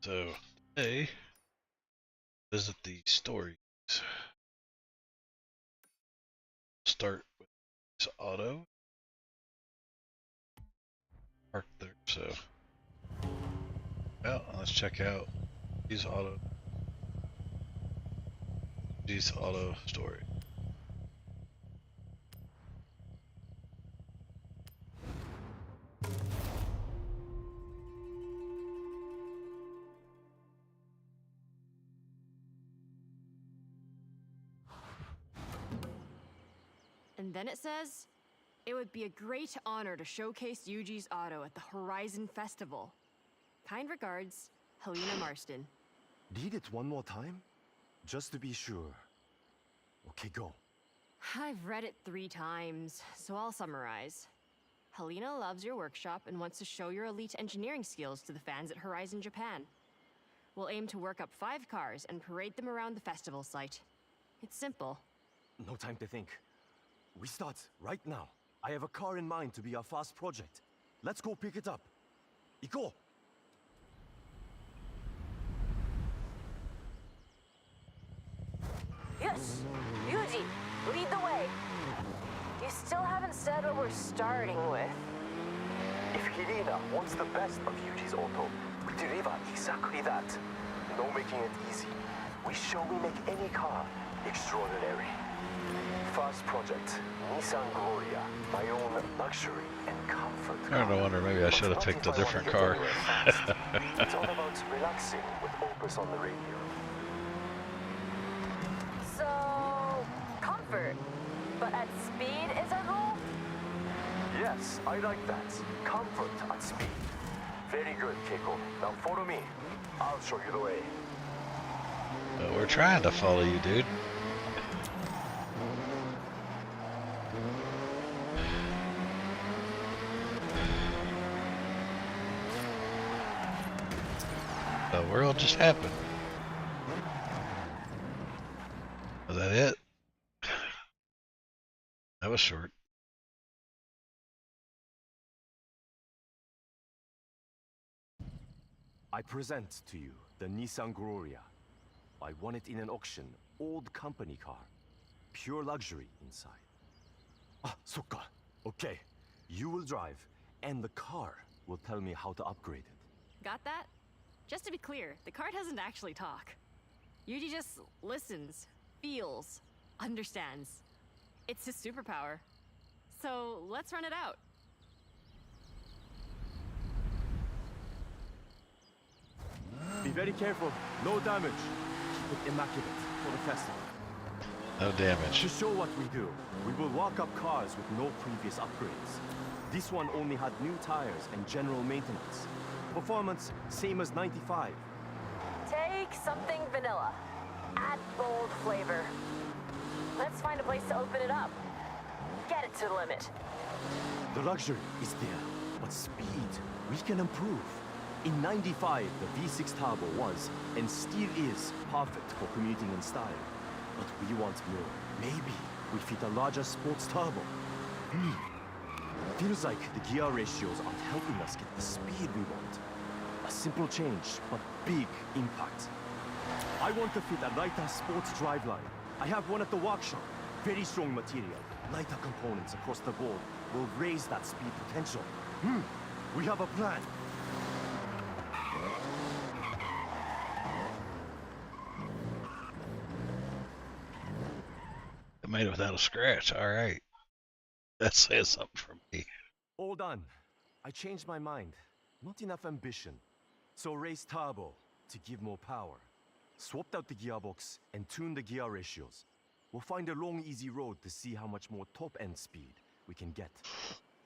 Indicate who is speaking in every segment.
Speaker 1: So today, visit the stories. Start with this auto. Park there. So, well, let's check out these auto story.
Speaker 2: And then it says, it would be a great honor to showcase Yuji's auto at the Horizon Festival. Kind regards, Helena Marston.
Speaker 3: Read it one more time? Just to be sure. Okay, go.
Speaker 2: I've read it 3 times, so I'll summarize. Helena loves your workshop and wants to show your elite engineering skills to the fans at Horizon Japan. We'll aim to work up 5 cars and parade them around the festival site. It's simple.
Speaker 3: No time to think. We start right now. I have a car in mind to be our fast project. Let's go pick it up. Iko!
Speaker 4: Yes! Yuji, lead the way! You still haven't said what we're starting with.
Speaker 3: If Helena wants the best of Yuji's auto, we deliver exactly that. No making it easy. We show we make any car extraordinary. Fast project, Nissan Gloria, my own luxury and comfort car.
Speaker 1: I don't wonder, maybe I should have picked a different car.
Speaker 3: It's all about relaxing with Opus on the radio.
Speaker 4: So, comfort. But at speed is our goal?
Speaker 3: Yes, I like that. Comfort at speed. Very good, Keiko. Now follow me. I'll show you the way.
Speaker 1: We're trying to follow you, dude. The world just happened. Was that it? That was short.
Speaker 3: I present to you the Nissan Gloria. I won it in an auction, old company car. Pure luxury inside. Ah, soka. Okay. You will drive, and the car will tell me how to upgrade it.
Speaker 2: Got that? Just to be clear, the car doesn't actually talk. Yuji just listens, feels, understands. It's his superpower. So let's run it out.
Speaker 3: Be very careful. No damage. Keep it immaculate for the festival.
Speaker 1: No damage.
Speaker 3: To show what we do, we will walk up cars with no previous upgrades. This one only had new tires and general maintenance. Performance, same as 95.
Speaker 4: Take something vanilla. Add bold flavor. Let's find a place to open it up. Get it to the limit.
Speaker 3: The luxury is there, but speed, we can improve. In 95, the V6 turbo was, and still is, perfect for commuting in style. But we want more. Maybe we fit a larger sports turbo. Feels like the gear ratios aren't helping us get the speed we want. A simple change, but big impact. I want to fit a lighter sports driveline. I have one at the workshop. Very strong material. Lighter components across the board will raise that speed potential. We have a plan.
Speaker 1: I made it without a scratch. All right. That says something for me.
Speaker 3: All done. I changed my mind. Not enough ambition. So raise turbo to give more power. Swapped out the gearbox and tuned the gear ratios. We'll find a long, easy road to see how much more top-end speed we can get.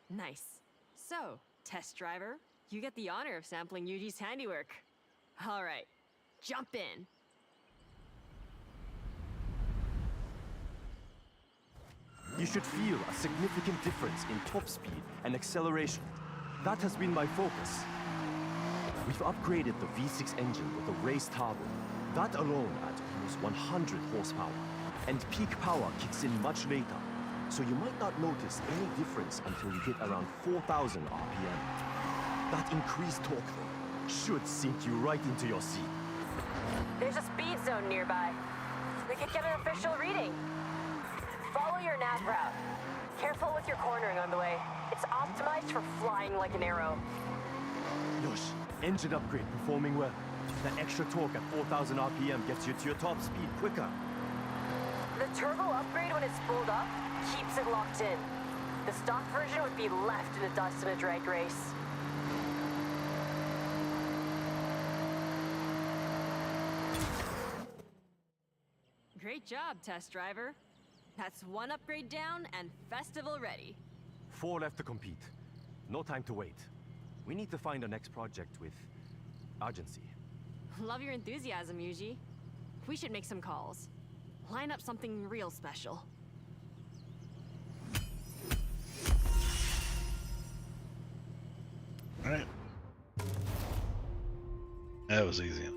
Speaker 2: Nice. So, test driver, you get the honor of sampling Yuji's handiwork. All right, jump in.
Speaker 3: You should feel a significant difference in top speed and acceleration. That has been my focus. We've upgraded the V6 engine with a raised turbo. That alone adds almost 100 horsepower. And peak power kicks in much later, so you might not notice any difference until you hit around 4,000 RPM. That increased torque, though, should sink you right into your seat.
Speaker 4: There's a speed zone nearby. We could get an official reading. Follow your nav route. Careful with your cornering on the way. It's optimized for flying like an arrow.
Speaker 3: Yosh, engine upgrade performing well. That extra torque at 4,000 RPM gets you to your top speed quicker.
Speaker 4: The turbo upgrade when it's spooled up keeps it locked in. The stock version would be left in the dust in a drag race.
Speaker 2: Great job, test driver. That's one upgrade down and festival ready.
Speaker 3: 4 left to compete. No time to wait. We need to find our next project with urgency.
Speaker 2: Love your enthusiasm, Yuji. We should make some calls. Line up something real special.
Speaker 1: All right. That was easy.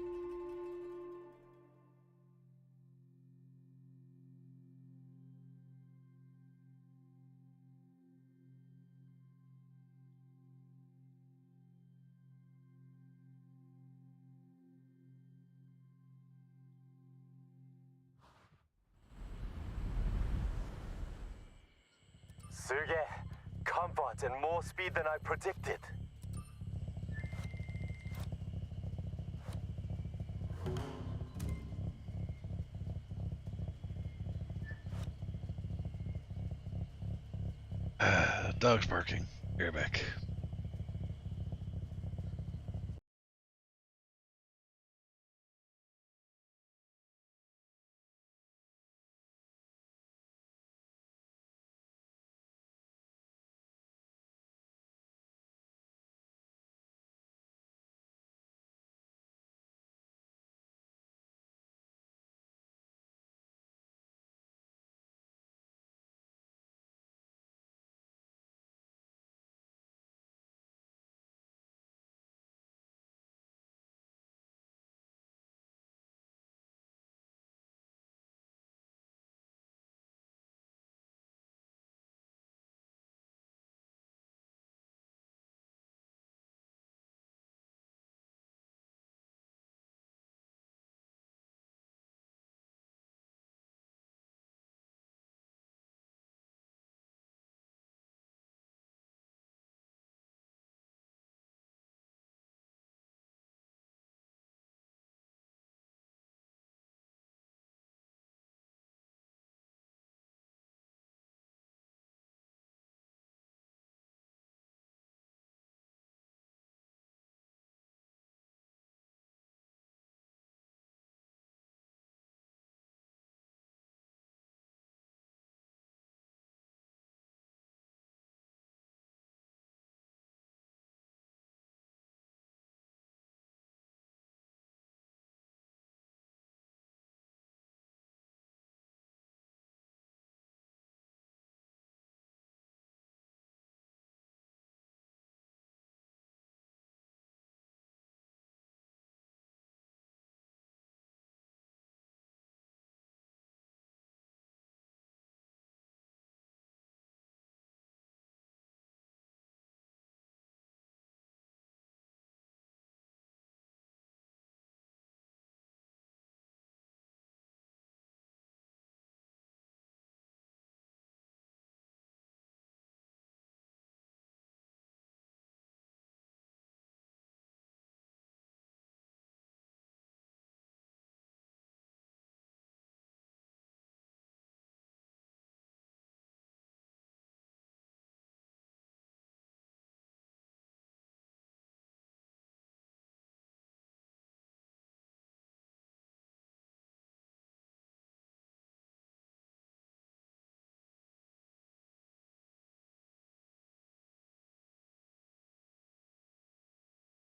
Speaker 3: Suge, comfort and more speed than I predicted.
Speaker 1: Dog's barking. You're back.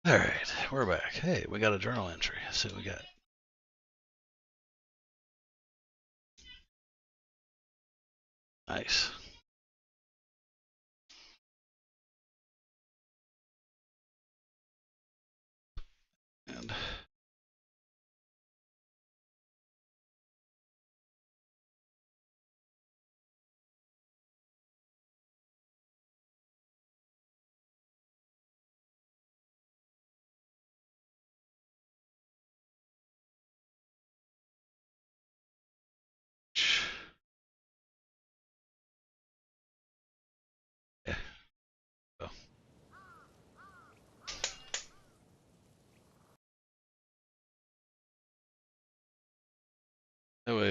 Speaker 1: All right, we're back. Hey, we got a journal entry. Let's see what we got. Nice. And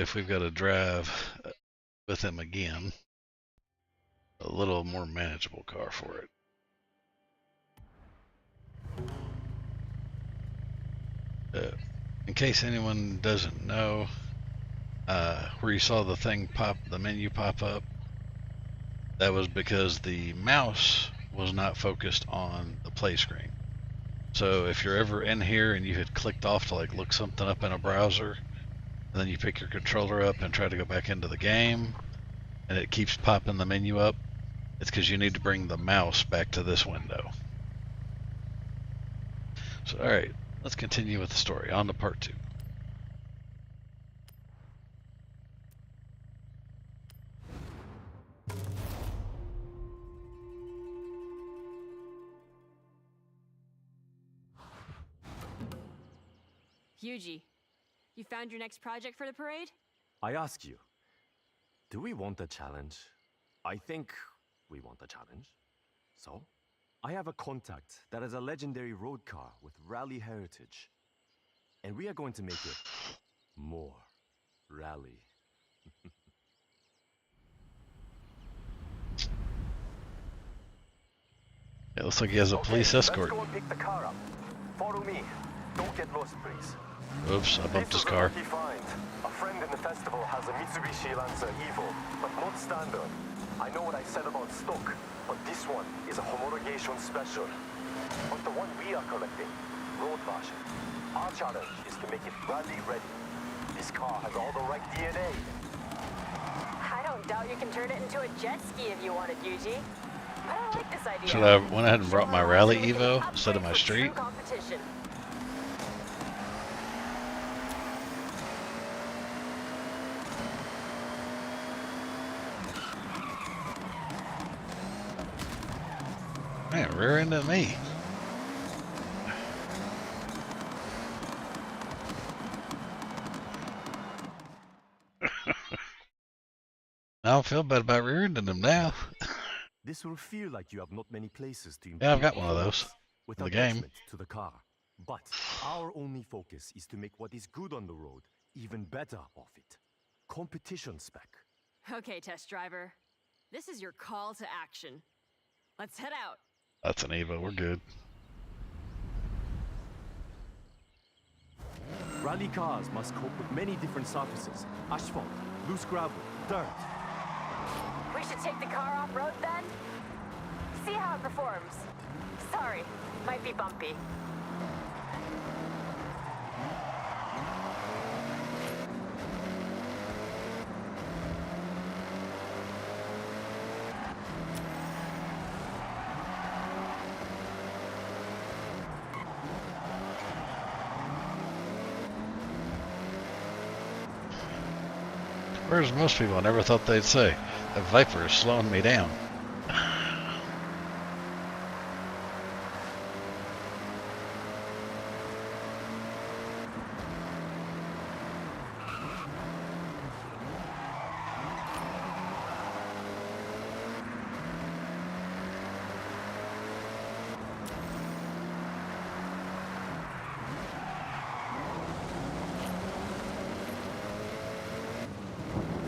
Speaker 1: if we've got to drive with him again, a little more manageable car for it. In case anyone doesn't know, where you saw the menu pop up, that was because the mouse was not focused on the play screen. So if you're ever in here and you had clicked off to like look something up in a browser, and then you pick your controller up and try to go back into the game, and it keeps popping the menu up, it's because you need to bring the mouse back to this window. So, alright, let's continue with the story. On to part 2.
Speaker 2: Yuji, you found your next project for the parade?
Speaker 3: I ask you, do we want a challenge? I think we want a challenge. So, I have a contact that has a legendary road car with rally heritage. And we are going to make it more rally.
Speaker 1: It looks like he has a police escort.
Speaker 3: Let's go and pick the car up. Follow me. Don't get lost, please.
Speaker 1: Oops, I bumped his car.
Speaker 3: This is a lucky find. A friend in the festival has a Mitsubishi Lancer Evo, but not standard. I know what I said about stock, but this one is a homologation special. But the one we are collecting, road version. Our challenge is to make it rally ready. This car has all the right DNA.
Speaker 4: I don't doubt you can turn it into a jet ski if you wanted, Yuji. I don't like this idea.
Speaker 1: Should I have went ahead and brought my rally
Speaker 4: So we can
Speaker 1: Evo
Speaker 4: upgrade
Speaker 1: instead of my
Speaker 4: for
Speaker 1: street?
Speaker 4: true competition.
Speaker 1: Man, rear ended me. I don't feel bad about rear ending him now.
Speaker 3: This will feel like you have not many places to improve.
Speaker 1: Yeah, I've got one of those
Speaker 3: performance
Speaker 1: in the
Speaker 3: without
Speaker 1: game.
Speaker 3: detriment to the car. But our only focus is to make what is good on the road even better off it. Competition spec.
Speaker 2: Okay, test driver. This is your call to action. Let's head out.
Speaker 1: That's an Evo, we're good.
Speaker 3: Rally cars must cope with many different surfaces. Asphalt, loose gravel, dirt.
Speaker 4: We should take the car off-road then? See how it performs. Sorry, might be bumpy.
Speaker 1: Whereas most people, I never thought they'd say, that Viper is slowing me down.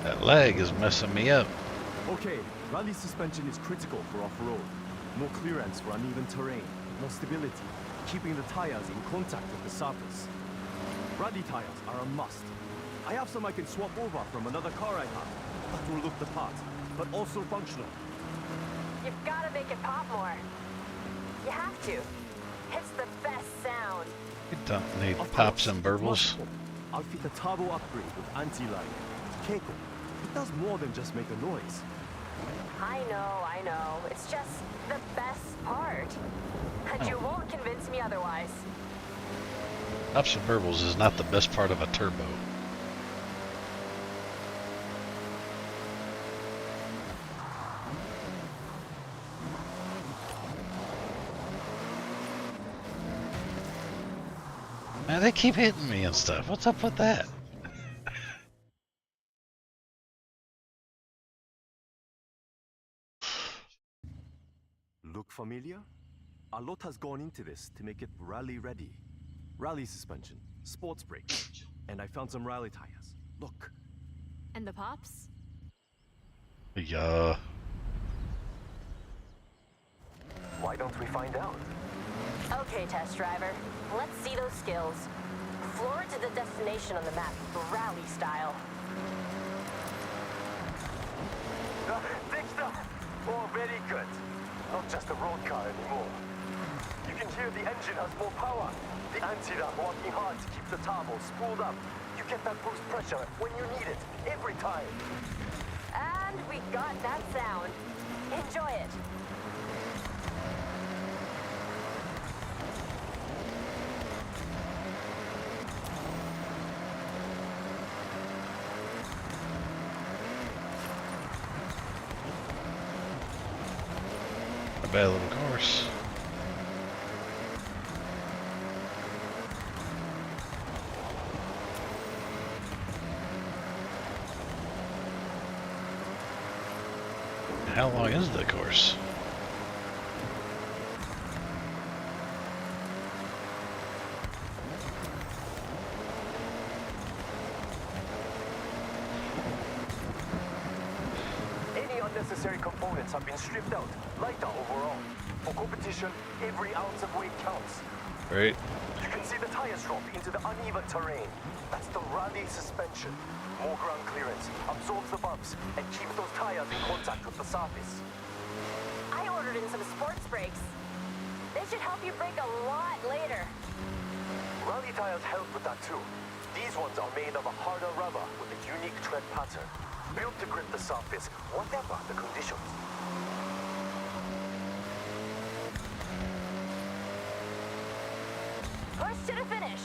Speaker 1: That lag is messing me up.
Speaker 3: Okay, rally suspension is critical for off-road. More clearance for uneven terrain, more stability, keeping the tires in contact with the surface. Rally tires are a must. I have some I can swap over from another car I have. That will look the part, but also functional.
Speaker 4: You've got to make it pop more. You have to. It's the best sound.
Speaker 1: You don't need
Speaker 3: Of
Speaker 1: pops
Speaker 3: course,
Speaker 1: and
Speaker 3: it
Speaker 1: burbles.
Speaker 3: must pop. I'll fit a turbo upgrade with anti-lag. Keiko, it does more than just make a noise.
Speaker 4: I know. It's just the best part. And you won't convince me otherwise.
Speaker 1: Pops and burbles is not the best part of a turbo. Man, they keep hitting me and stuff. What's up with that?
Speaker 3: Look familiar? A lot has gone into this to make it rally ready. Rally suspension, sports brakes, and I found some rally tires. Look,
Speaker 2: And the pops?
Speaker 1: Yeah.
Speaker 3: Why don't we find out?
Speaker 4: Okay, test driver. Let's see those skills. Floor it to the destination on the map, rally style.
Speaker 3: Fixed up! Oh, very good. Not just a road car anymore. You can hear the engine has more power. The anti-ram working hard to keep the turbo spooled up. You get that boost pressure when you need it, every time.
Speaker 4: And we got that sound. Enjoy it.
Speaker 1: A bad little course. How long is the course?
Speaker 3: Any unnecessary components have been stripped out. Lighter overall. For competition, every ounce of weight counts.
Speaker 1: Right?
Speaker 3: You can see the tires drop into the uneven terrain. That's the rally suspension. More ground clearance, absorbs the bumps, and keeps those tires in contact with the surface.
Speaker 4: I ordered in some sports brakes. They should help you brake a lot later.
Speaker 3: Rally tires help with that too. These ones are made of a harder rubber with a unique tread pattern, built to grip the surface, whatever the conditions.
Speaker 4: Push to the finish.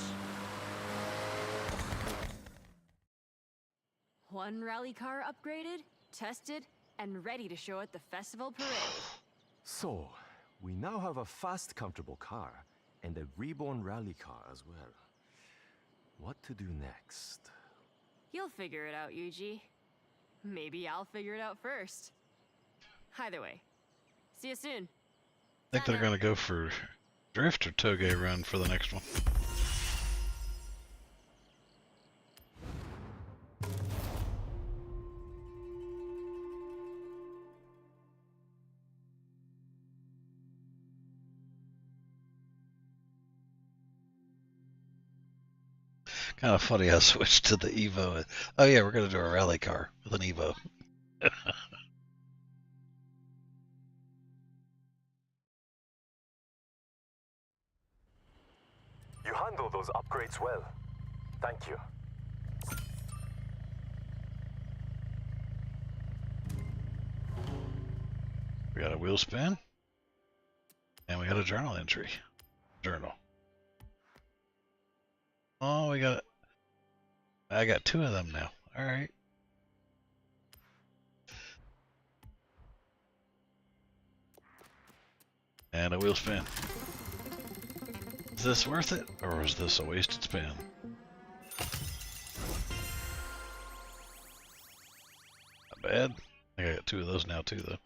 Speaker 2: One rally car upgraded, tested, and ready to show at the festival parade.
Speaker 3: So, we now have a fast, comfortable car, and a reborn rally car as well. What to do next?
Speaker 2: You'll figure it out, Yuji. Maybe I'll figure it out first. Either way, see you soon.
Speaker 1: I think they're gonna go for drift or toge run for the next one. Kind of funny I switched to the Evo. Oh yeah, we're gonna do a rally car with an Evo.
Speaker 3: You handle those upgrades well. Thank you.
Speaker 1: We got a wheel spin, and we got a journal entry. Journal. Oh, we got it. I got two of them now. All right. And a wheel spin. Is this worth it, or is this a wasted spin? Not bad. I think I got two of those now too, though.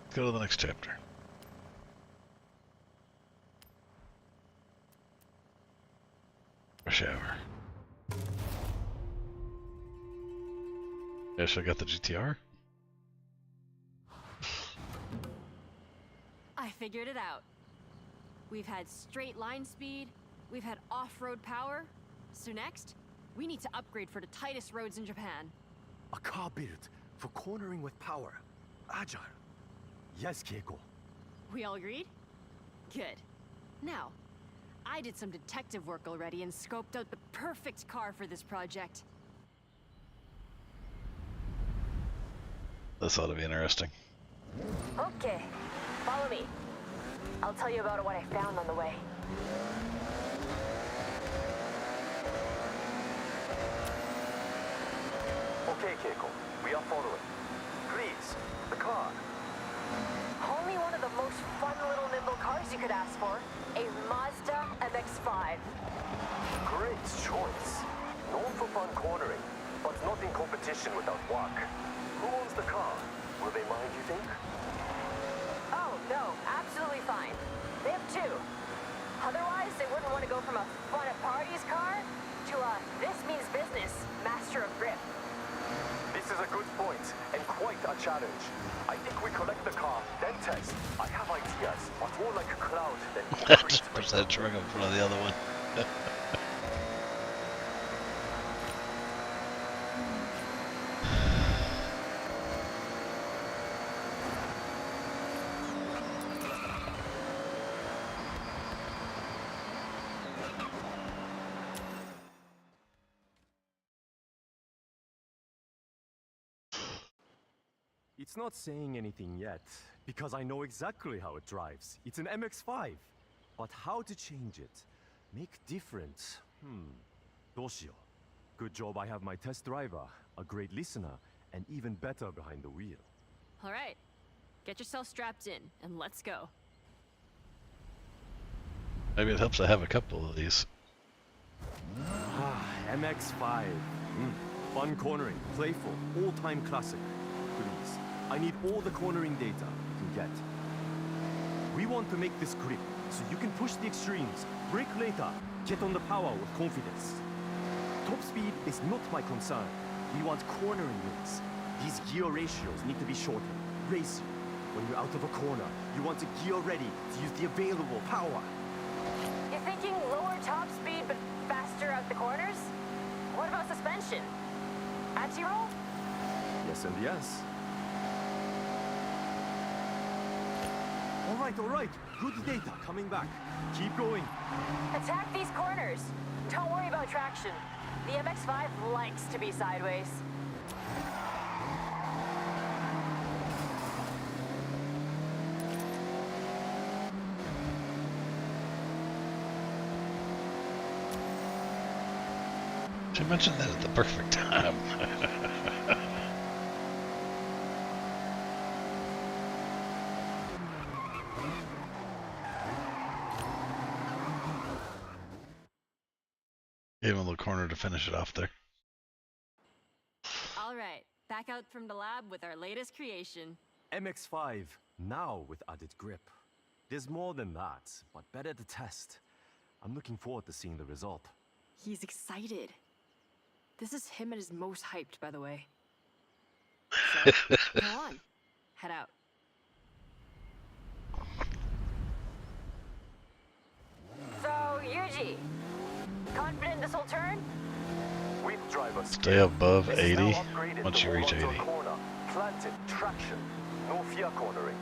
Speaker 1: Let's go to the next chapter. Rush hour. Yes, I got the GTR.
Speaker 2: I figured it out. We've had straight line speed, we've had off-road power, so next, we need to upgrade for the tightest roads in Japan.
Speaker 3: A car built for cornering with power. Agile. Yes, Keiko.
Speaker 2: We all agreed? Good. Now, I did some detective work already and scoped out the perfect car for this project.
Speaker 1: This ought to be interesting.
Speaker 4: Okay, follow me. I'll tell you about what I found on the way.
Speaker 3: Okay, Keiko. We are following. Please, the car.
Speaker 4: Only one of of the most fun little nimble cars you could ask for. A Mazda MX-5.
Speaker 3: Great choice. Known for fun cornering, but not in competition without work. Who owns the car? Will they mind, you think?
Speaker 4: Oh, no, absolutely fine. They have two. Otherwise, they wouldn't want to go from a fun at parties car to a this means business master of grip.
Speaker 3: This is a good point, and quite a challenge. I think we collect the car, then test. I have ideas, but more like a cloud than concrete.
Speaker 1: Just push that truck in front of the other one.
Speaker 3: It's not saying anything yet, because I know exactly how it drives. It's an MX-5. But how to change it? Make different? どうしよう. Good job I have my test driver, a great listener, and even better behind the wheel.
Speaker 2: All right, get yourself strapped in and let's go.
Speaker 1: Maybe it helps to have a couple of these.
Speaker 3: MX-5. Fun cornering, playful, all-time classic. Please, I need all the cornering data you can get. We want to make this grip, so you can push the extremes, brake later, get on the power with confidence. Top speed is not my concern. We want cornering wins. These gear ratios need to be shortened. Race you. When you're out of a corner, you want to gear ready to use the available power.
Speaker 4: You're thinking lower top speed but faster out the corners? What about suspension? Anti-roll?
Speaker 3: Yes and yes. All right. Good data coming back. Keep going.
Speaker 4: Attack these corners. Don't worry about traction. The MX-5 likes to be sideways.
Speaker 1: She mentioned that at the perfect time. Gave him a little corner to finish it off there.
Speaker 2: All right, back out from the lab with our latest creation.
Speaker 3: MX-5, now with added grip. There's more than that, but better to test. I'm looking forward to seeing the result.
Speaker 2: He's excited. This is him at his most hyped, by the way. So, go on. Head out.
Speaker 4: So, Yuji, confident this will turn?
Speaker 3: With driver
Speaker 1: Stay above
Speaker 3: This is
Speaker 1: 80
Speaker 3: now upgraded
Speaker 1: once
Speaker 3: to
Speaker 1: you reach
Speaker 3: hold onto
Speaker 1: 80.
Speaker 3: a corner, planted, traction, no fear cornering.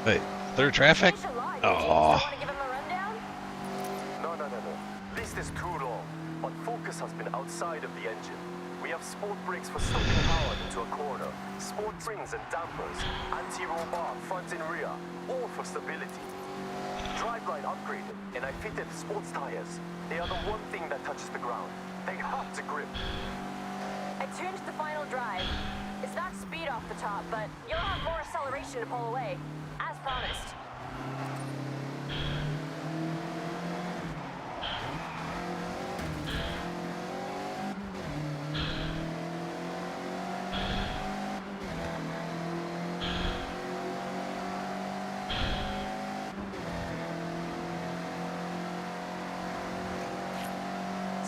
Speaker 1: Wait, through traffic?
Speaker 4: Thanks a lot, Yuji.
Speaker 1: Aw.
Speaker 4: Want to give him a rundown?
Speaker 3: No. List is too long, but focus has been outside of the engine. We have sport brakes for stopping power into a corner, sport springs and dampers, anti-roll bar front and rear, all for stability. Driveline upgraded, and I fitted sports tires. They are the one thing that touches the ground. They have to grip.
Speaker 4: I tuned the final drive. It's not speed off the top, but you'll have more acceleration to pull away, as promised.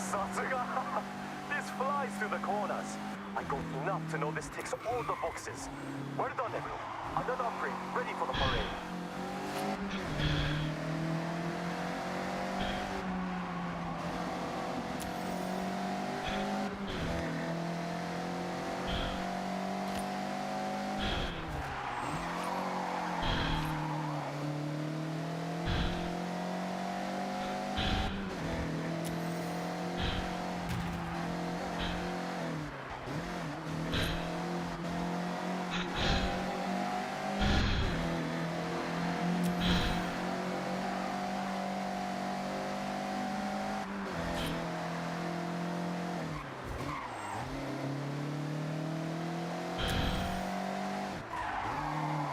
Speaker 3: Satsuga! This flies through the corners. I got enough to know this ticks all the boxes. Well done, everyone. Another upgrade, ready for the parade.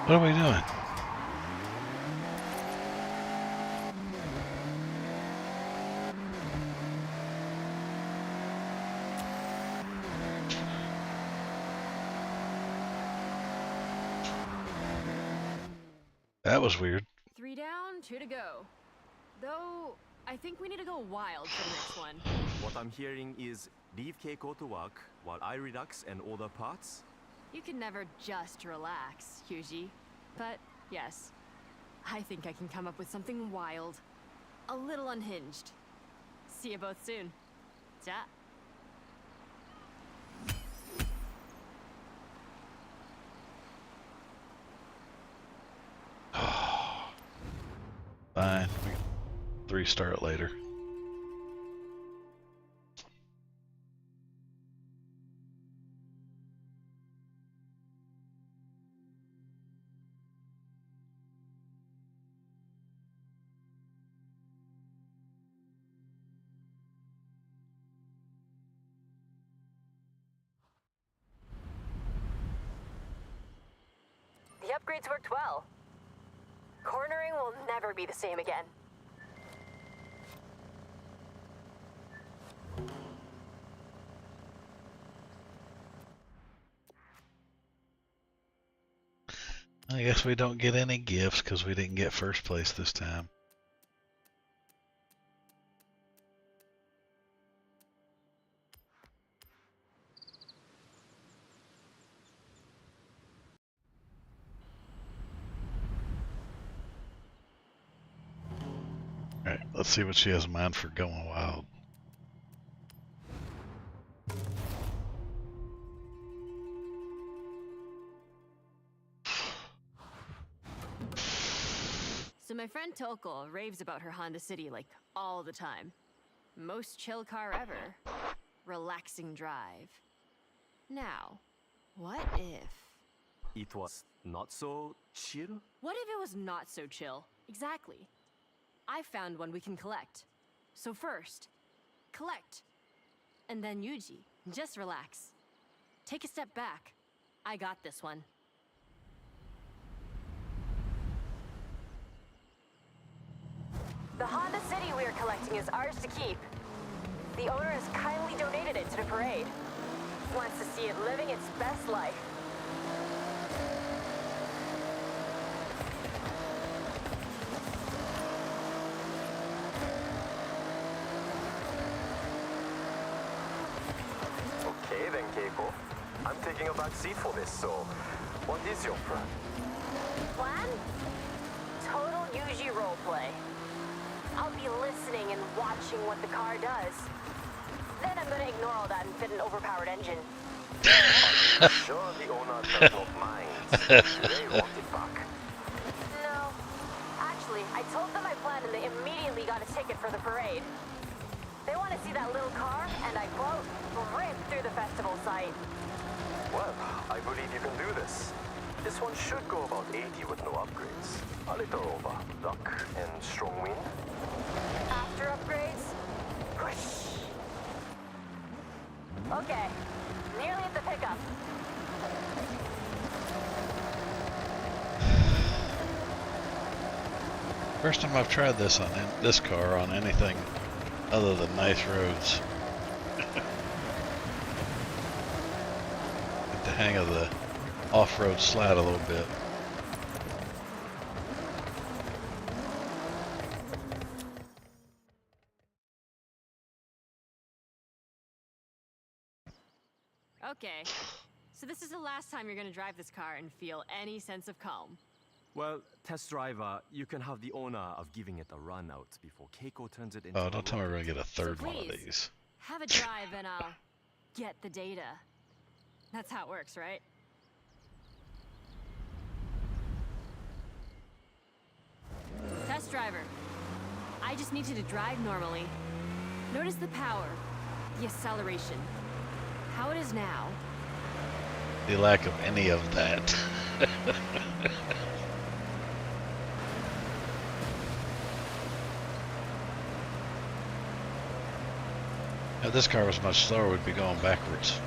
Speaker 1: What are we doing? That was weird.
Speaker 2: 3 down, 2 to go. Though, I think we need to go wild for the next one.
Speaker 3: What I'm hearing is leave Keiko to work while I relax and order parts.
Speaker 2: You can never just relax, Yuji. But, yes, I think I can come up with something wild. A little unhinged. See you both soon. Ja.
Speaker 1: Fine. We can 3-star it later.
Speaker 4: The upgrades worked well. Cornering will never be the same again.
Speaker 1: I guess we don't get any gifts because we didn't get first place this time. Alright, let's see what she has in mind for going wild.
Speaker 2: So my friend Toko raves about her Honda City like all the time. Most chill car ever. Relaxing drive. Now, what if...
Speaker 3: It was not so chill?
Speaker 2: What if it was not so chill? Exactly. I found one we can collect. So first, collect. And then Yuji, just relax. Take a step back. I got this one.
Speaker 4: The Honda City we are collecting is ours to keep. The owner has kindly donated it to the parade. Wants to see it living its best life.
Speaker 3: Okay then, Keiko. I'm taking a back seat for this, so what is your plan?
Speaker 4: Plan? Total Yuji roleplay. I'll be listening and watching what the car does. Then I'm gonna ignore all that and fit an overpowered engine.
Speaker 3: Sure, the owner does not mind. They want it back.
Speaker 4: No. Actually, I told them my plan and they immediately got a ticket for the parade. They want to see that little car, and I quote, rip through the festival site.
Speaker 3: Well, I believe you can do this. This one should go about 80 with no upgrades. A little over luck and strong wind.
Speaker 4: After upgrades, whoosh. Okay, nearly at the pickup.
Speaker 1: First time I've tried this on this car on anything other than nice roads. Get the hang of the off-road slide a little bit.
Speaker 2: Okay, so this is the last time you're gonna drive this car and feel any sense of calm.
Speaker 3: Well, test driver, you can have the honor of giving it a run out before Keiko turns it into
Speaker 1: Oh, don't tell me we're gonna get a
Speaker 2: So
Speaker 1: third one of
Speaker 2: please,
Speaker 1: these.
Speaker 2: have a drive and I'll get the data. That's how it works, right? Test driver. I just need you to drive normally. Notice the power, the acceleration, how it is now.
Speaker 1: The lack of any of that. If this car was much slower, we'd be going backwards.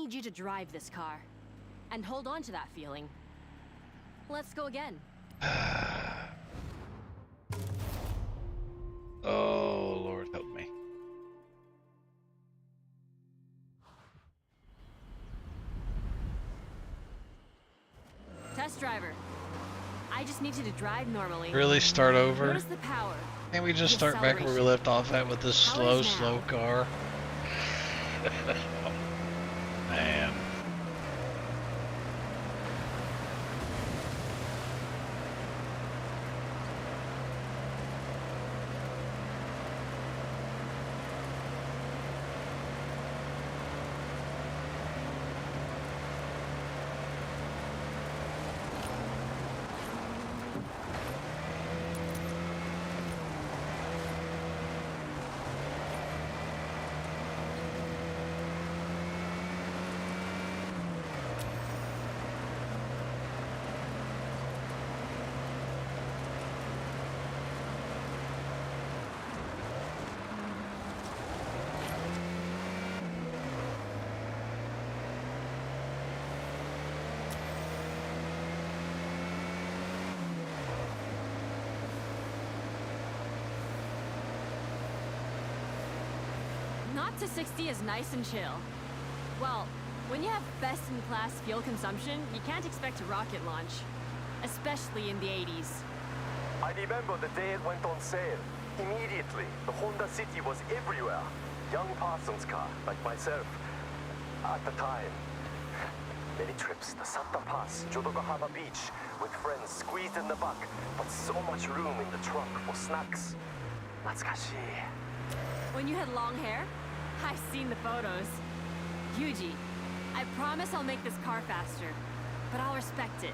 Speaker 2: need you to drive this car. And hold on to that feeling. Let's go again.
Speaker 1: Oh, Lord help me.
Speaker 2: Test driver. I just need you to drive normally.
Speaker 1: Really? Start over?
Speaker 2: Notice the power.
Speaker 1: Can't we just
Speaker 2: The
Speaker 1: start back where we left off at with this
Speaker 2: How it is
Speaker 1: slow
Speaker 2: now.
Speaker 1: car? Man.
Speaker 2: Not to 60 is nice and chill. Well, when you have best-in-class fuel consumption, you can't expect a rocket launch. Especially in the 80s.
Speaker 3: I remember the day it went on sale. Immediately, the Honda City was everywhere. Young Parsons' car, like myself. At the time. Many trips to Santa Pass, Jodogahama Beach, with friends squeezed in the back, but so much room in the trunk for snacks. Natsukashi.
Speaker 2: When you had long hair? I've seen the photos. Yuji, I promise I'll make this car faster. But I'll respect it.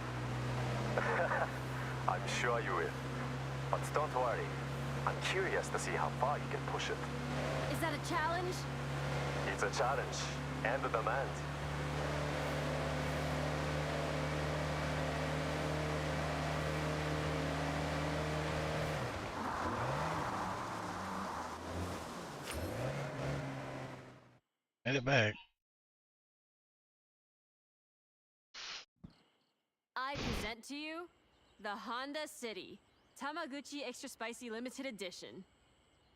Speaker 3: I'm sure you will. But don't worry. I'm curious to see how far you can push it.
Speaker 2: Is that a challenge?
Speaker 3: It's a challenge and a demand.
Speaker 1: Made it back.
Speaker 2: I present to you the Honda City Tamaguchi Extra Spicy Limited Edition.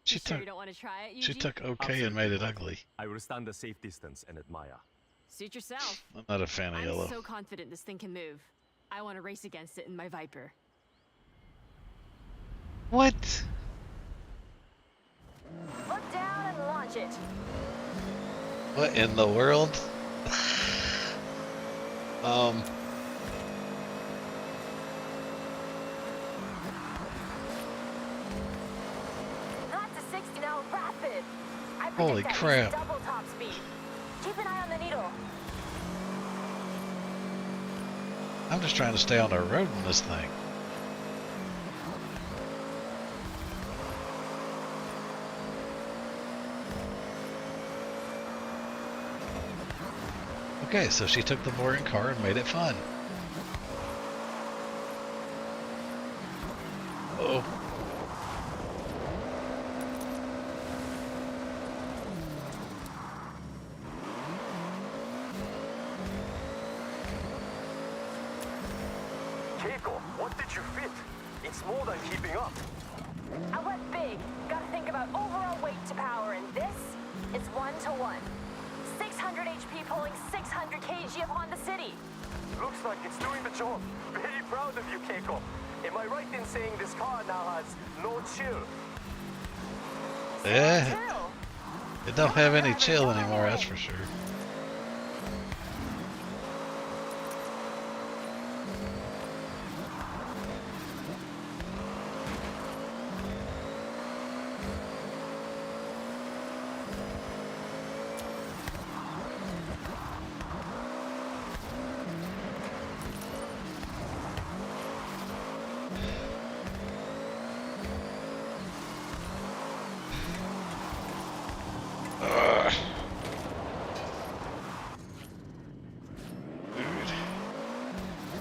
Speaker 1: She
Speaker 2: You sure
Speaker 1: took
Speaker 2: you don't want to try it, Yuji?
Speaker 1: she took okay and made it ugly.
Speaker 3: I will stand a safe distance and admire.
Speaker 2: Suit yourself.
Speaker 1: I'm not a fan of
Speaker 2: I'm
Speaker 1: yellow.
Speaker 2: so confident this thing can move. I want to race against it in my Viper.
Speaker 1: What?
Speaker 4: Look down and launch it.
Speaker 1: What in the world?
Speaker 4: Not to 60 now, rapid. I predict
Speaker 1: Holy
Speaker 4: at least
Speaker 1: crap.
Speaker 4: double top speed. Keep an eye on the needle.
Speaker 1: I'm just trying to stay on the road in this thing. Okay, so she took the boring car and made it fun. Oh.
Speaker 3: Keiko, what did you fit? It's more than keeping up.
Speaker 4: I went big. Gotta think about overall weight to power, and this is 1-to-1. 600 HP pulling 600 kg of Honda City.
Speaker 3: Looks like it's doing the job. Very proud of you, Keiko. Am I right in saying this car now has no chill?
Speaker 1: Yeah,
Speaker 4: Chill.
Speaker 1: it don't have any chill anymore, that's for sure. Ugh. Dude.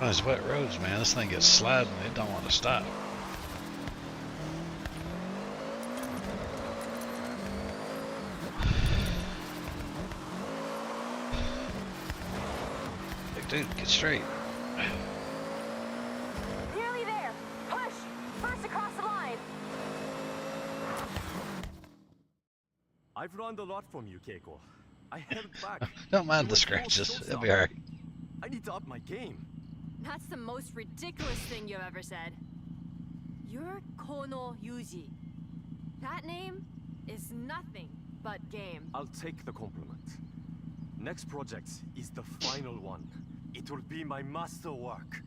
Speaker 1: On these wet roads, man, this thing gets sliding. It don't want to stop. Dude, get straight.
Speaker 4: Nearly there. Push. First across the line.
Speaker 3: I've learned a lot from you, Keiko. I held back.
Speaker 1: Don't mind
Speaker 3: You
Speaker 1: the
Speaker 3: were
Speaker 1: scratches.
Speaker 3: full
Speaker 1: It'll be
Speaker 3: showstopper.
Speaker 1: alright.
Speaker 3: I need to up my game.
Speaker 2: That's the most ridiculous thing you've ever said. You're Kono Yuji. That name is nothing but game.
Speaker 3: I'll take the compliment. Next project is the final one. It will be my masterwork.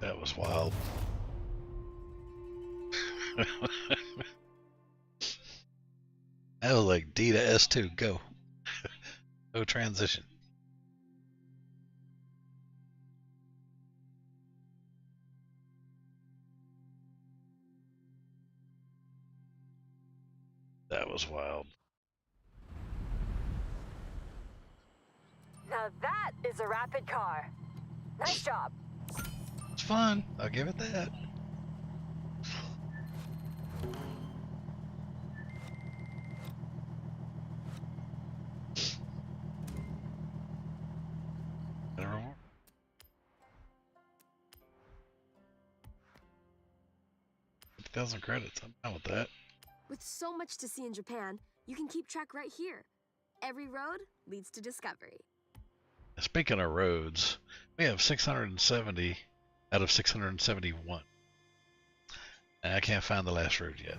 Speaker 1: That was wild. That was like D to S2, go. No transition. That was wild.
Speaker 4: Now that is a rapid car. Nice job.
Speaker 1: It's fun. I'll give it that. Better reward. 50,000 credits. I'm down with that.
Speaker 5: With so much to see in Japan, you can keep track right here. Every road leads to discovery.
Speaker 1: Speaking of roads, we have 670 out of 671. And I can't find the last road yet.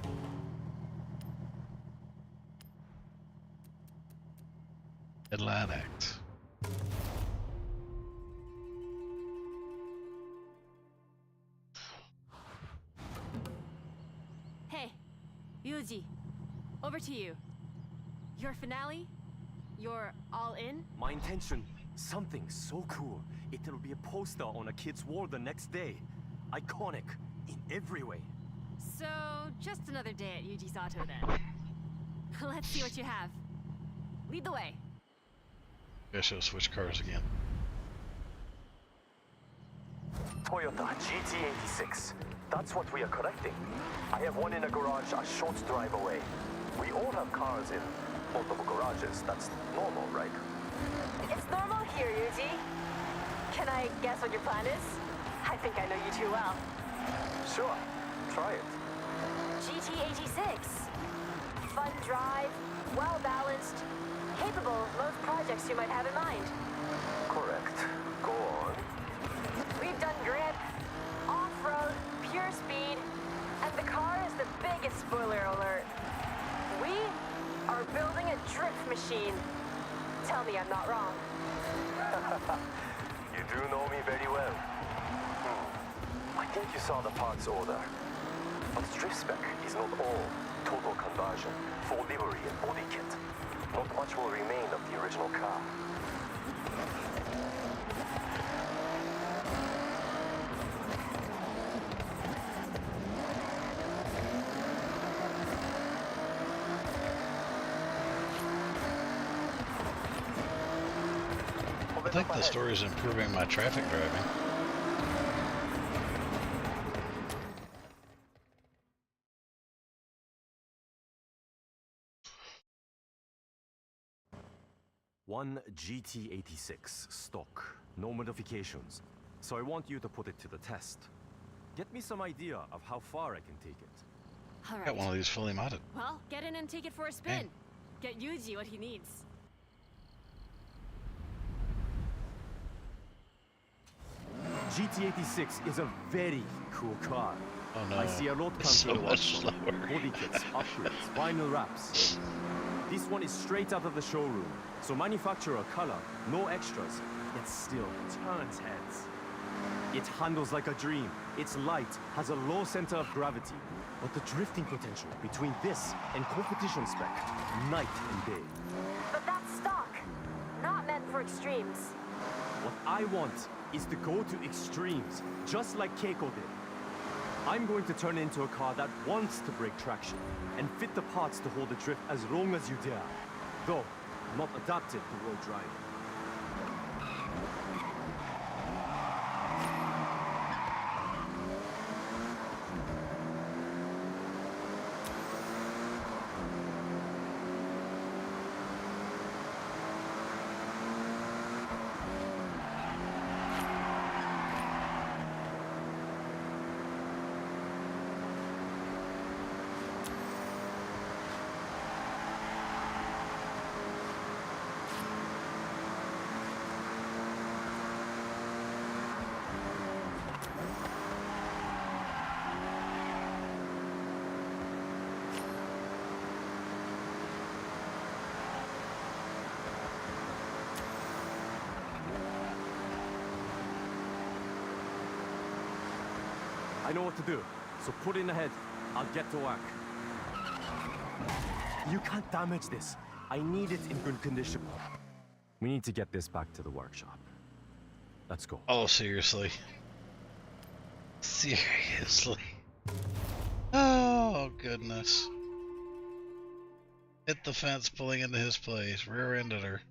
Speaker 1: Headline act.
Speaker 2: Hey, Yuji. Over to you. Your finale? You're all in?
Speaker 3: My intention, something so cool. It'll be a poster on a kid's wall the next day. Iconic in every way.
Speaker 2: So, just another day at Yuji Sato then. Let's see what you have. Lead the way.
Speaker 1: I should switch cars again.
Speaker 3: Toyota GT86. That's what we are collecting. I have one in a garage a short drive away. We all have cars in multiple garages. That's normal, right?
Speaker 4: It's normal here, Yuji. Can I guess what your plan is? I think I know you too well.
Speaker 3: Sure. Try it.
Speaker 4: GT86. Fun drive, well-balanced, capable of most projects you might have in mind.
Speaker 3: Correct. Go on.
Speaker 4: We've done grip, off-road, pure speed, and the car is the biggest spoiler alert. We are building a drift machine. Tell me I'm not wrong.
Speaker 3: You do know me very well. I think you saw the parts order. But drift spec is not all total conversion, full livery and body kit. Not much will remain of the original car.
Speaker 1: I think the story is improving my traffic driving.
Speaker 3: One GT86 stock, no modifications. So I want you to put it to the test. Get me some idea of how far I can take it.
Speaker 2: All right.
Speaker 1: Got one of these fully modded.
Speaker 2: Well, get in and take it for a spin.
Speaker 1: Hey.
Speaker 2: Get Yuji what he needs.
Speaker 3: GT86 is a very cool car.
Speaker 1: Oh no.
Speaker 3: I see a lot
Speaker 1: It's
Speaker 3: come
Speaker 1: so
Speaker 3: to the
Speaker 1: much
Speaker 3: workshop.
Speaker 1: slower.
Speaker 3: Body kits, upgrades, vinyl wraps. This one is straight out of the showroom. So manufacturer color, no extras. It still turns heads. It handles like a dream. Its light has a low center of gravity. But the drifting potential between this and competition spec, night and day.
Speaker 4: But that's stock, not meant for extremes.
Speaker 3: What I want is to go to extremes, just like Keiko did. I'm going to turn it into a car that wants to break traction and fit the parts to hold the drift as long as you dare. Though, not adapted to road driving. I know what to do, so put in ahead. I'll get to work. You can't damage this. I need it in good condition. We need to get this back to the workshop. Let's go.
Speaker 1: Oh, seriously. Seriously. Oh, goodness. Hit the fence pulling into his place. Rear-ended her.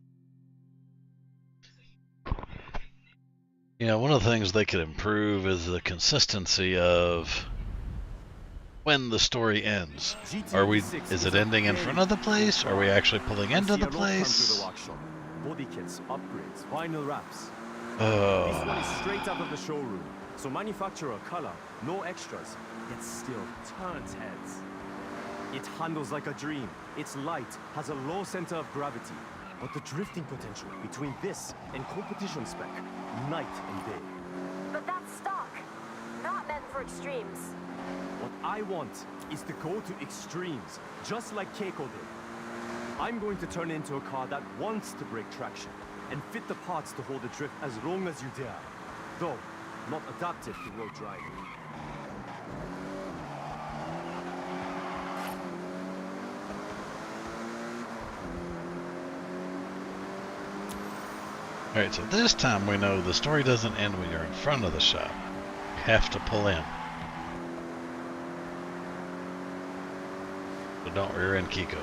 Speaker 1: You know, one of the things they could improve is the consistency of when the story ends. Is it ending in front of the place? Are we actually pulling into the place?
Speaker 3: Body kits, upgrades, vinyl wraps. This
Speaker 1: Oh.
Speaker 3: one is straight out of the showroom. So manufacturer, color, no extras, yet still turns heads. It handles like a dream. It's light, has a low center of gravity. But the drifting potential between this and competition spec, night and day.
Speaker 4: But that's stock, not meant for extremes.
Speaker 3: What I want is to go to extremes, just like Keiko did. I'm going to turn it into a car that wants to break traction and fit the parts to hold the drift as long as you dare. Though, not adapted to road driving.
Speaker 1: Alright, so this time we know the story doesn't end when you're in front of the shop. You have to pull in. So don't rear end Kiko.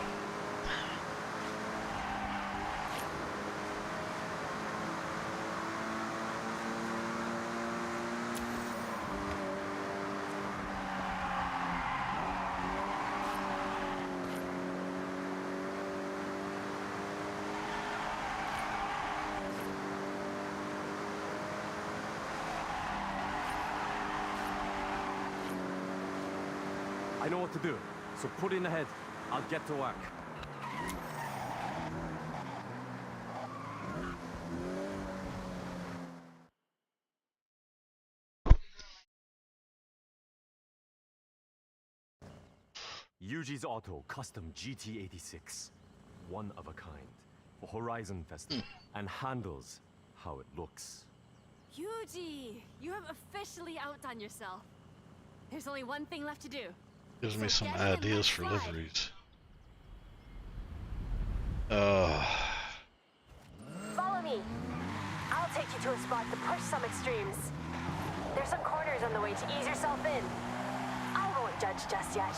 Speaker 3: I know what to do, so put in ahead. I'll get to work. Yuji's Auto Custom GT86. One of a kind. For Horizon Festival. And handles how it looks.
Speaker 2: Yuji, you have officially outdone yourself. There's only one thing left to do.
Speaker 1: Gives me
Speaker 2: So
Speaker 1: some
Speaker 2: get in and
Speaker 1: ideas
Speaker 2: let's
Speaker 1: for
Speaker 2: fly.
Speaker 1: liveries.
Speaker 4: Follow me. I'll take you to a spot to push some extremes. There's some corners on the way to ease yourself in. I won't judge just yet.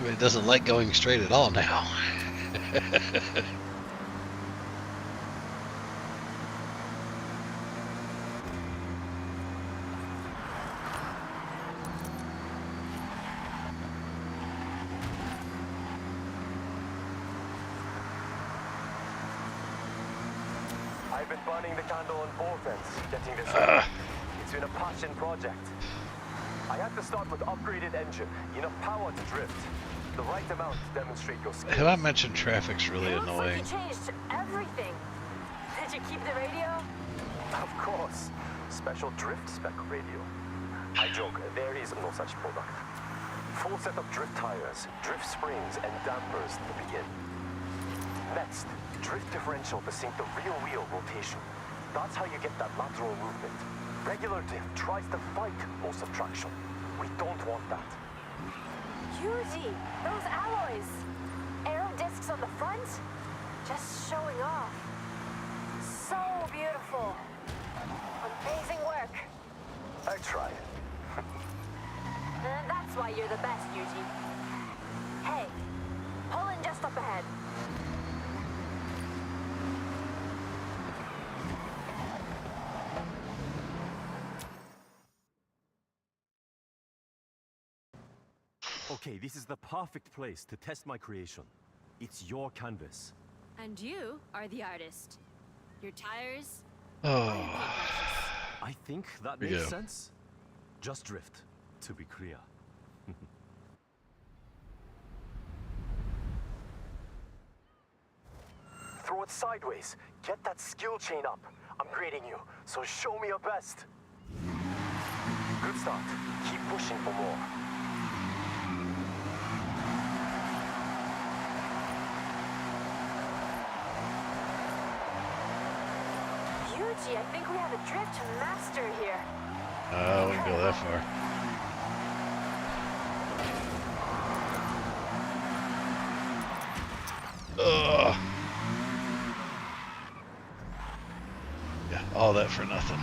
Speaker 1: It doesn't like going straight at all now.
Speaker 3: I've been burning the candle on both ends, getting this. It's been a passion project. I had to start with upgraded engine, enough power to drift, the right amount to demonstrate your skills.
Speaker 1: Have I mentioned traffic's really
Speaker 4: It looks like
Speaker 1: annoying?
Speaker 4: you changed everything. Did you keep the radio?
Speaker 3: Of course, special drift spec radio. I joke, there is no such product. Full set of drift tires, drift springs, and dampers to begin. Next, drift differential to sync the rear wheel rotation. That's how you get that lateral movement. Regular drift tries to fight most of traction. We don't want that.
Speaker 4: Yuji, those alloys. Aero discs on the front? Just showing off. So beautiful. Amazing work.
Speaker 3: I tried.
Speaker 4: And that's why you're the best, Yuji. Hey, pull in just up ahead.
Speaker 3: Okay, this is the perfect place to test my creation. It's your canvas.
Speaker 2: And you are the artist. Your tires,
Speaker 1: Oh.
Speaker 3: I think that
Speaker 1: Here you
Speaker 3: makes
Speaker 1: go.
Speaker 3: sense. Just drift, to be clear. Throw it sideways. Get that skill chain up. I'm grading you, so show me your best. Good start. Keep pushing for more.
Speaker 4: Gee, I think we have a drift master here.
Speaker 1: I wouldn't go that far. Ugh. Yeah, all that for nothing.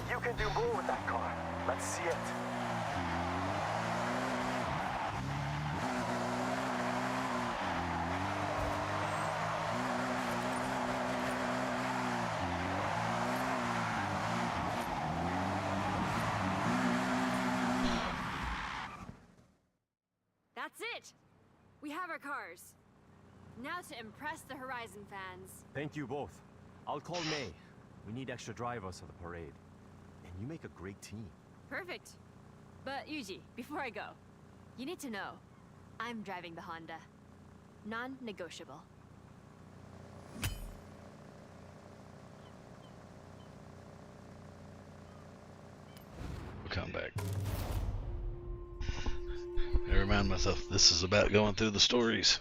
Speaker 3: You can do more with that car. Let's see it.
Speaker 2: That's it! We have our cars. Now to impress the Horizon fans.
Speaker 3: Thank you both. I'll call May. We need extra drivers for the parade. And you make a great team.
Speaker 2: Perfect. But Yuji, before I go, you need to know, I'm driving the Honda. Non-negotiable.
Speaker 1: We'll come back. I remind myself this is about going through the stories.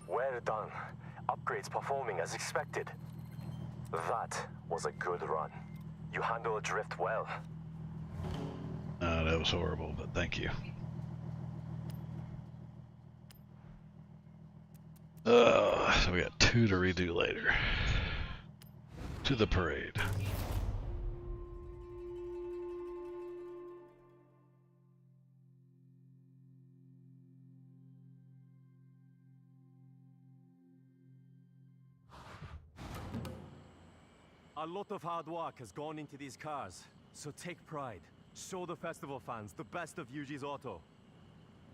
Speaker 3: Well done. Upgrades performing as expected. That was a good run. You handled drift well.
Speaker 1: That was horrible, but thank you. So we got 2 to redo later. To the parade.
Speaker 3: A lot of hard work has gone into these cars, so take pride. Show the festival fans the best of Yuji's Auto.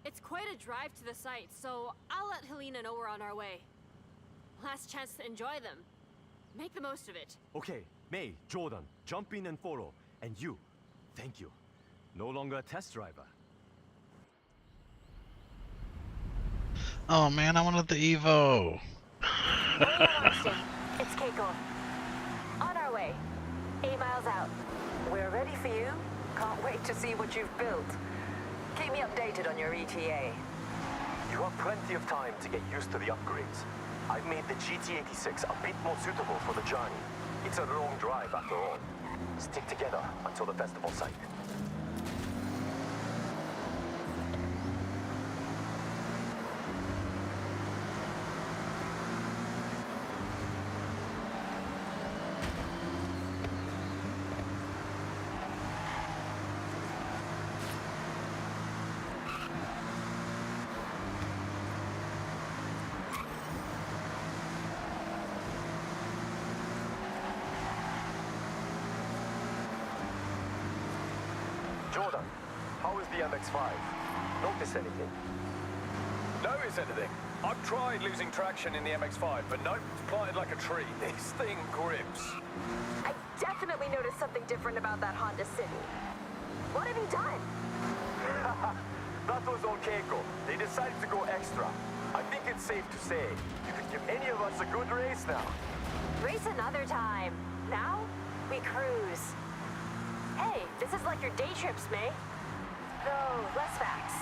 Speaker 2: It's quite a drive to the site, so I'll let Helena know we're on our way. Last chance to enjoy them. Make the most of it.
Speaker 3: Okay, May, Jordan, jump in and follow. And you, thank you. No longer a test driver.
Speaker 1: Oh man, I wanted the Evo.
Speaker 4: It's Keiko. On our way. 8 miles out. We're ready for you. Can't wait to see what you've built. Keep me updated on your ETA.
Speaker 3: You have plenty of time to get used to the upgrades. I've made the GT86 a bit more suitable for the journey. It's a long drive after all. Stick together until the festival site. Jordan, how is the MX-5? Notice anything?
Speaker 6: Notice anything? I've tried losing traction in the MX-5, but nope, it's planted like a tree. This thing grips.
Speaker 4: I definitely noticed something different about that Honda City. What have you done?
Speaker 3: That was on Keiko. They decided to go extra. I think it's safe to say you could give any of us a good race now.
Speaker 4: Race another time. Now, we cruise. Hey, this is like your day trips, May. though less facts.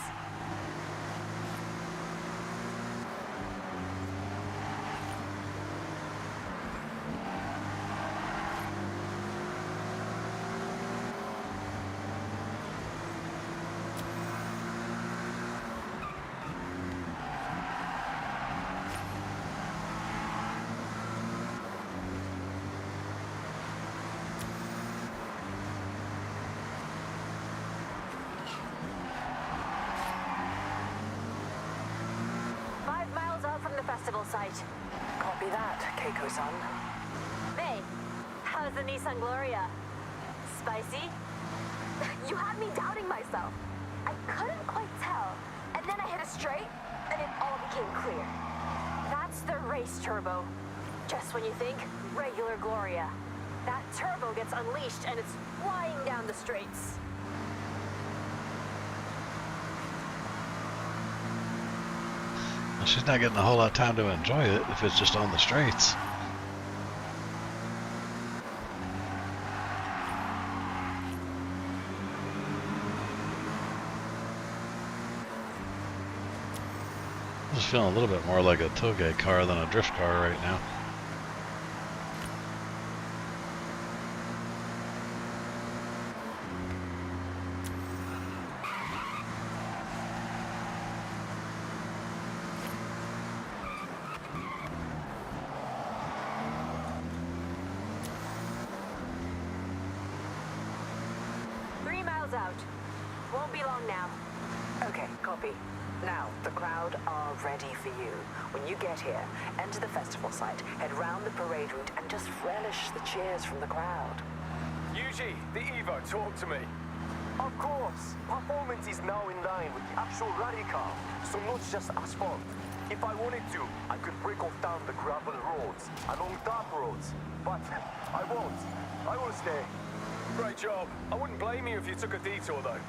Speaker 4: Festival site.
Speaker 7: Copy that, Keiko-san.
Speaker 4: May, how's the Nissan Gloria? Spicy?
Speaker 5: You had me doubting myself. I couldn't quite tell. And then I hit a straight, and it all became clear.
Speaker 4: That's the race turbo. Just when you think regular Gloria. That turbo gets unleashed and it's flying down the straights.
Speaker 1: Well, she's not getting a whole lot of time to enjoy it if it's just on the straights. I'm just feeling a little bit more like a toge car than a drift car right now.
Speaker 4: Out. Won't be long now.
Speaker 7: Okay, copy. Now, the crowd are ready for you. When you get here, enter the festival site, head round the parade route, and just relish the cheers from the crowd.
Speaker 6: Yuji, the Evo, talk to me.
Speaker 3: Of course, performance is now in line with the actual rally car, so not just asphalt. If I wanted to, I could break off down the gravel roads, along dark roads, but I won't. I will stay.
Speaker 6: Great job. I wouldn't blame you if you took a detour, though.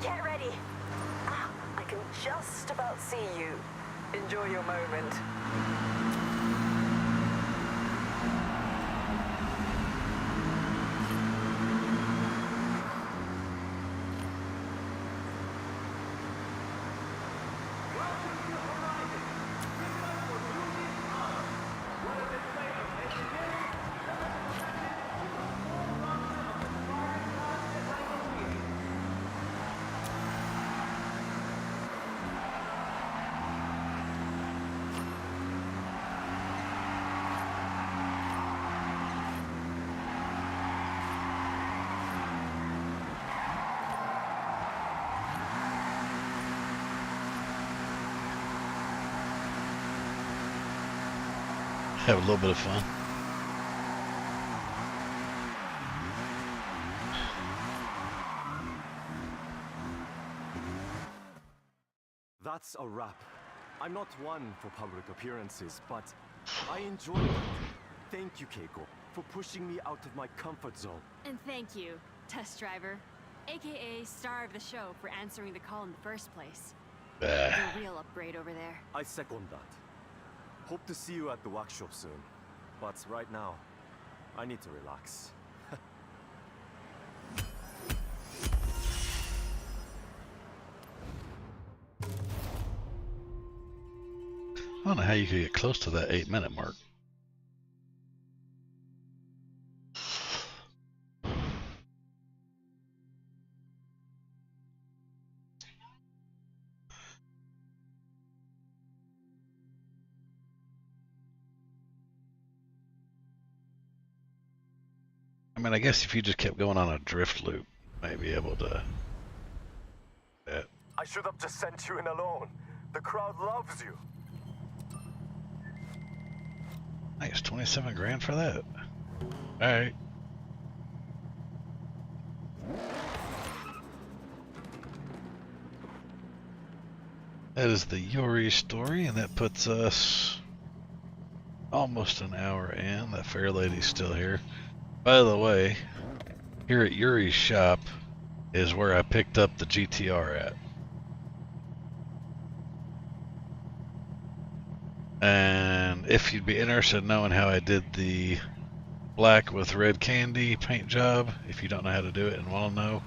Speaker 4: Get ready.
Speaker 7: Ah, I can just about see you. Enjoy your moment.
Speaker 1: Have a little bit of fun.
Speaker 3: That's a wrap. I'm not one for public appearances, but I enjoy it. Thank you, Keiko, for pushing me out of my comfort zone.
Speaker 2: And thank you, test driver, aka star of the show, for answering the call in the first place. The real upgrade over there.
Speaker 3: I second that. Hope to see you at the workshop soon. But right now, I need to relax.
Speaker 1: I don't know how you could get close to that 8-minute mark. I mean, I guess if you just kept going on a drift loop, you might be able to
Speaker 3: I should have just sent you in alone. The crowd loves you.
Speaker 1: Nice, 27 grand for that. Alright. That is the Yuri story, and that puts us almost an hour in. That fair lady's still here. By the way, here at Yuri's shop is where I picked up the GTR at. And if you'd be interested in knowing how I did the black with red candy paint job, if you don't know how to do it and want to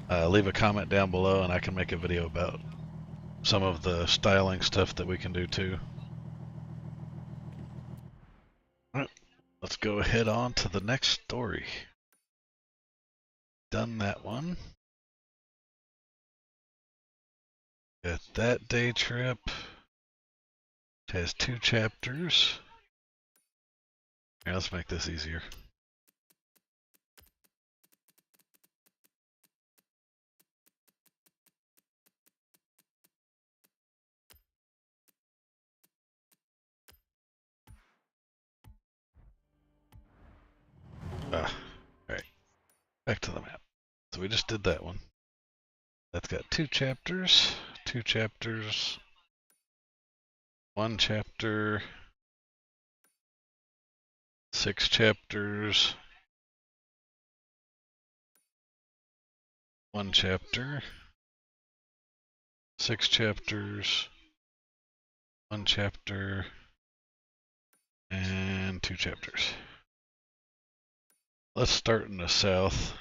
Speaker 1: know, leave a comment down below and I can make a video about some of the styling stuff that we can do too. Alright, let's go ahead on to the next story. Done that one. Got that day trip. It has 2 chapters. Here, let's make this easier. Alright, back to the map. So we just did that one. That's got 2 chapters, 2 chapters, 1 chapter, 6 chapters, 1 chapter, 6 chapters, 1 chapter, and 2 chapters. Let's start in the south.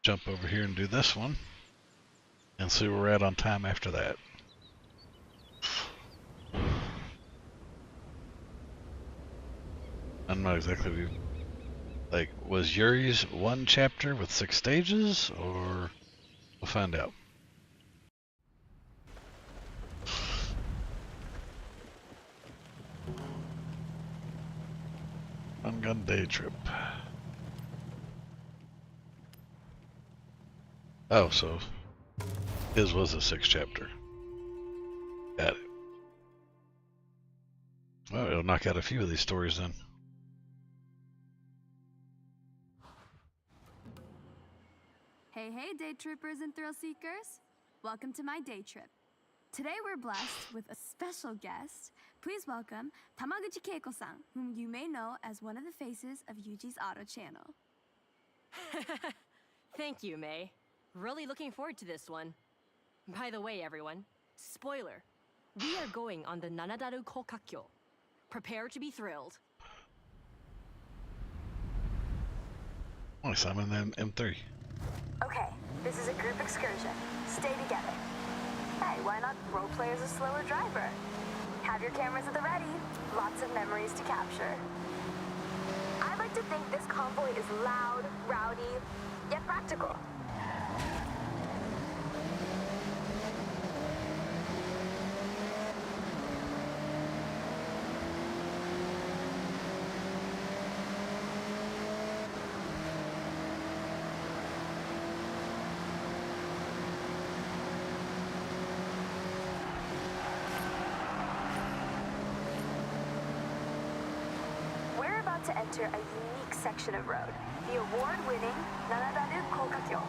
Speaker 1: Jump over here and do this one, and see where we're at on time after that. I'm not exactly like, was Yuri's 1 chapter with 6 stages, or we'll find out. Fun gun day trip. Oh, so his was a 6 chapter. Got it. Well, it'll knock out a few of these stories then.
Speaker 8: Hey, hey, day trippers and thrill seekers. Welcome to my day trip. Today we're blessed with a special guest. Please welcome Tamaguchi Keiko-san, whom you may know as one of the faces of Yuji's Auto channel.
Speaker 2: Thank you, May. Really looking forward to this one. By the way, everyone, spoiler. We are going on the Nanadaru Kokakyo. Prepare to be thrilled.
Speaker 1: Nice, I'm in the M3.
Speaker 5: Okay, this is a group excursion. Stay together. Hey, why not roleplay as a slower driver? Have your cameras at the ready. Lots of memories to capture. I like to think this convoy is loud, rowdy, yet practical. To enter a unique section of road, the award-winning Nanadaru Kokakyo.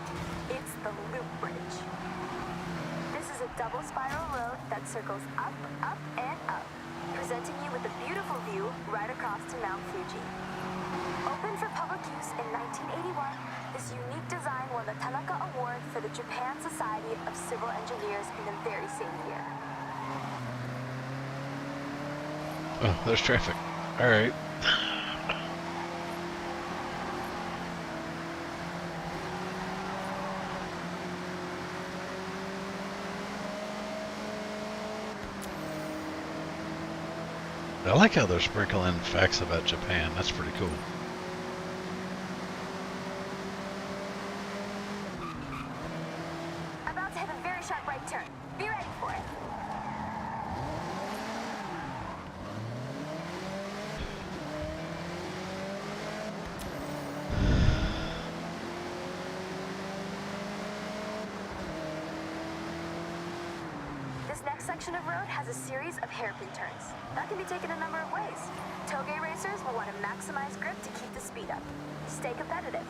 Speaker 5: It's the Loop Bridge. This is a double spiral road that circles up, up, and up, presenting you with a beautiful view right across to Mount Fuji. Opened for public use in 1981, this unique design won the Tanaka Award for the Japan Society of Civil Engineers in the very same year.
Speaker 1: Oh, there's traffic. Alright. I like how they're sprinkling facts about Japan. That's pretty cool.
Speaker 5: About to hit a very sharp right turn. Be ready for it. next section of road has a series of hairpin turns. That can be taken a number of ways. Toge racers will want to maximize grip to keep the speed up. Stay competitive.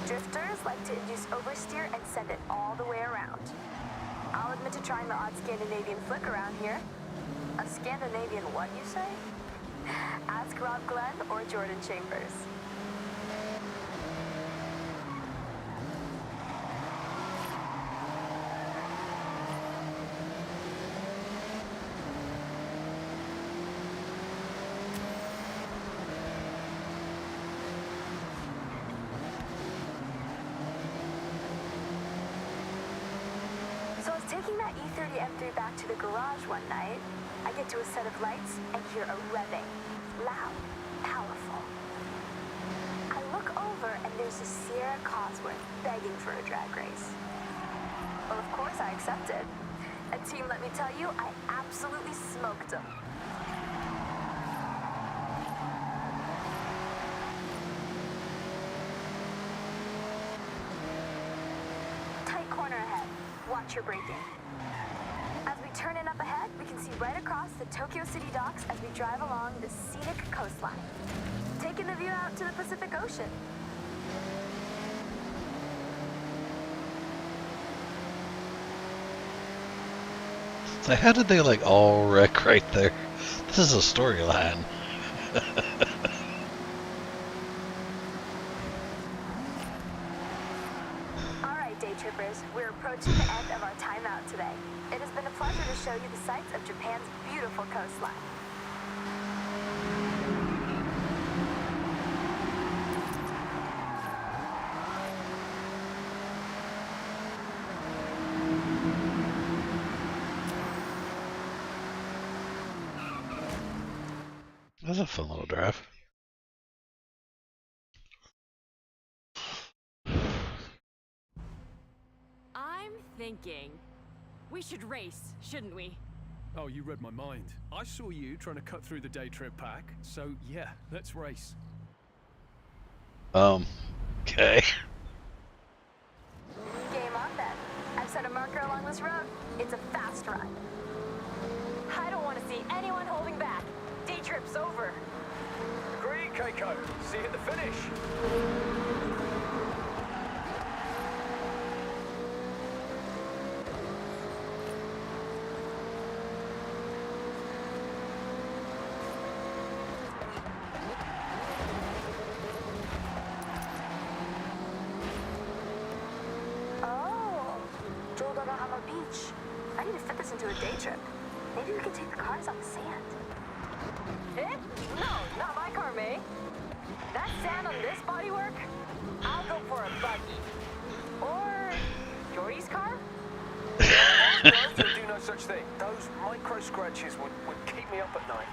Speaker 5: Drifters like to induce oversteer and send it all the way around. I'll admit to trying the odd Scandinavian flick around here. A Scandinavian what, you say? Ask Rob Glenn or Jordan Chambers. So I was taking that E30 M3 back to the garage one night. I get to a set of lights and hear a revving. Loud, powerful. I look over and there's a Sierra Cosworth begging for a drag race. Well, of course I accepted. And team, let me tell you, I absolutely smoked them. Tight corner ahead. Watch your braking. As we turn in up ahead, we can see right across the Tokyo City docks as we drive along the scenic coastline, taking the view out to the Pacific Ocean.
Speaker 1: So how did they like all wreck right there? This is a storyline.
Speaker 5: All right, day trippers, we're approaching the end of our time out today. It has been a pleasure to show you the sights of Japan's beautiful coastline.
Speaker 1: That's a fun little drive.
Speaker 2: I'm thinking we should race, shouldn't we?
Speaker 6: Oh, you read my mind. I saw you trying to cut through the day trip pack, so yeah, let's race.
Speaker 1: Okay.
Speaker 5: Game on then. I've set a marker along this road. It's a fast run.
Speaker 4: I don't want to see anyone holding back. Day trip's over.
Speaker 6: Agreed, Keiko. See you at the finish.
Speaker 5: Oh, Jodonohama Beach. I need to fit this into a day trip. Maybe we can take the cars on the sand.
Speaker 4: Eh? No, not my car, May. That sand on this bodywork? I'll go for a buggy. Or Jordy's car?
Speaker 6: You'll do no such thing. Those micro scratches would keep me up at night.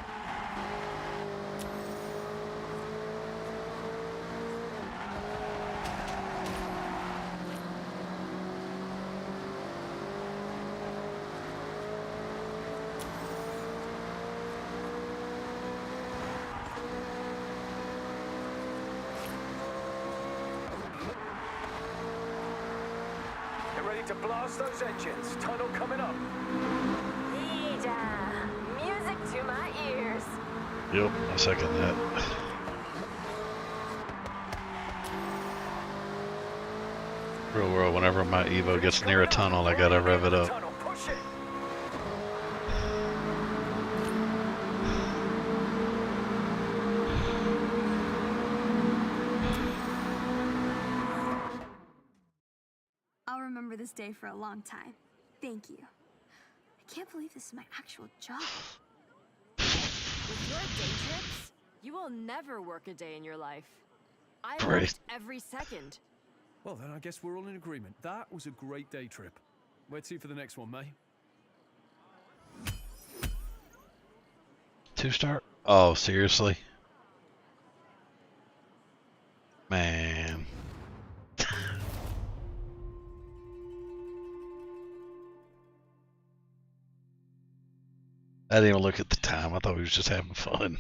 Speaker 6: Get ready to blast those engines. Tunnel coming up.
Speaker 4: Yeeja. Music to my ears.
Speaker 1: Yep, I second that. Real world, whenever my Evo gets near a tunnel, I gotta rev it up.
Speaker 6: Tunnel, push it.
Speaker 8: I'll remember this day for a long time. Thank you. I can't believe this is my actual job.
Speaker 2: With your day trips, you will never work a day in your life. I
Speaker 1: Right.
Speaker 2: worked every second.
Speaker 6: Well, then I guess we're all in agreement. That was a great day trip. Where to for the next one, May?
Speaker 1: 2-star? Oh, seriously? Man. I didn't even look at the time. I thought we was just having fun.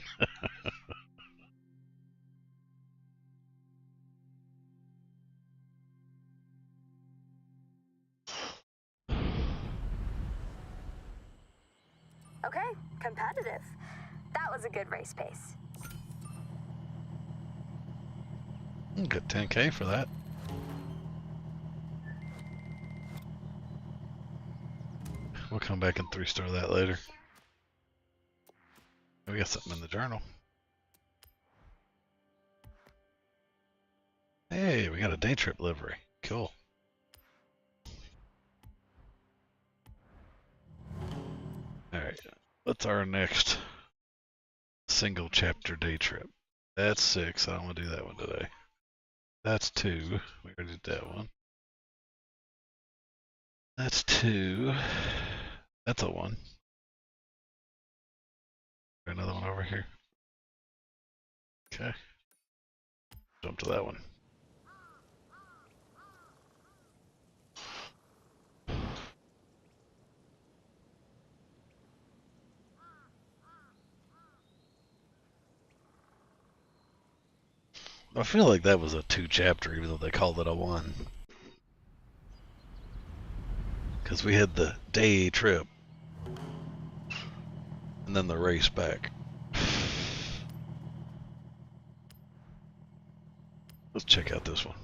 Speaker 5: Okay, competitive. That was a good race pace.
Speaker 1: Get 10K for that. We'll come back and 3-star that later. We got something in the journal. Hey, we got a day trip livery. Cool. Alright, what's our next single chapter day trip? That's 6. I don't want to do that one today. That's 2. We already did that one. That's 2. That's a 1. Another one over here. Okay. Jump to that one. I feel like that was a 2 chapter, even though they called it a 1. Because we had the day trip and then the race back. Let's check out this one.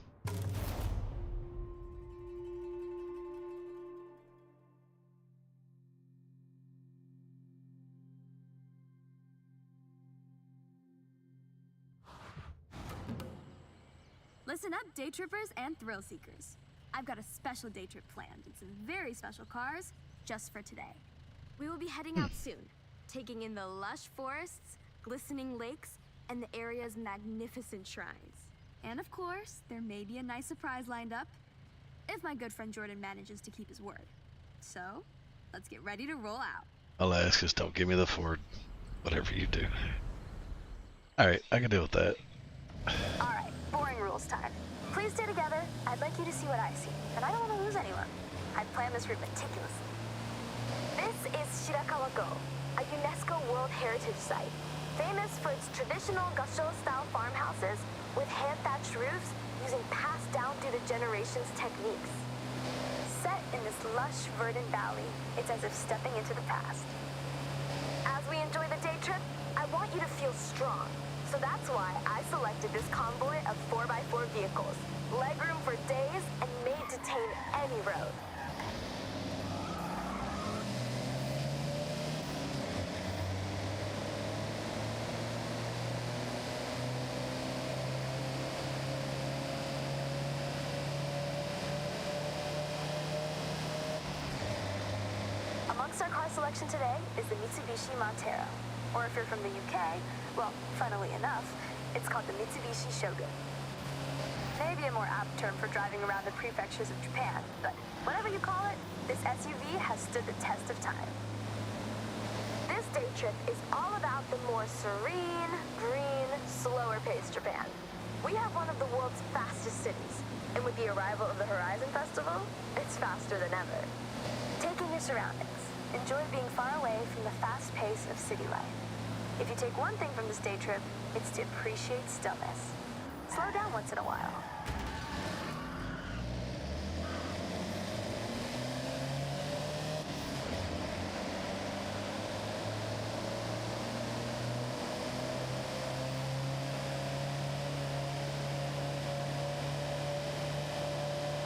Speaker 8: Listen up, day trippers and thrill seekers. I've got a special day trip planned in some very special cars just for today. We will be heading out soon, taking in the lush forests, glistening lakes, and the area's magnificent shrines. And of course, there may be a nice surprise lined up, if my good friend Jordan manages to keep his word. So, let's get ready to roll out.
Speaker 1: Alaskans, don't give me the Ford. Whatever you do. Alright, I can deal with that.
Speaker 5: Alright, boring rules time. Please stay together. I'd like you to see what I see, and I don't want to lose anyone. I've planned this route meticulously. This is Shirakawa-go, a UNESCO World Heritage Site, famous for its traditional Gasho-style farmhouses with hand-thatched roofs using passed down through the generations techniques. Set in this lush, verdant valley, it's as if stepping into the past. As we enjoy the day trip, I want you to feel strong. So that's why I selected this convoy of 4x4 vehicles, legroom for days, and made to tame any road. Amongst our car selection today is the Mitsubishi Montero. Or if you're from the UK, well, funnily enough, it's called the Mitsubishi Shogun. Maybe a more apt term for driving around the prefectures of Japan, but whatever you call it, this SUV has stood the test of time. This day trip is all about the more serene, green, slower-paced Japan. We have one of the world's fastest cities, and with the arrival of the Horizon Festival, it's faster than ever. Take in your surroundings. Enjoy being far away from the fast pace of city life. If you take one thing from this day trip, it's to appreciate stillness. Slow down once in a while.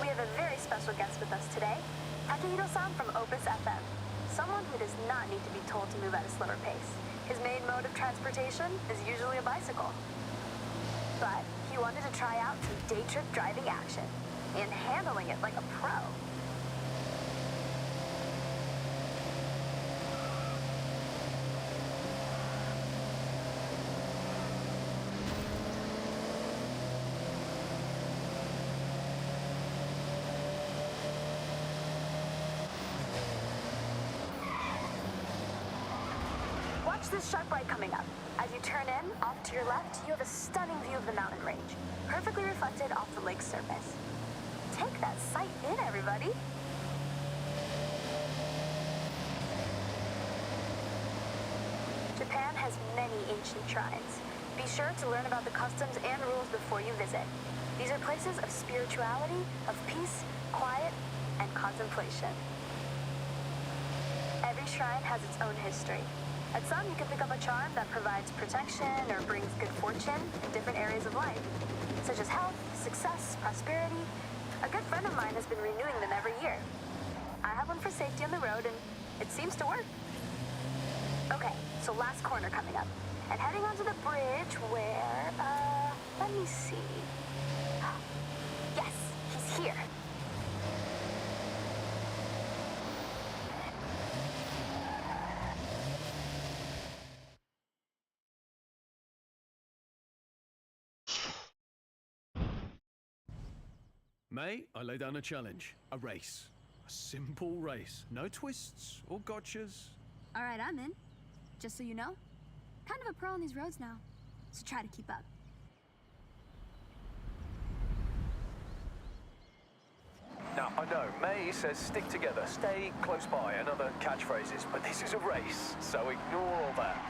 Speaker 5: We have a very special guest with us today, Takehiro-san from Opus FM. Someone who does not need to be told to move at a slower pace. His main mode of transportation is usually a bicycle. But he wanted to try out some day trip driving action and handling it like a pro. Watch this sharp right coming up. As you turn in, off to your left, you have a stunning view of the mountain range, perfectly reflected off the lake's surface. Take that sight in, everybody. Japan has many ancient shrines. Be sure to learn about the customs and rules before you visit. These are places of spirituality, of peace, quiet, and contemplation. Every shrine has its own history. At some, you can pick up a charm that provides protection or brings good fortune in different areas of life, such as health, success, prosperity. A good friend of mine has been renewing them every year. I have one for safety on the road, and it seems to work. Okay, so last corner coming up. And heading onto the bridge where, let me see. Yes, he's here.
Speaker 3: May, I lay down a challenge. A race. A simple race. No twists or gotchas.
Speaker 8: All right, I'm in. Just so you know, kind of a pro on these roads now, so try to keep up.
Speaker 6: Now, I know, May says stick together, stay close by, and other catchphrases, but this is a race, so ignore all that.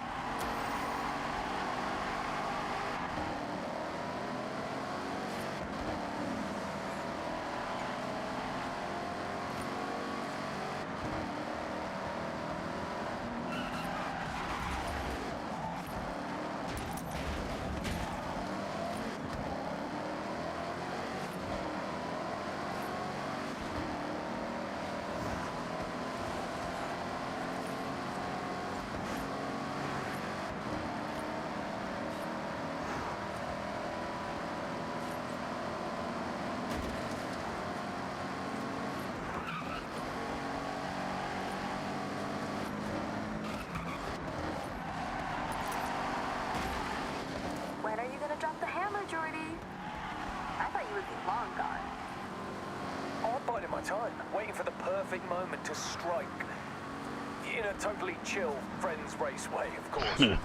Speaker 5: When are you gonna drop the hammer, Jordy? I thought you would be long gone.
Speaker 6: I'm biding my time, waiting for the perfect moment to strike. In a totally chill, friends race way, of course.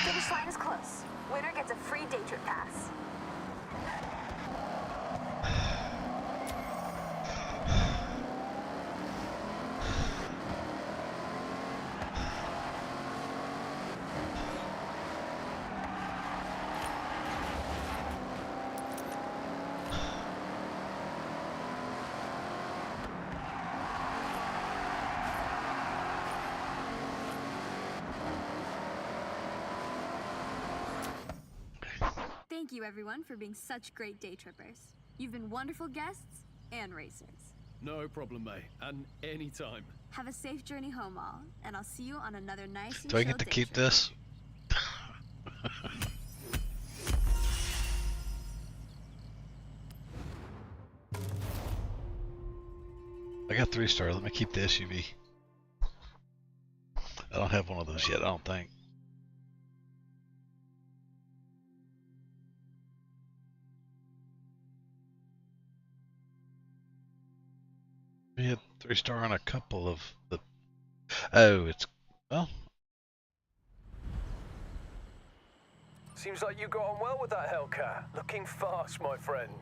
Speaker 5: Finish line is close. Winner gets a free day trip pass.
Speaker 8: Thank you, everyone, for being such great day trippers. You've been wonderful guests and racers.
Speaker 3: No problem, May. And anytime.
Speaker 8: Have a safe journey home, all, and I'll see you on another nice and
Speaker 1: Do I
Speaker 8: chill
Speaker 1: get to
Speaker 8: day
Speaker 1: keep
Speaker 8: trip.
Speaker 1: this? I got 3-star. Let me keep the SUV. I don't have one of those yet, I don't think. We had 3-star on a couple of the... Oh, it's... Well...
Speaker 6: Seems like you got on well with that Hellcat. Looking fast, my friend.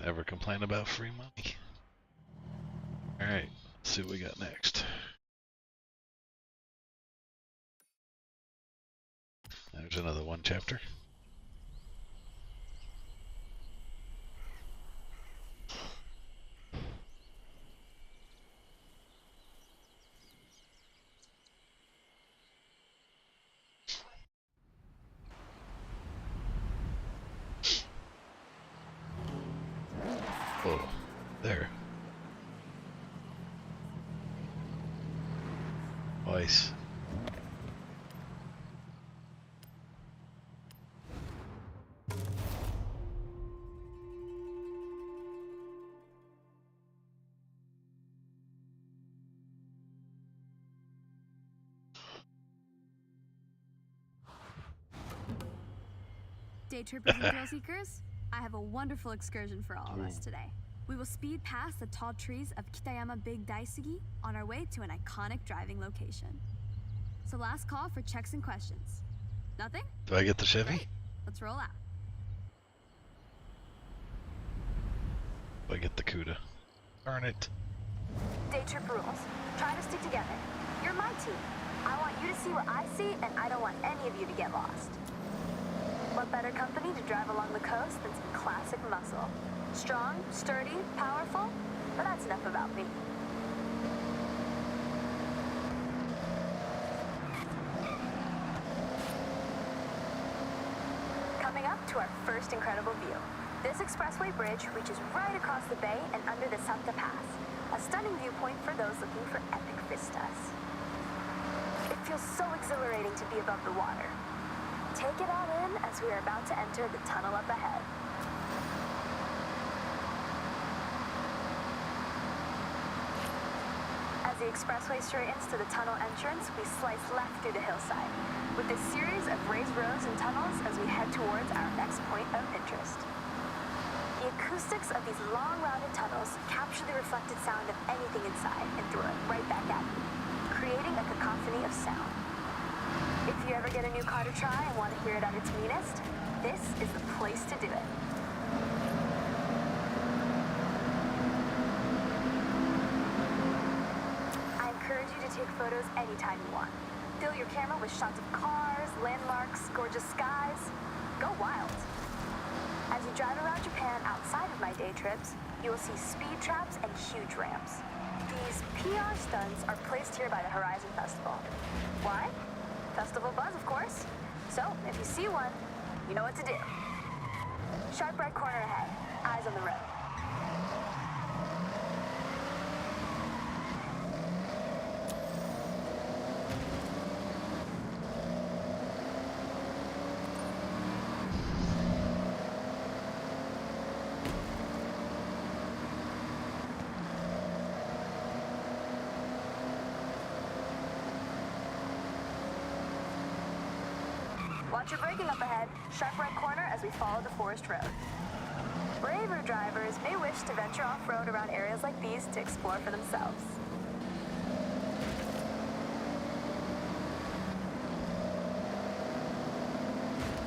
Speaker 1: Never complain about free money. Alright, let's see what we got next. There's another one chapter. Oh, there. Nice.
Speaker 8: Day trippers and thrill seekers, I have a wonderful excursion for all of us today. We will speed past the tall trees of Kitayama Big Daisugi on our way to an iconic driving location. So last call for checks and questions. Nothing?
Speaker 1: Do I get the Chevy?
Speaker 8: Great. Let's roll out.
Speaker 1: Do I get the CUDA? Darn it.
Speaker 5: Day trip rules. Try to stick together. You're my team. I want you to see what I see, and I don't want any of you to get lost. What better company to drive along the coast than some classic muscle? Strong, sturdy, powerful? But that's enough about me. Coming up to our first incredible view. This expressway bridge reaches right across the bay and under the Santa Pass, a stunning viewpoint for those looking for epic vistas. It feels so exhilarating to be above the water. Take it all in as we are about to enter the tunnel up ahead. As the expressway straightens to the tunnel entrance, we slice left through the hillside, with a series of raised roads and tunnels as we head towards our next point of interest. The acoustics of these long, rounded tunnels capture the reflected sound of anything inside and throw it right back at you, creating a cacophony of sound. If you ever get a new car to try and want to hear it at its meanest, this is the place to do it. I encourage you to take photos anytime you want. Fill your camera with shots of cars, landmarks, gorgeous skies. Go wild. As you drive around Japan outside of my day trips, you will see speed traps and huge ramps. These PR stunts are placed here by the Horizon Festival. Why? Festival buzz, of course. So, if you see one, you know what to do. Sharp right corner ahead. Eyes on the road. Watch your braking up ahead. Sharp right corner as we follow the forest road. Braver drivers may wish to venture off-road around areas like these to explore for themselves.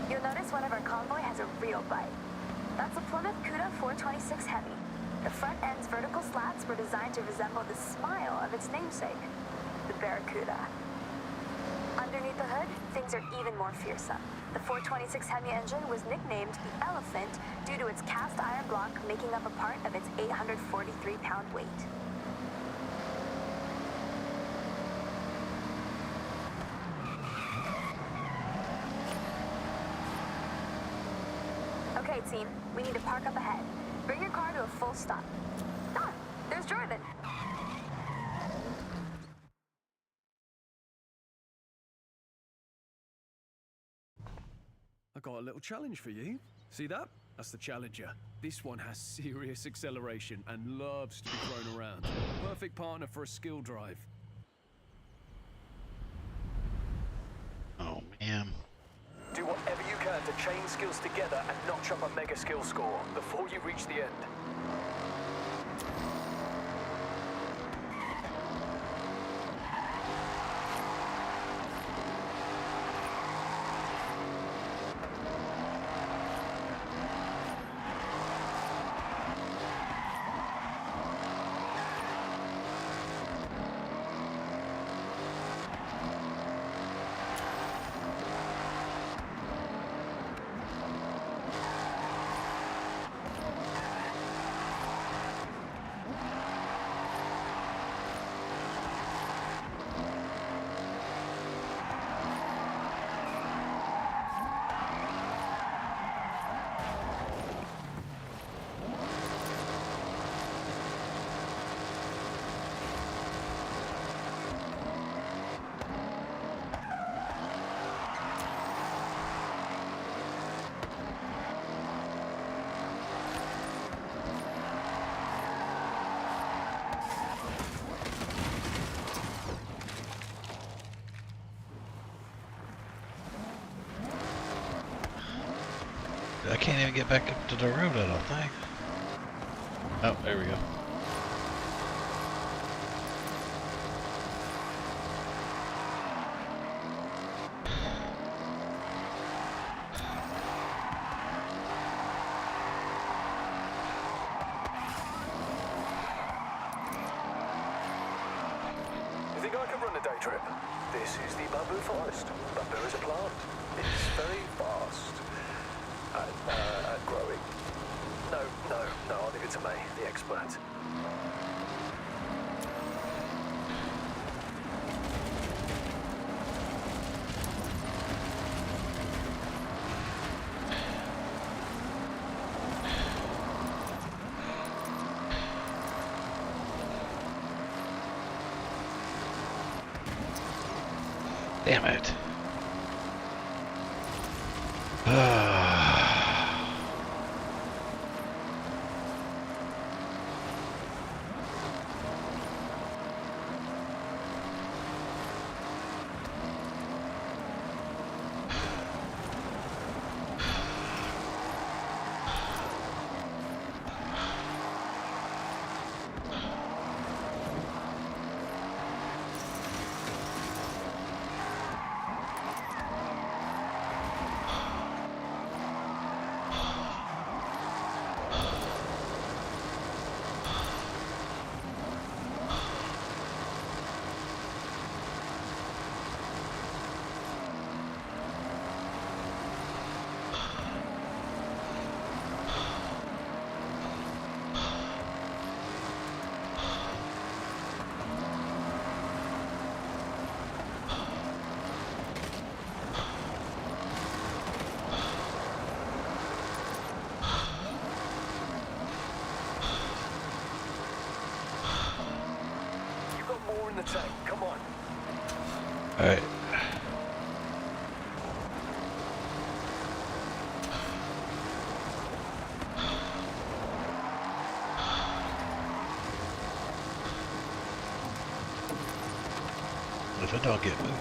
Speaker 5: You'll notice one of our convoy has a real bite. That's a Plymouth Cuda 426 Heavy. The front end's vertical slats were designed to resemble the smile of its namesake, the Barracuda. Underneath the hood, things are even more fearsome. The 426 Hemi engine was nicknamed the Elephant due to its cast iron block making up a part of its 843-pound weight. Okay, team, we need to park up ahead. Bring your car to a full stop. Ah, there's Jordan.
Speaker 3: I got a little challenge for you. See that? That's the Challenger. This one has serious acceleration and loves to be thrown around. Perfect partner for a skill drive.
Speaker 1: Oh man.
Speaker 6: Do whatever you can to chain skills together and notch up a mega skill score before you reach the end.
Speaker 1: I can't even get back up to the road, I don't think. Oh, there we go.
Speaker 6: You think I could run a day trip? This is the bamboo forest. Bamboo is a plant. It's very fast at growing. No, I'll leave it to me, the expert.
Speaker 1: Damn it.
Speaker 6: More in the tank, come on.
Speaker 1: Alright. If I don't get moving.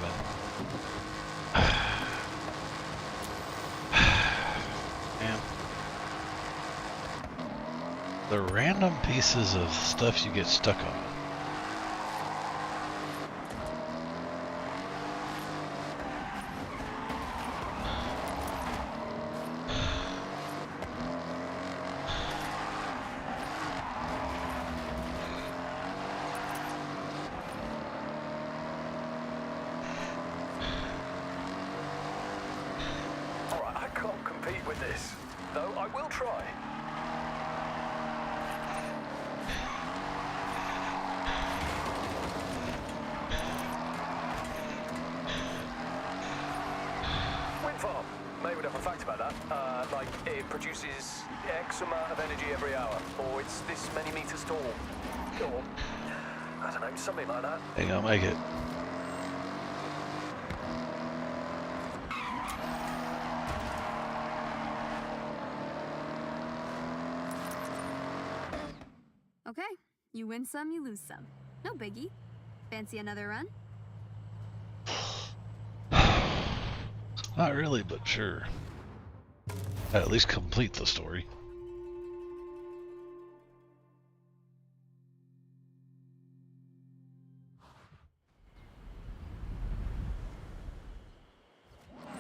Speaker 1: Man. The random pieces of stuff you get stuck on.
Speaker 6: With this, though I will try. Wind farm. May would have a fact about that. Like it produces X amount of energy every hour, or it's this many meters tall, or I don't know, something like that.
Speaker 1: Think I'll make it.
Speaker 8: Okay, you win some, you lose some. No biggie. Fancy another run?
Speaker 1: Not really, but sure. At least complete the story.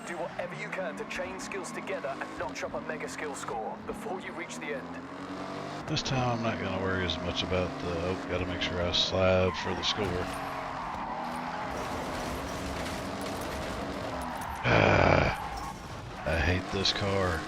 Speaker 6: Do whatever you can to chain skills together and notch up a mega skill score before you reach the end.
Speaker 1: This time I'm not going to worry as much about the, oh, got to make sure I slide for the score. I hate this car.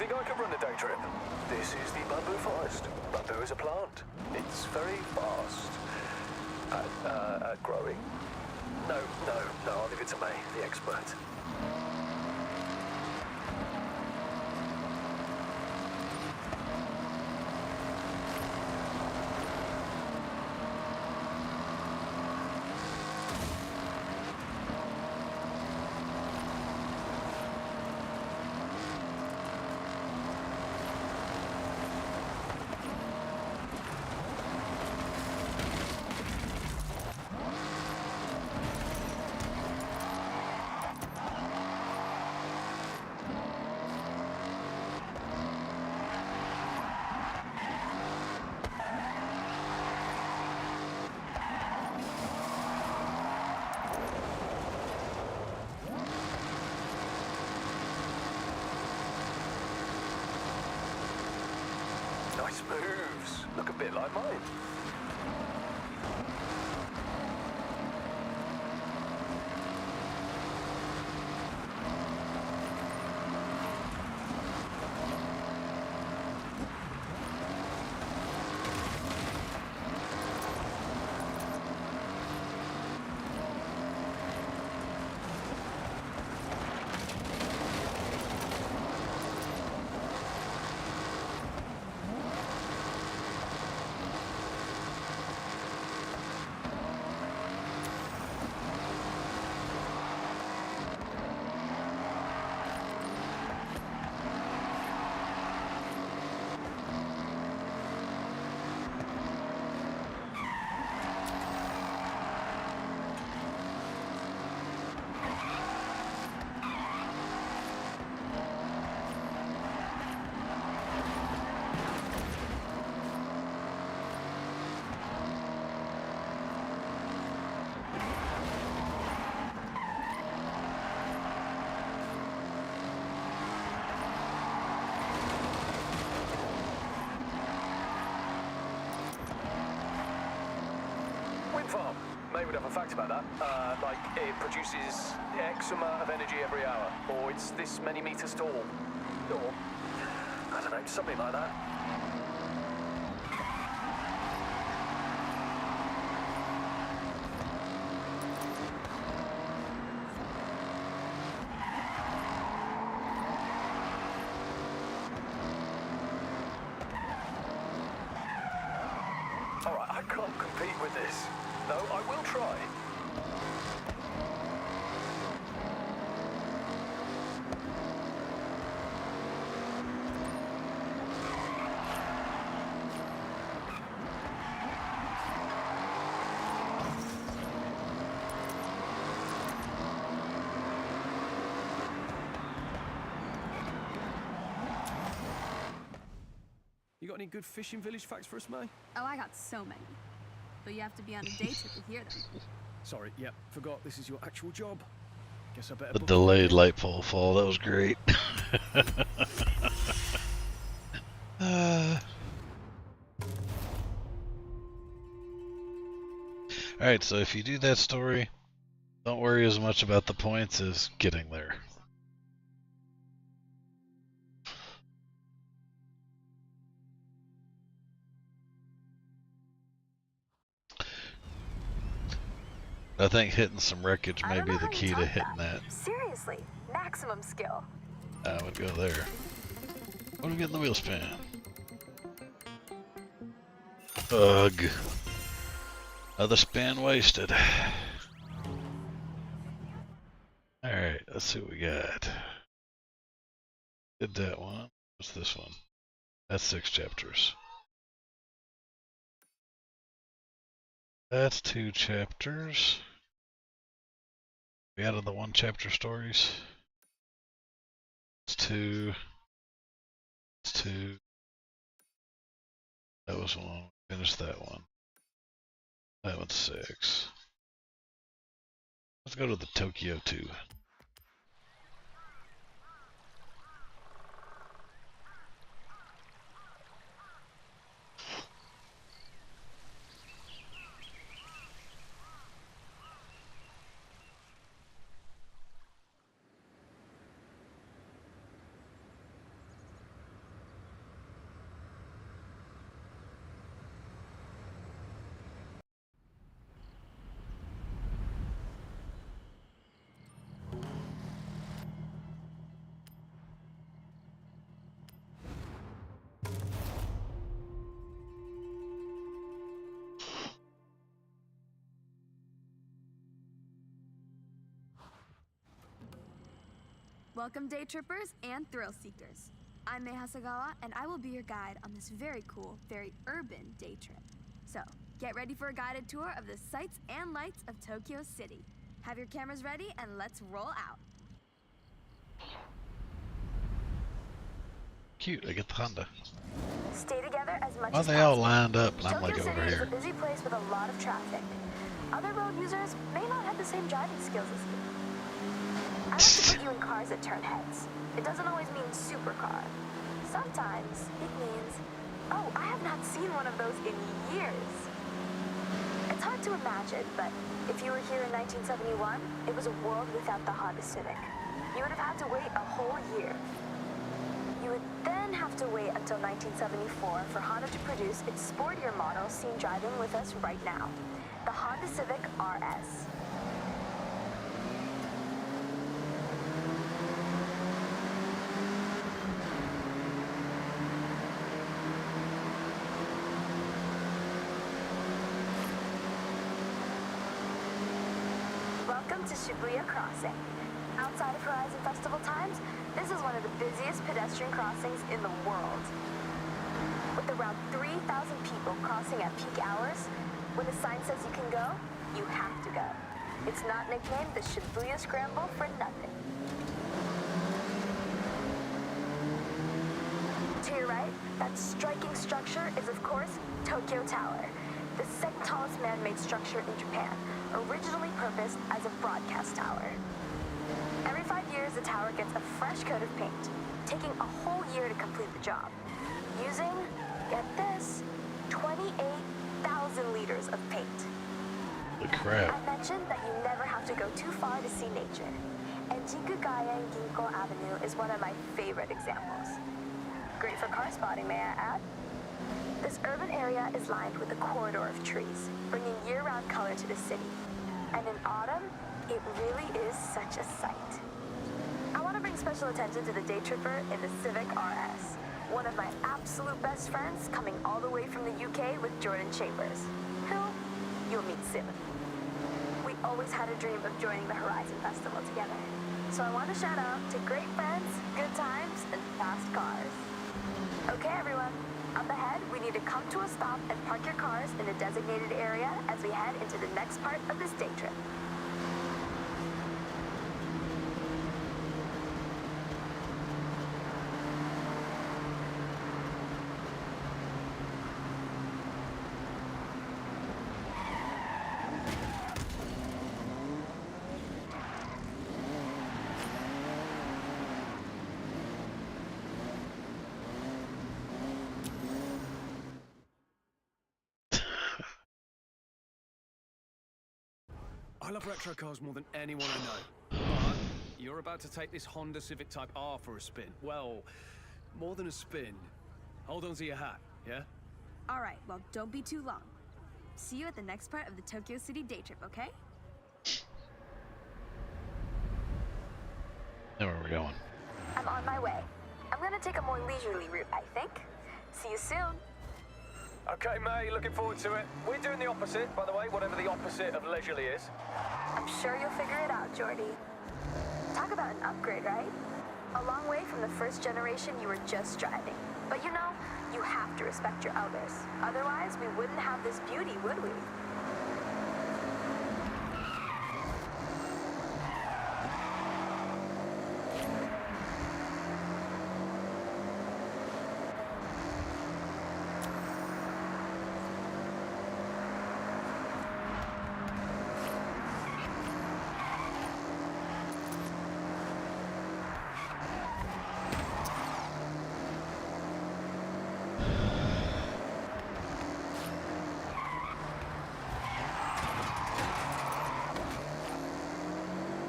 Speaker 6: think I could run a day trip? This is the bamboo forest. Bamboo is a plant. It's very fast at growing. No, I'll leave it to May, the expert. Nice moves. Look a bit like mine. Farm. May would have a fact about that. Like it produces X amount of energy every hour, or it's this many meters tall, or I don't know, something like that. All right, I can't compete with this. No, I will try.
Speaker 3: You got any good fishing village facts for us, May?
Speaker 8: Oh, I got so many. But you have to be on a day trip to hear them.
Speaker 3: Sorry, yep, forgot this is your actual job. Guess I better
Speaker 1: The
Speaker 3: book
Speaker 1: delayed
Speaker 3: you.
Speaker 1: light pole fall, that was great. Alright, so if you do that story, don't worry as much about the points as getting there. I think hitting some wreckage may be the key to hitting that.
Speaker 5: Seriously, maximum skill.
Speaker 1: I would go there. What do we get in the wheel span? Ugh. Another span wasted. Alright, let's see what we got. Did that one. What's this one? That's 6 chapters. That's 2 chapters. We added the 1 chapter stories. It's 2. It's 2. That was 1. Finished that one. That one's 6. Let's go to the Tokyo 2.
Speaker 8: Welcome, day trippers and thrill seekers. I'm Mei Hasagawa, and I will be your guide on this very cool, very urban day trip. So, get ready for a guided tour of the sights and lights of Tokyo City. Have your cameras ready, and let's roll out.
Speaker 1: Cute, I get the Honda.
Speaker 5: Stay together as much
Speaker 1: Why
Speaker 5: as
Speaker 1: they all
Speaker 5: possible.
Speaker 1: lined up and I'm
Speaker 5: Tokyo
Speaker 1: like
Speaker 5: City
Speaker 1: over
Speaker 5: is
Speaker 1: here?
Speaker 5: a busy place with a lot of traffic. Other road users may not have the same driving skills as you. I like to put you in cars that turn heads. It doesn't always mean supercar. Sometimes it means, oh, I have not seen one of those in years. It's hard to imagine, but if you were here in 1971, it was a world without the Honda Civic. You would have had to wait a whole year. You would then have to wait until 1974 for Honda to produce its sportier model seen driving with us right now, the Honda Civic RS. Welcome to Shibuya Crossing. Outside of Horizon Festival times, this is one of the busiest pedestrian crossings in the world. With around 3,000 people crossing at peak hours, when the sign says you can go, you have to go. It's not nicknamed the Shibuya Scramble for nothing. To your right, that striking structure is, of course, Tokyo Tower, the second tallest man-made structure in Japan, originally purposed as a broadcast tower. Every 5 years, the tower gets a fresh coat of paint, taking a whole year to complete the job, using, get this, 28,000 liters of paint.
Speaker 1: Holy crap.
Speaker 5: I mentioned that you never have to go too far to see nature, and Jikugaya Ginko Avenue is one of my favorite examples. Great for car spotting, may I add? This urban area is lined with a corridor of trees, bringing year-round color to the city. And in autumn, it really is such a sight. I want to bring special attention to the day tripper in the Civic RS, one of my absolute best friends coming all the way from the UK with Jordan Chambers, who you'll meet soon. We always had a dream of joining the Horizon Festival together. So I want to shout out to great friends, good times, and fast cars. Okay, everyone. Up ahead, we need to come to a stop and park your cars in a designated area as we head into the next part of this day trip.
Speaker 3: I love retro cars more than anyone I know. But you're about to take this Honda Civic Type R for a spin. Well, more than a spin. Hold on to your hat, yeah?
Speaker 8: All right, well, don't be too long. See you at the next part of the Tokyo City day trip, okay?
Speaker 1: Know where we're going.
Speaker 5: I'm on my way. I'm gonna take a more leisurely route, I think. See you soon.
Speaker 6: Okay, May, looking forward to it. We're doing the opposite, by the way, whatever the opposite of leisurely is.
Speaker 5: I'm sure you'll figure it out, Jordy. Talk about an upgrade, right? A long way from the first generation you were just driving. But you know, you have to respect your elders. Otherwise, we wouldn't have this beauty, would we?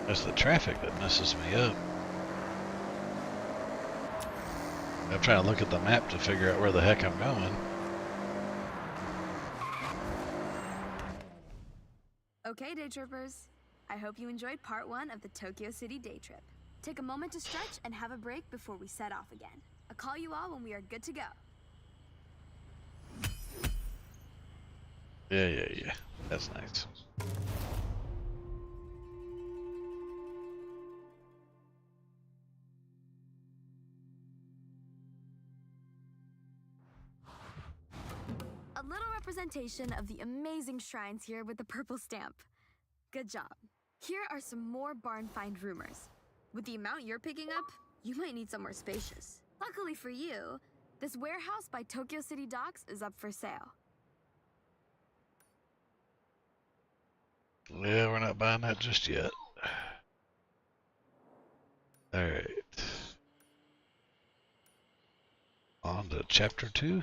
Speaker 1: It's the traffic that messes me up. I'm trying to look at the map to figure out where the heck I'm going.
Speaker 8: Okay, day trippers. I hope you enjoyed part 1 of the Tokyo City day trip. Take a moment to stretch and have a break before we set off again. I'll call you all when we are good to go.
Speaker 1: Yeah. That's nice.
Speaker 8: representation of the amazing shrines here with the purple stamp. Good job. Here are some more barn find rumors. With the amount you're picking up, you might need somewhere spacious. Luckily for you, this warehouse by Tokyo City Docks is up for sale.
Speaker 1: Yeah, we're not buying that just yet. Alright. On to chapter 2.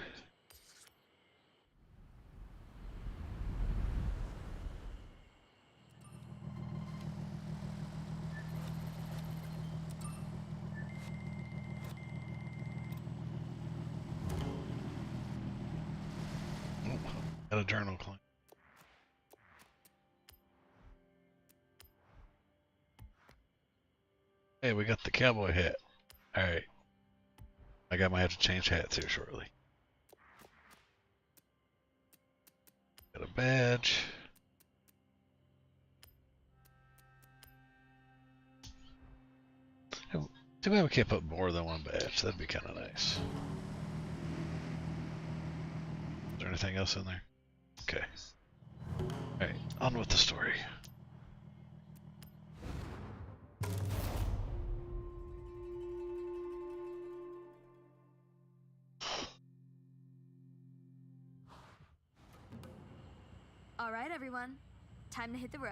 Speaker 1: Got a journal claim. Hey, we got the cowboy hat. Alright. I might have to change hats here shortly. Got a badge. Too bad we can't put more than one badge. That'd be kind of nice. Is there anything else in there? Okay. Alright, on with the story.
Speaker 8: All right, everyone. Time to hit the road.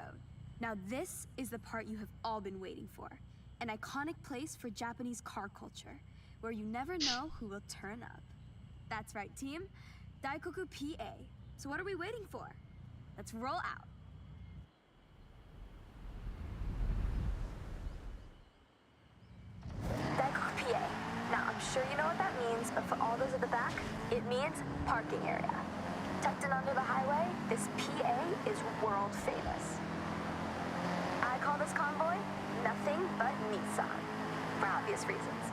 Speaker 8: Now this is the part you have all been waiting for. An iconic place for Japanese car culture, where you never know who will turn up. That's right, team. Daikoku PA. So what are we waiting for? Let's roll out.
Speaker 5: Daikoku PA. Now, I'm sure you know what that means, but for all those at the back, it means parking area. Tucked in under the highway, this PA is world famous. I call this convoy nothing but Nissan, for obvious reasons.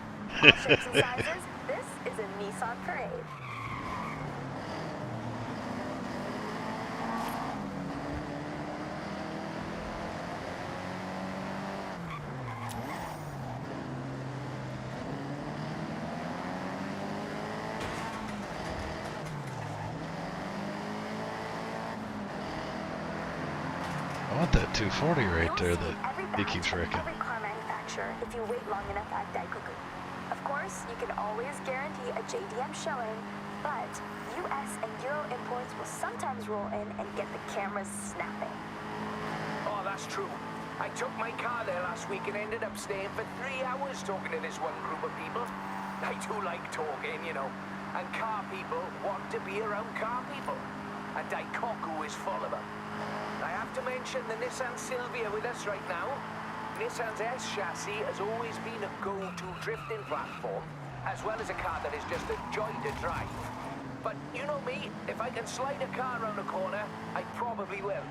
Speaker 5: All shapes and sizes, this is a Nissan parade.
Speaker 1: I want that 240 right there
Speaker 5: You'll see
Speaker 1: that
Speaker 5: every
Speaker 1: he
Speaker 5: badge
Speaker 1: keeps
Speaker 5: of
Speaker 1: wrecking.
Speaker 5: every car manufacturer if you wait long enough at Daikoku. Of course, you can always guarantee a JDM showing, but US and Euro imports will sometimes roll in and get the cameras snapping.
Speaker 9: Oh, that's true. I took my car there last week and ended up staying for 3 hours talking to this one group of people. I do like talking, you know. And car people want to be around car people. And Daikoku is full of them. I have to mention the Nissan Silvia with us right now. Nissan's S chassis has always been a go-to drifting platform, as well as a car that is just a joy to drive. But you know me, if I can slide a car around a corner, I probably will.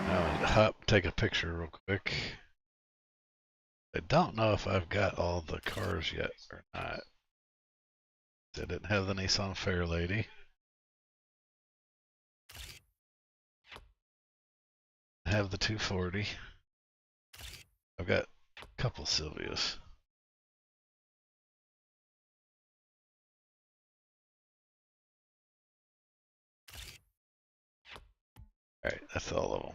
Speaker 1: Now, hop, take a picture real quick. I don't know if I've got all the cars yet or not. I didn't have the Nissan Fairlady. I have the 240. I've got a couple Silvias. Alright, that's all of them.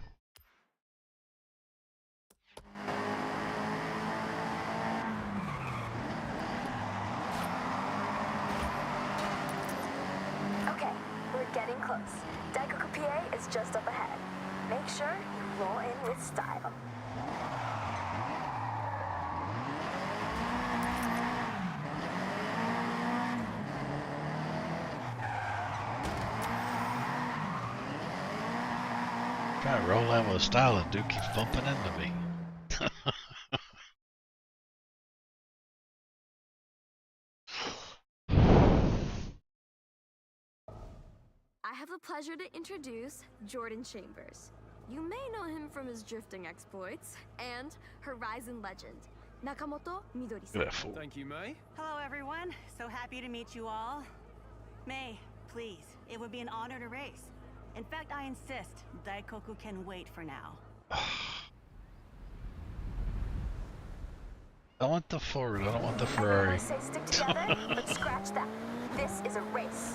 Speaker 5: Okay, we're getting close. Daikoku PA is just up ahead. Make sure you roll in with style.
Speaker 1: Try to roll in with style and Duke keeps bumping into me.
Speaker 8: I have the pleasure to introduce Jordan Chambers. You may know him from his drifting exploits and Horizon legend, Nakamoto Midori-san.
Speaker 1: Look at that fool.
Speaker 10: Thank you, May.
Speaker 11: Hello, everyone. So happy to meet you all. May, please, it would be an honor to race. In fact, I insist, Daikoku can wait for now.
Speaker 1: I want the Ford. I don't want the
Speaker 5: I
Speaker 1: Ferrari.
Speaker 5: always say stick together, but scratch that. This is a race.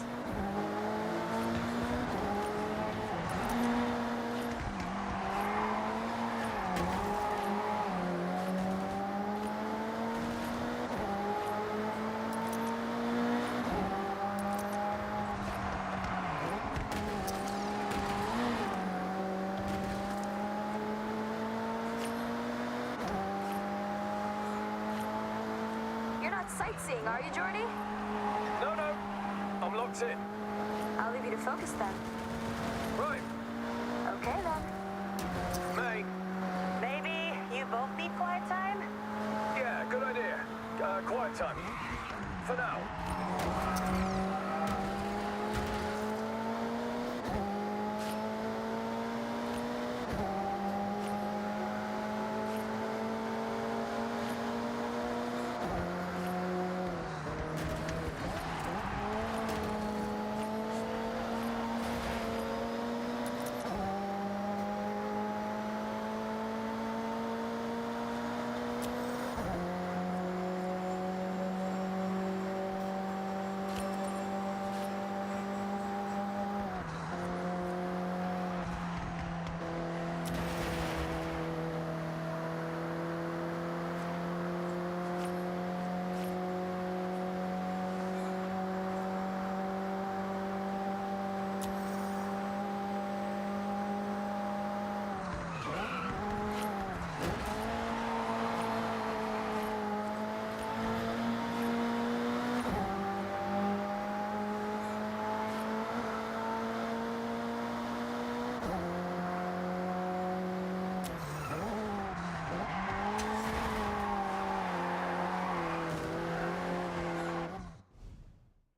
Speaker 5: You're not sightseeing, are you, Jordy?
Speaker 6: No, no. I'm locked in.
Speaker 5: I'll leave you to focus then.
Speaker 6: Right.
Speaker 5: Okay then.
Speaker 6: May.
Speaker 11: Maybe you both need quiet time?
Speaker 6: Yeah, good idea. Quiet time. For now.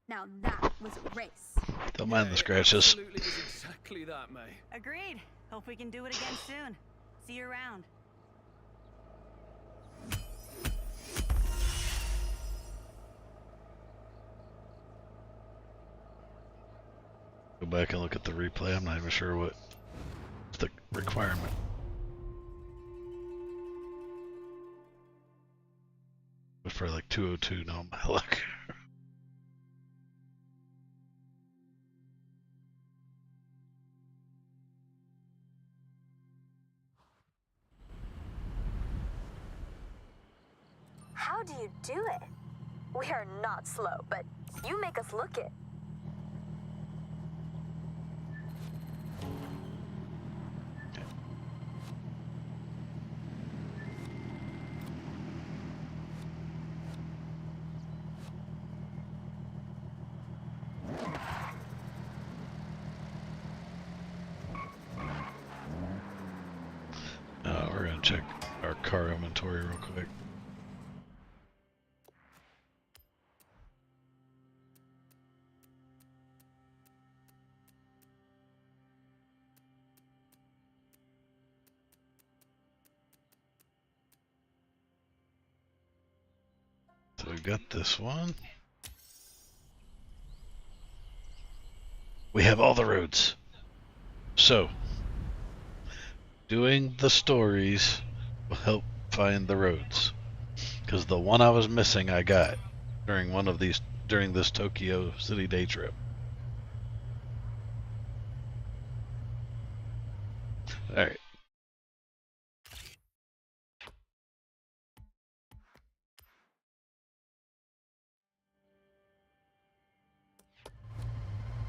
Speaker 8: Now that was a race.
Speaker 1: Don't mind the scratches.
Speaker 6: Absolutely was exactly that, May.
Speaker 11: Agreed. Hope we can do it again soon. See you around.
Speaker 1: Go back and look at the replay. I'm not even sure what's the requirement. But for like 202, no, my luck.
Speaker 5: How do you do it? We are not slow, but you make us look it.
Speaker 1: We're gonna check our car inventory real quick. So we've got this one. We have all the roads. So, doing the stories will help find the roads. Because the one I was missing, I got during this Tokyo City day trip. Alright.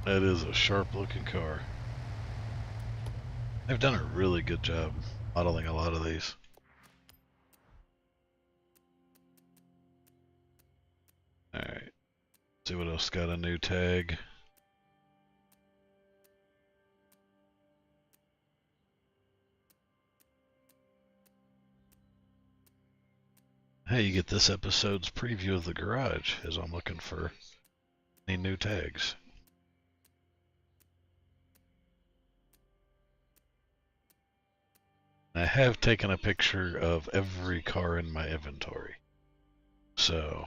Speaker 1: That is a sharp looking car. They've done a really good job modeling a lot of these. Alright. See what else got a new tag. Hey, you get this episode's preview of the garage as I'm looking for any new tags. I have taken a picture of every car in my inventory. So,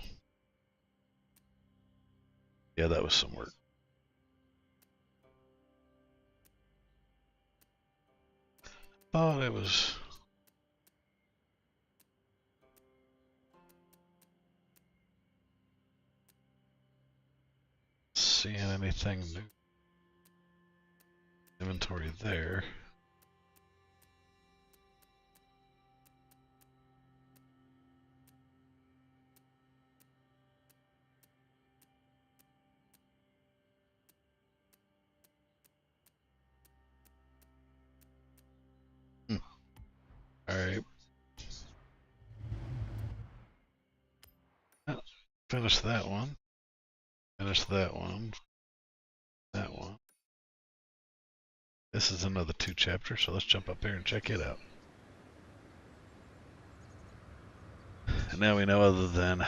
Speaker 1: yeah, that was some work. Thought it was... anything new. Inventory there. Alright. Finish that one. Finish that one. That one. This is another 2 chapters, so let's jump up here and check it out. And now we know, other than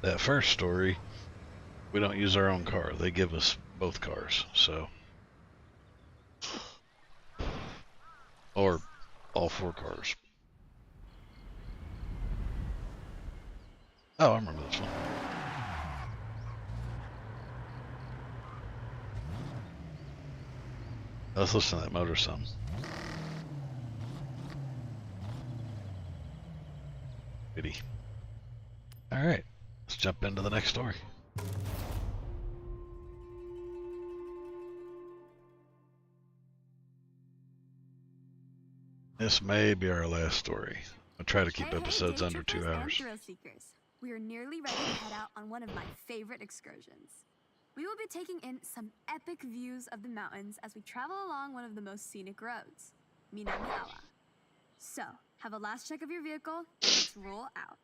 Speaker 1: that first story, we don't use our own car. They give us both cars, so. Or all 4 cars. Oh, I remember this one. Let's listen to that motor some. Goody. Alright, let's jump into the next story. This may be our last story. I'll try to keep episodes under 2 hours.
Speaker 8: Thrill seekers. We are nearly ready to head out on one of my favorite excursions. We will be taking in some epic views of the mountains as we travel along one of the most scenic roads, Minami-Awa. So, have a last check of your vehicle, and let's roll out.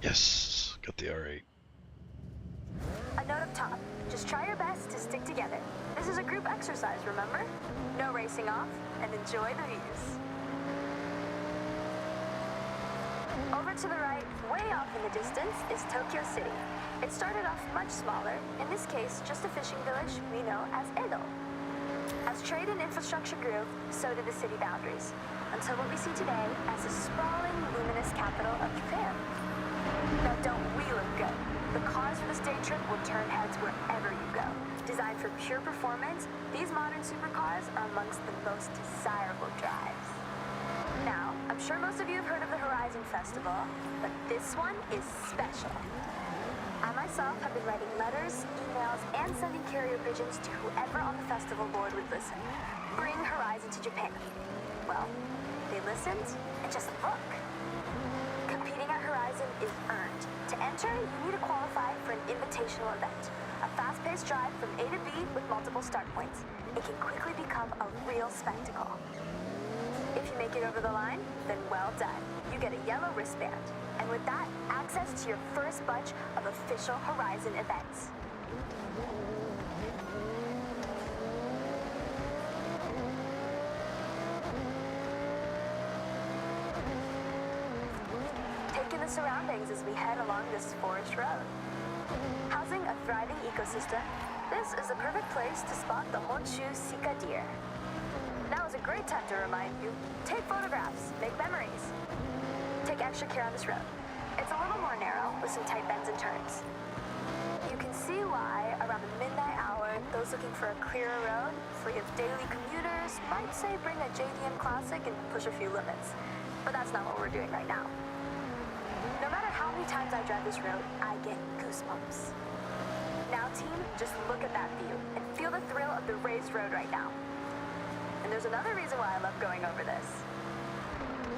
Speaker 1: Yes, got the R8.
Speaker 5: A note up top. Just try your best to stick together. This is a group exercise, remember? No racing off, and enjoy the views. Over to the right, way off in the distance, is Tokyo City. It started off much smaller, in this case, just a fishing village we know as Edo. As trade and infrastructure grew, so did the city boundaries, until what we see today as the sprawling, luminous capital of Japan. Now don't we look good? The cars for this day trip will turn heads wherever you go. Designed for pure performance, these modern supercars are amongst the most desirable drives. Now, I'm sure most of you have heard of the Horizon Festival, but this one is special. I myself have been writing letters, emails, and sending carrier pigeons to whoever on the festival board would listen. Bring Horizon to Japan. Well, they listened, and just look. Competing at Horizon is earned. To enter, you need to qualify for an invitational event. A fast-paced drive from A to B with multiple start points. It can quickly become a real spectacle. If you make it over the line, then well done. You get a yellow wristband. And with that, access to your first bunch of official Horizon events. Take in the surroundings as we head along this forest road. Housing a thriving ecosystem, this is the perfect place to spot the Honshu Sika deer. Now is a great time to remind you, take photographs, make memories. Take extra care on this road. It's a little more narrow with some tight bends and turns. You can see why, around the midnight hour, those looking for a clearer road, free of daily commuters, might say bring a JDM Classic and push a few limits. But that's not what we're doing right now. No matter how many times I drive this road, I get goosebumps. Now team, just look at that view and feel the thrill of the raised road right now. And there's another reason why I love going over this.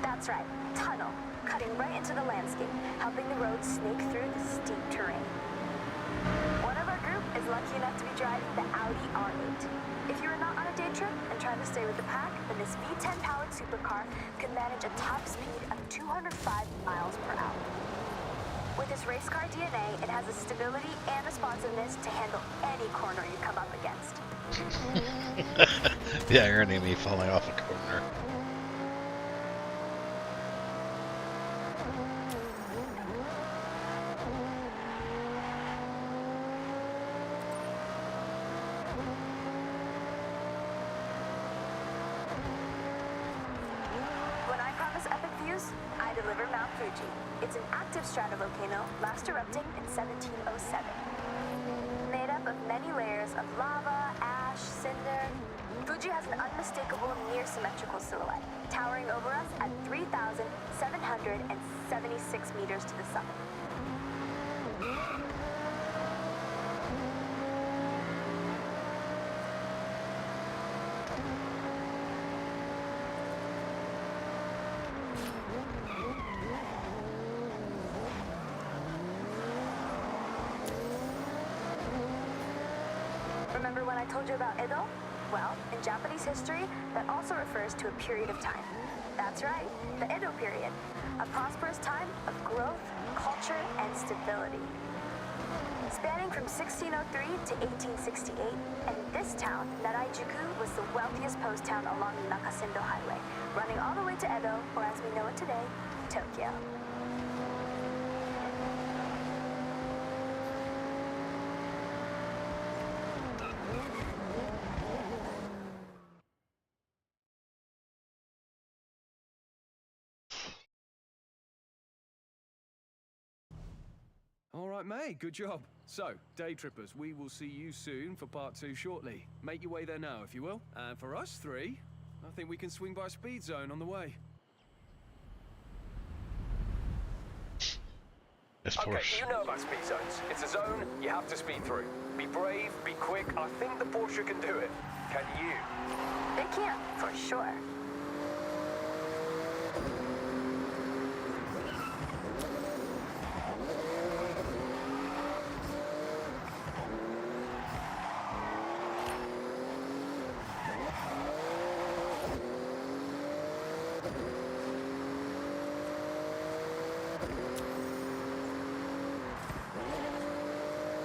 Speaker 5: That's right, tunnel, cutting right into the landscape, helping the road snake through the steep terrain. One of our group is lucky enough to be driving the Audi R8. If you are not on a day trip and trying to stay with the pack, then this V10-powered supercar can manage a top speed of 205 miles per hour. With its race car DNA, it has the stability and responsiveness to handle any corner you come up against.
Speaker 1: The irony of me falling off a corner.
Speaker 5: When I promise epic views, I deliver Mount Fuji. It's an active stratovolcano, last erupting in 1707. Made up of many layers of lava, ash, cinder, Fuji has an unmistakable near-symmetrical silhouette, towering over us at 3,776 meters to the summit. Remember when I told you about Edo? Well, in Japanese history, that also refers to a period of time. That's right, the Edo period. A prosperous time of growth, culture, and stability. Spanning from 1603 to 1868, and this town, Naraijuku, was the wealthiest post town along the Nakasendo Highway, running all the way to Edo, or as we know it today, Tokyo.
Speaker 3: All right, mate, good job. So, day trippers, we will see you soon for part 2 shortly. Make your way there now, if you will. And for us 3, I think we can swing by Speed Zone on the way.
Speaker 1: Yes,
Speaker 6: Okay,
Speaker 1: Porsche.
Speaker 6: you know about speed zones. It's a zone you have to speed through. Be brave, be quick. I think the Porsche can do it. Can you?
Speaker 5: They can, for sure.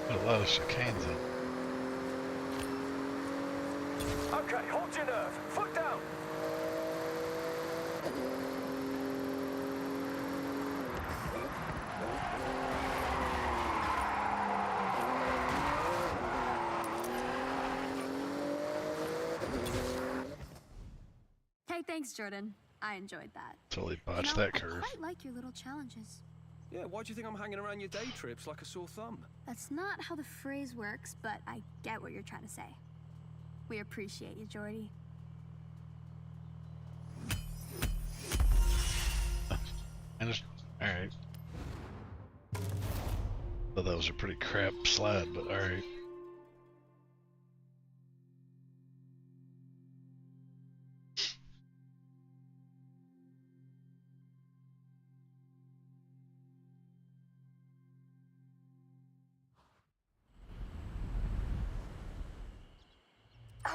Speaker 1: A lot of chicanes in.
Speaker 6: Okay, hold your nerve. Foot down.
Speaker 8: Hey, thanks, Jordan. I enjoyed that.
Speaker 1: Totally botched
Speaker 8: You know,
Speaker 1: that curve.
Speaker 8: I quite like your little challenges.
Speaker 3: Yeah, why do you think I'm hanging around your day trips like a sore thumb?
Speaker 8: That's not how the phrase works, but I get what you're trying to say. We appreciate you, Jordy.
Speaker 1: And it's, all right. Thought that was a pretty crap slide, but all right.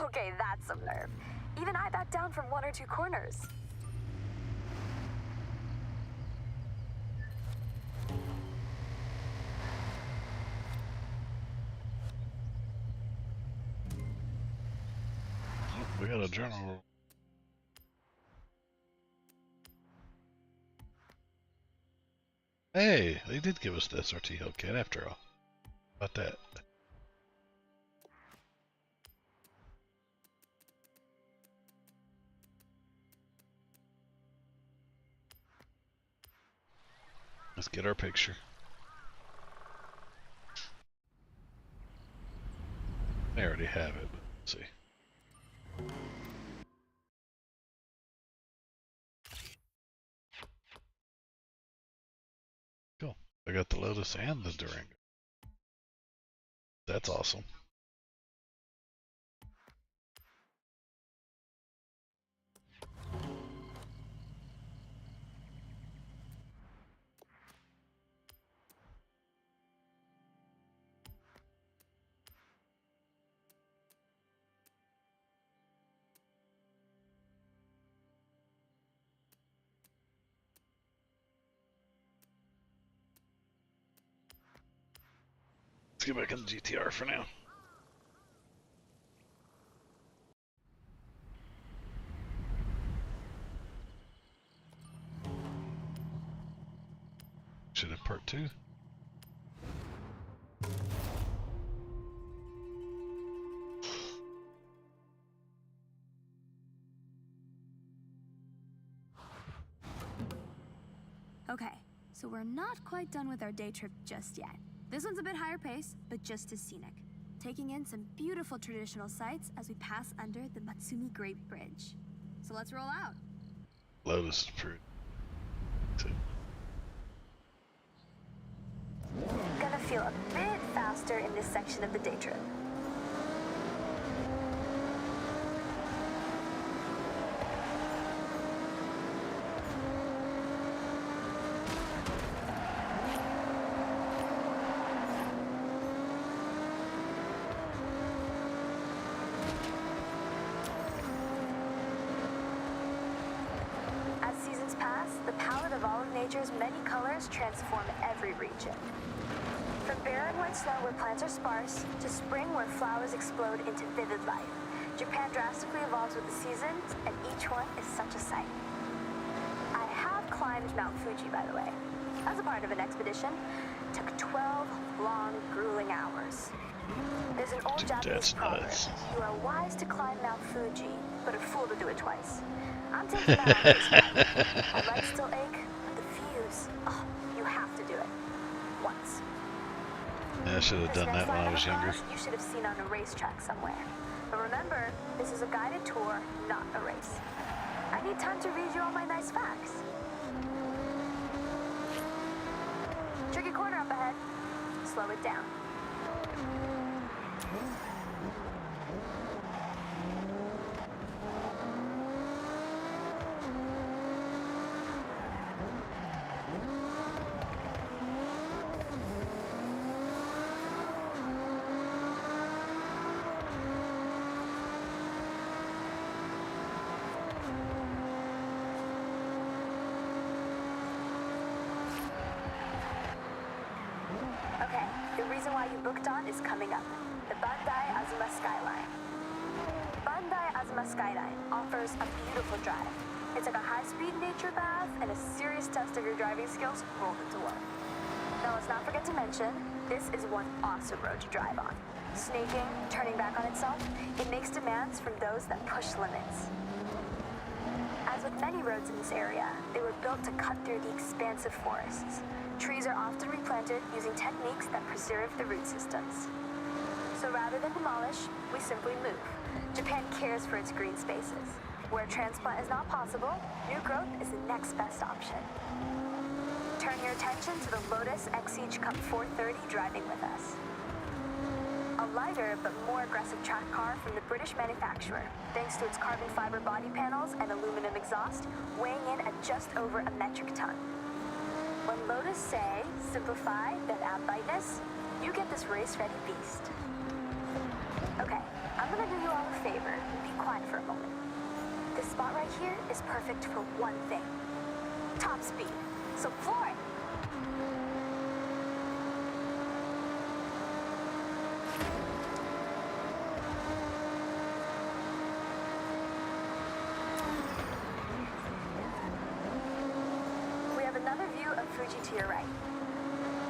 Speaker 5: Okay, that's some nerve. Even I backed down from 1 or 2 corners.
Speaker 1: We got a journal. Hey, they did give us the SRT Hellcat after all. How about that? Let's get our picture. I already have it, but let's see. Cool. I got the Lotus and the Durango. That's awesome. Let's get back in the GTR for now. Should have part 2.
Speaker 8: Okay, so we're not quite done with our day trip just yet. This one's a bit higher pace, but just as scenic. Taking in some beautiful traditional sights as we pass under the Matsumi Grape Bridge. So let's roll out.
Speaker 1: Lotus is pretty.
Speaker 5: Gonna feel a bit faster in this section of the day trip. nature's many colors transform every region. From barren white snow where plants are sparse, to spring where flowers explode into vivid life, Japan drastically evolves with the seasons, and each one is such a sight. I have climbed Mount Fuji, by the way, as a part of an expedition. Took 12 long, grueling hours. There's an old Japanese proverb: you are wise to climb Mount Fuji, but a fool to do it twice. I'm taking that on this one. My legs still ache, but the views, oh, you have to do it. Once.
Speaker 1: Yeah, I should have done that when I was younger.
Speaker 5: You should have seen on a racetrack somewhere. But remember, this is a guided tour, not a race. I need time to read you all my nice facts. Tricky corner up ahead. Slow it down. Okay, the reason why you booked on is coming up. The Bandai Azuma Skyline. Bandai Azuma Skyline offers a beautiful drive. It's like a high-speed nature bath and a serious test of your driving skills rolled into one. Now let's not forget to mention, this is one awesome road to drive on. Snaking, turning back on itself, it makes demands from those that push limits. As with many roads in this area, they were built to cut through the expansive forests. Trees are often replanted using techniques that preserve the root systems. So rather than demolish, we simply move. Japan cares for its green spaces. Where transplant is not possible, new growth is the next best option. Turn your attention to the Lotus Exige Cup 430 driving with us. A lighter but more aggressive track car from the British manufacturer, thanks to its carbon fiber body panels and aluminum exhaust, weighing in at just over a metric ton. When Lotus say, simplify, then add lightness, you get this race-ready beast. Okay, I'm gonna do you all a favor. Be quiet for a moment. This spot right here is perfect for one thing. Top speed. So floor it! We have another view of Fuji to your right.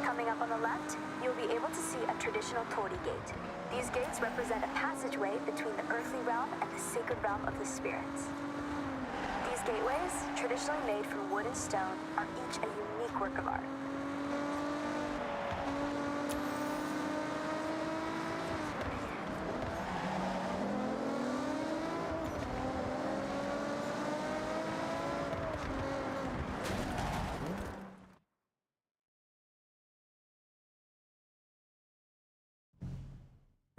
Speaker 5: Coming up on the left, you'll be able to see a traditional torii gate. These gates represent a passageway between the earthly realm and the sacred realm of the spirits. These gateways, traditionally made from wood and stone, are each a unique work of art.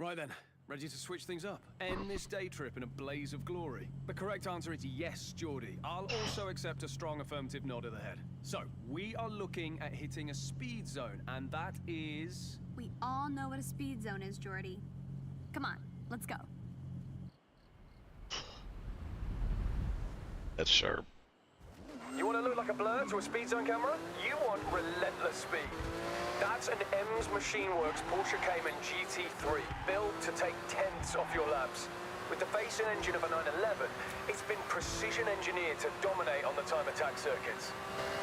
Speaker 3: Right then, ready to switch things up? End this day trip in a blaze of glory? The correct answer is yes, Geordie. I'll also accept a strong affirmative nod of the head. So, we are looking at hitting a speed zone, and that is...
Speaker 8: We all know what a speed zone is, Jordy. Come on, let's go.
Speaker 1: That's sharp.
Speaker 9: You want to look like a blur to a speed zone camera? You want relentless speed. That's an M's Machine Works Porsche Cayman GT3, built to take tenths off your laps. With the face and engine of a 911, it's been precision engineered to dominate on the time attack circuits.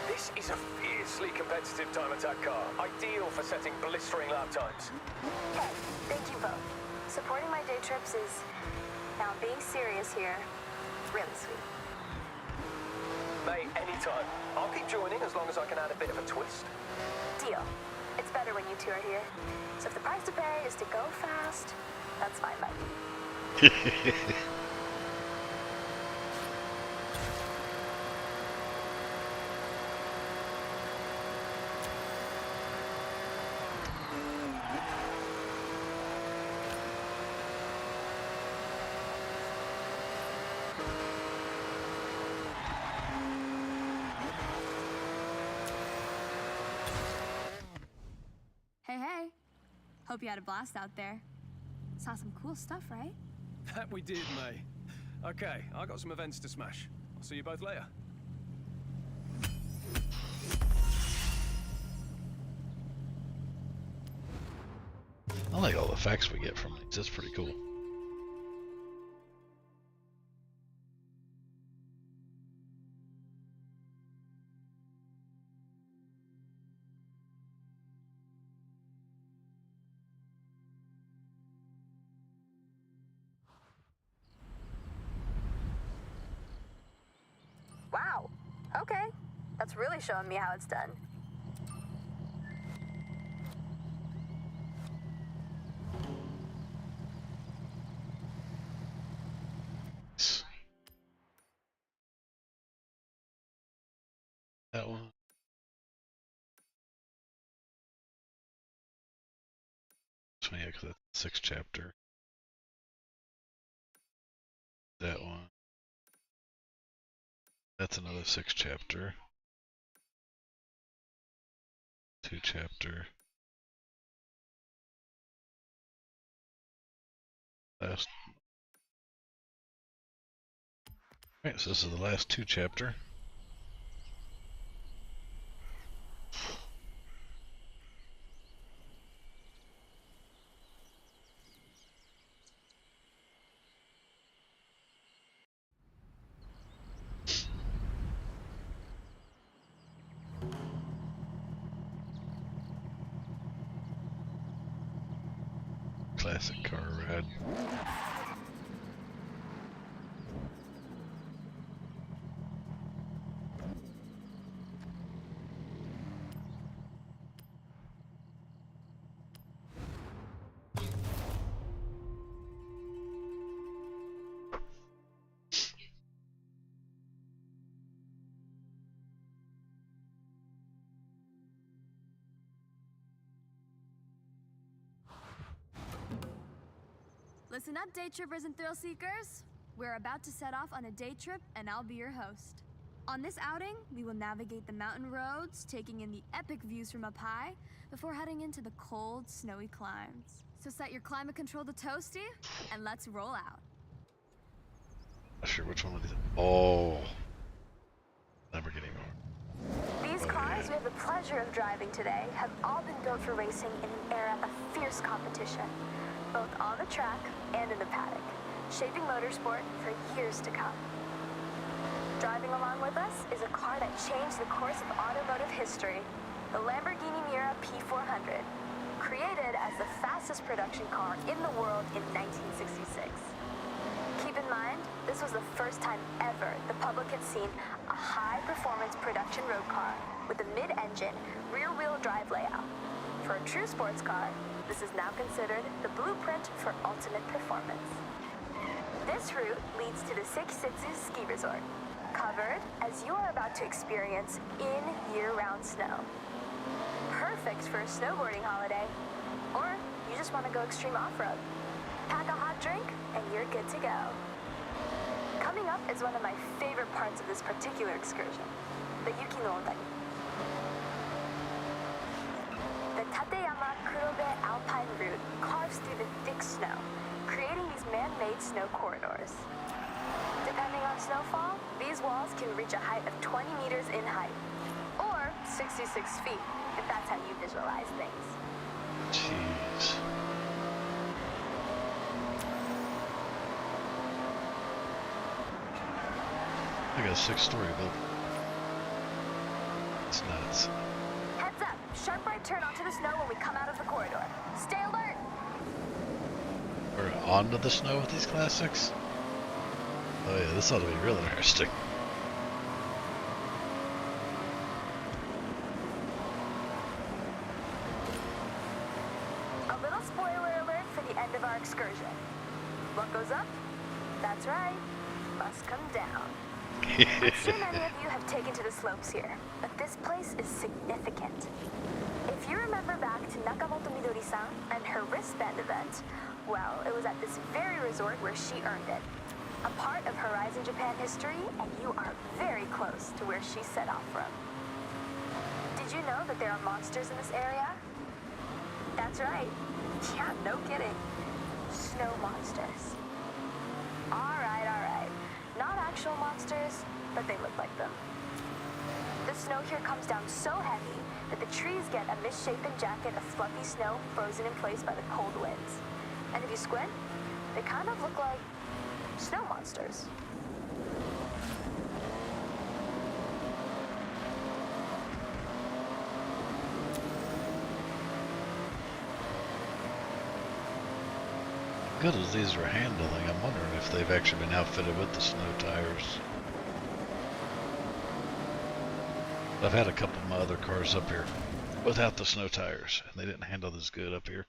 Speaker 9: This is a fiercely competitive time attack car, ideal for setting blistering lap times.
Speaker 5: Okay, thank you both. Supporting my day trips is, now being serious here, really sweet.
Speaker 9: Mate, anytime. I'll keep joining as long as I can add a bit of a twist.
Speaker 5: Deal. It's better when you two are here. So if the price to pay is to go fast, that's fine by me.
Speaker 8: Hey, hey. Hope you had a blast out there. Saw some cool stuff, right?
Speaker 3: That we did, May. Okay, I got some events to smash. I'll see you both later.
Speaker 1: I like all the facts we get from these. That's pretty cool.
Speaker 5: Wow. Okay. That's really showing me how it's done.
Speaker 1: That one. So yeah, because that's the 6th chapter. That one. That's another 6th chapter. 2 chapter. Last. Alright, so this is the last 2 chapter. Classic car ride.
Speaker 8: Listen up, day trippers and thrill seekers. We're about to set off on a day trip, and I'll be your host. On this outing, we will navigate the mountain roads, taking in the epic views from up high, before heading into the cold, snowy climbs. So set your climate control to toasty, and let's roll out.
Speaker 1: Not sure which one of these. Oh, Lamborghini more.
Speaker 5: These cars we have the pleasure of driving today have all been built for racing in an era of fierce competition, both on the track and in the paddock, shaping motorsport for years to come. Driving along with us is a car that changed the course of automotive history, the Lamborghini Miata P400, created as the fastest production car in the world in 1966. Keep in mind, this was the first time ever the public had seen a high-performance production road car with a mid-engine, rear-wheel drive layout. For a true sports car, this is now considered the blueprint for ultimate performance. This route leads to the Sekisutsu Ski Resort, covered as you are about to experience in year-round snow. Perfect for a snowboarding holiday, or you just want to go extreme off-road. Pack a hot drink, and you're good to go. Coming up is one of my favorite parts of this particular excursion, the Yuki no Ondani. The Tateyama Kurobe Alpine route carves through the thick snow, creating these man-made snow corridors. Depending on snowfall, these walls can reach a height of 20 meters in height, or 66 feet, if that's how you visualize things.
Speaker 1: Jeez. I got a 6-story building. It's nuts.
Speaker 5: Heads up, sharp right turn onto the snow when we come out of the corridor. Stay alert!
Speaker 1: We're onto the snow with these classics? Oh yeah, this ought to be real interesting.
Speaker 5: A little spoiler alert for the end of our excursion. What goes up? That's right, must come down. I'm sure many of you have taken to the slopes here, but this place is significant. If you remember back to Nakamoto Midori-san and her wristband event, well, it was at this very resort where she earned it. A part of Horizon Japan history, and you are very close to where she set off from. Did you know that there are monsters in this area? That's right. Yeah, no kidding. Snow monsters. All right. Not actual monsters, but they look like them. The snow here comes down so heavy that the trees get a misshapen jacket of fluffy snow frozen in place by the cold winds. And if you squint, they kind of look like snow monsters.
Speaker 1: Good as these are handling, I'm wondering if they've actually been outfitted with the snow tires. I've had a couple of my other cars up here without the snow tires, and they didn't handle as good up here.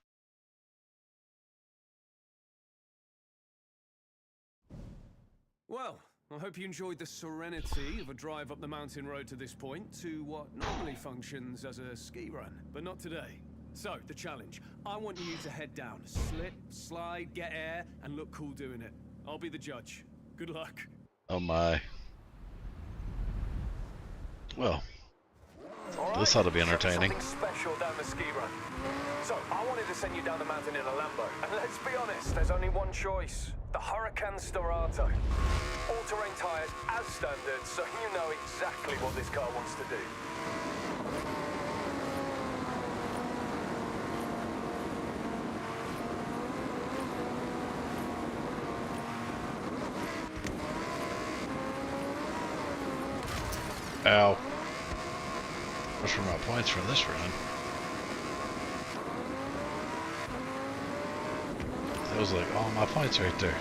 Speaker 10: Well, I hope you enjoyed the serenity of a drive up the mountain road to this point to what normally functions as a ski run, but not today. So, the challenge. I want you to head down, slip, slide, get air, and look cool doing it. I'll be the judge. Good luck.
Speaker 1: Oh my. Well,
Speaker 6: All
Speaker 1: this
Speaker 6: right,
Speaker 1: ought to be entertaining.
Speaker 6: Something special down the ski run. So, I wanted to send you down the mountain in a Lambo. And let's be honest, there's only one choice. The Huracan Storato. All-terrain tires as standard, so you know exactly what this car wants to do.
Speaker 1: Ow. Those were my points for this run. That was like all my points right there.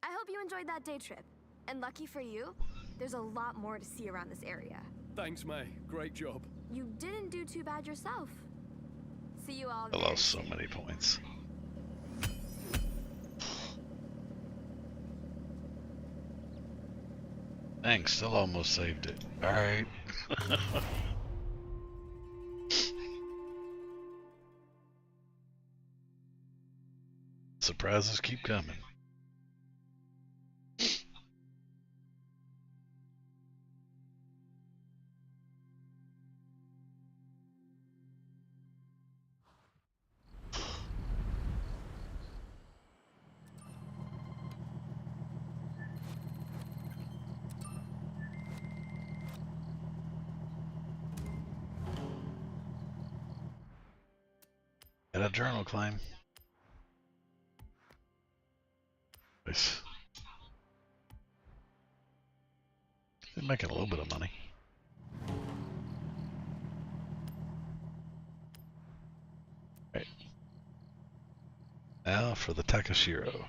Speaker 8: I hope you enjoyed that day trip. And lucky for you, there's a lot more to see around this area.
Speaker 10: Thanks, May. Great job.
Speaker 8: You didn't do too bad yourself. See you all
Speaker 1: I
Speaker 8: very
Speaker 1: lost so
Speaker 8: soon.
Speaker 1: many points. Thanks, still almost saved it. Alright. Surprises keep coming. Got a journal claim. Nice. Been making a little bit of money. Right. Now for the Takashiro.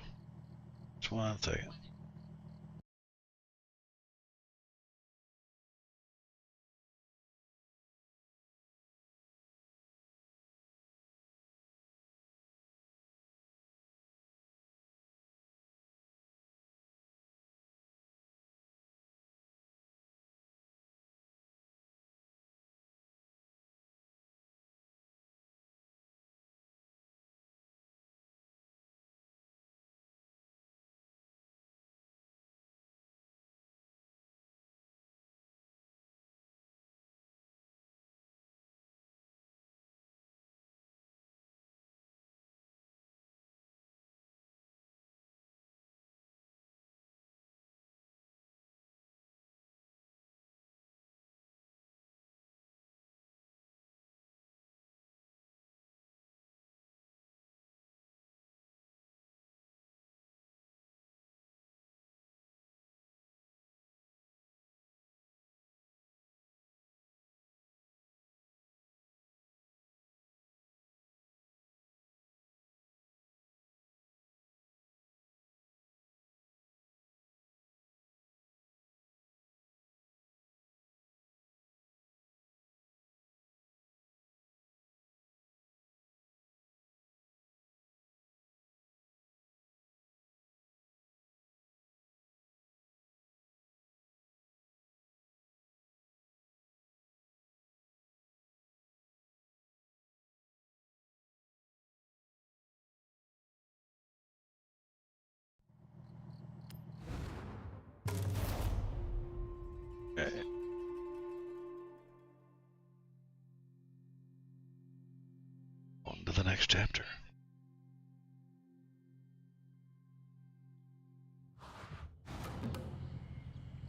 Speaker 1: Just one second. next chapter.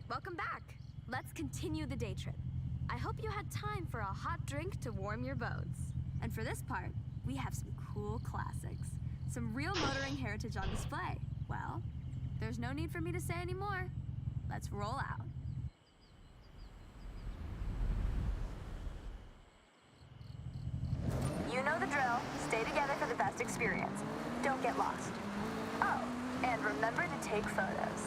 Speaker 8: Welcome back. Let's continue the day trip. I hope you had time for a hot drink to warm your bones. And for this part, we have some cool classics. Some real motoring heritage on display. Well, there's no need for me to say any more. Let's roll out.
Speaker 5: You know the drill. Stay together for the best experience. Don't get lost. Oh, and remember to take photos.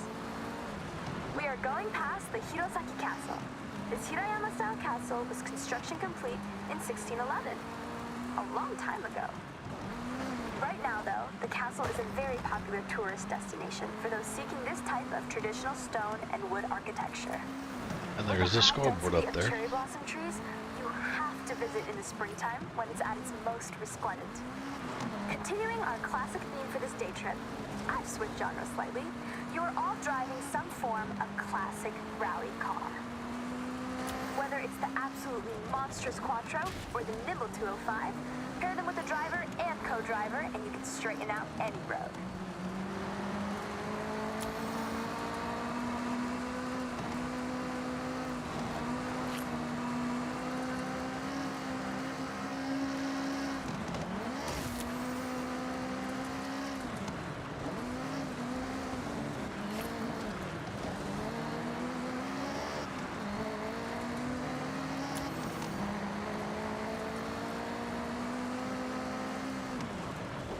Speaker 5: We are going past the Hirosaki Castle. This Hirayama-style castle was construction complete in 1611. A long time ago. Right now, though, the castle is a very popular tourist destination for those seeking this type of traditional stone and wood architecture.
Speaker 1: And there's a scoreboard up there.
Speaker 5: Cherry blossom trees, you have to visit in the springtime when it's at its most resplendent. Continuing our classic theme for this day trip, I've switched genres slightly. You're all driving some form of classic rally car. Whether it's the absolutely monstrous Quattro or the nimble 205, pair them with a driver and co-driver and you can straighten out any road.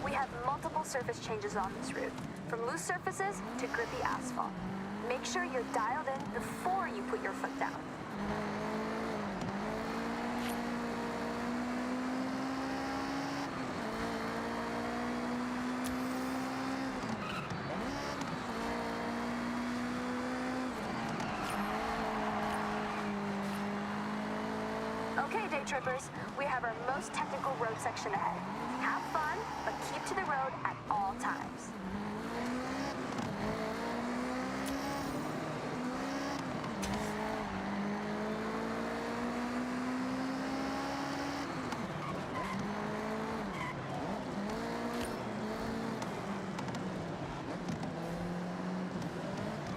Speaker 5: We have multiple surface changes on this route, from loose surfaces to grippy asphalt. Make sure you're dialed in before you put your foot down. Okay, day trippers, we have our most technical road section ahead. Have fun, but keep to the road at all times.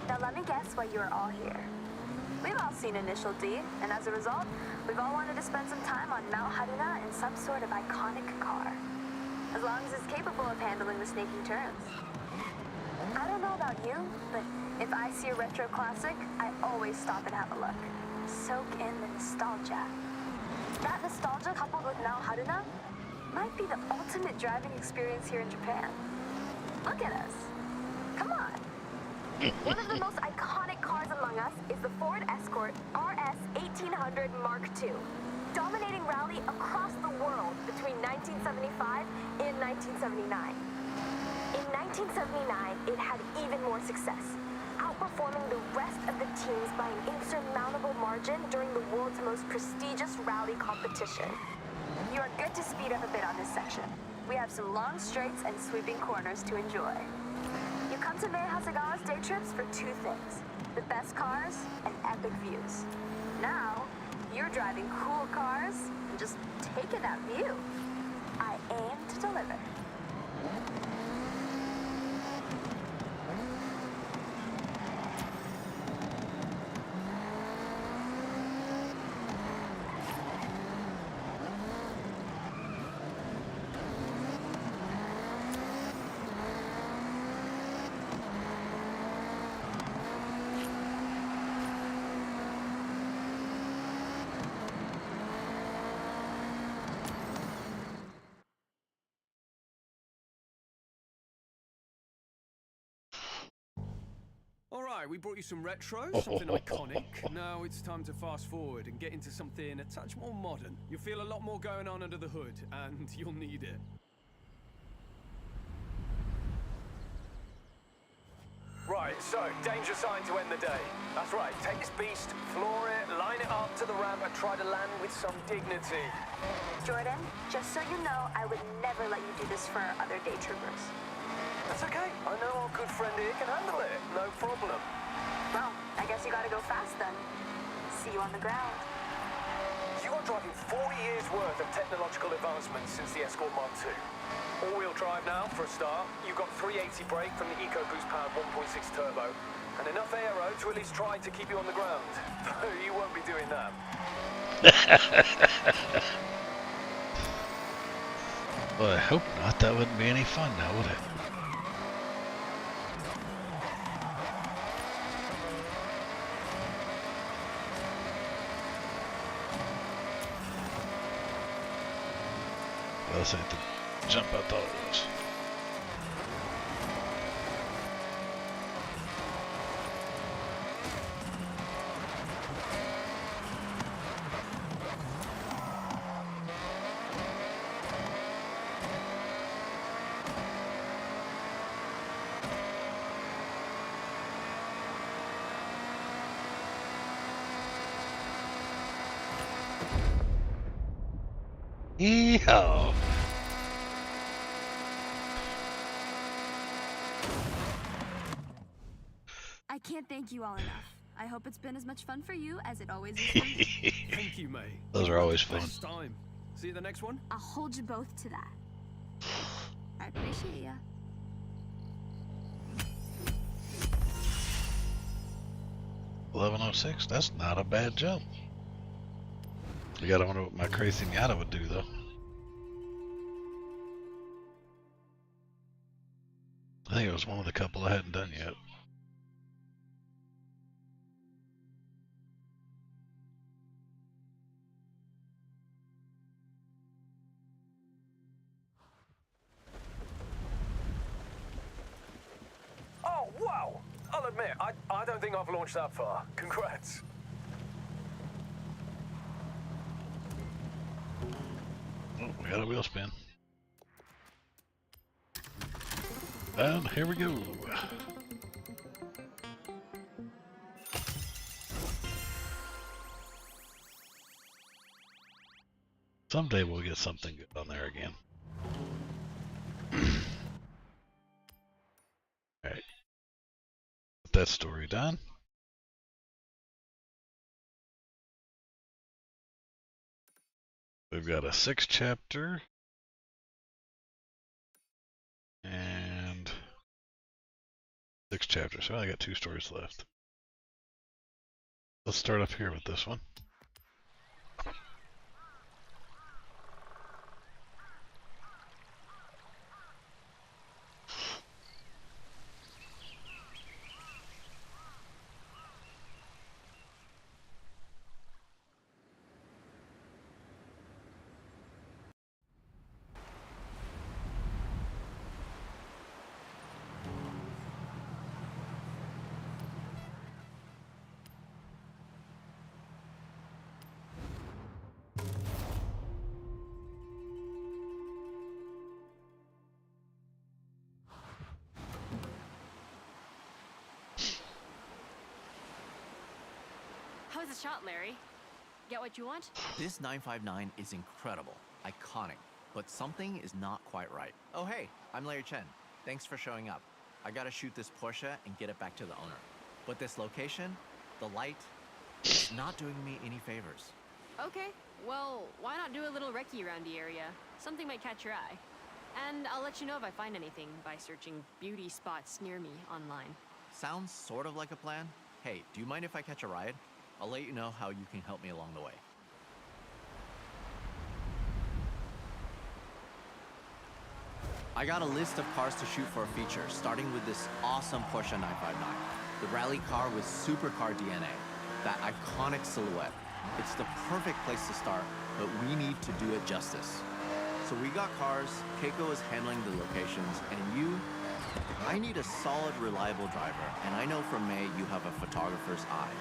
Speaker 5: Now let me guess why you are all here. We've all seen Initial D, and as a result, we've all wanted to spend some time on Mount Haruna in some sort of iconic car. As long as it's capable of handling the snaking turns. I don't know about you, but if I see a retro classic, I always stop and have a look. Soak in the nostalgia. That nostalgia coupled with Mount Haruna might be the ultimate driving experience here in Japan. Look at us. Come on. One of the most iconic cars among us is the Ford Escort RS 1800 Mark II, dominating rally across the world between 1975 and 1979. In 1979, it had even more success, outperforming the rest of the teams by an insurmountable margin during the world's most prestigious rally competition. You are good to speed up a bit on this section. We have some long straights and sweeping corners to enjoy. You come to Mei Hasegawa's day trips for two things: the best cars and epic views. Now, you're driving cool cars and just taking that view. I aim to deliver.
Speaker 10: Alright, we brought you some retro, something iconic. Now it's time to fast forward and get into something a touch more modern. You'll feel a lot more going on under the hood, and you'll need it.
Speaker 9: Right, so, danger sign to end the day. That's right, take this beast, floor it, line it up to the ramp, and try to land with some dignity.
Speaker 5: Jordan, just so you know, I would never let you do this for our other day troopers.
Speaker 9: That's okay. I know our good friend here can handle it. No problem.
Speaker 5: Well, I guess you gotta go fast then. See you on the ground.
Speaker 9: You got
Speaker 6: driving 40 years worth of technological advancements since the Escort Mark II. All-wheel drive now, for a start. You've got 380 brake from the EcoBoost powered 1.6 turbo, and enough aero to at least try to keep you on the ground. You won't be doing that.
Speaker 1: Well, I hope not. That wouldn't be any fun now, would it? Well, this ain't the jump I thought it was. Yeehaw!
Speaker 8: I can't thank you all enough. I hope it's been as much fun for you as it always is for me.
Speaker 10: Thank you, May.
Speaker 1: Those are always fun.
Speaker 10: Best time. See you at the next one?
Speaker 8: I'll hold you both to that. I appreciate ya.
Speaker 1: $11.06. That's not a bad jump. You gotta wonder what my crazy miata would do, though. I think it was one of the couple I hadn't done yet.
Speaker 6: Oh, wow! I'll admit, I don't think I've launched that far. Congrats.
Speaker 1: Oh, we got a wheel spin. And here we go. Someday we'll get something good on there again. Alright. With that story done. We've got a 6th chapter. And 6 chapters. So I got 2 stories left. Let's start up here with this one.
Speaker 2: How was the shot, Larry? Get what you want?
Speaker 12: This 959 is incredible, iconic, but something is not quite right. Oh hey, I'm Larry Chen. Thanks for showing up. I gotta shoot this Porsche and get it back to the owner. But this location, the light, it's not doing me any favors.
Speaker 2: Okay, well, why not do a little recce around the area? Something might catch your eye. And I'll let you know if I find anything by searching beauty spots near me online.
Speaker 12: Sounds sort of like a plan. Hey, do you mind if I catch a ride? I'll let you know how you can help me along the way. I got a list of cars to shoot for a feature, starting with this awesome Porsche 959. The rally car with supercar DNA. That iconic silhouette. It's the perfect place to start, but we need to do it justice. So we got cars, Keiko is handling the locations, and you, I need a solid, reliable driver, and I know from May you have a photographer's eye.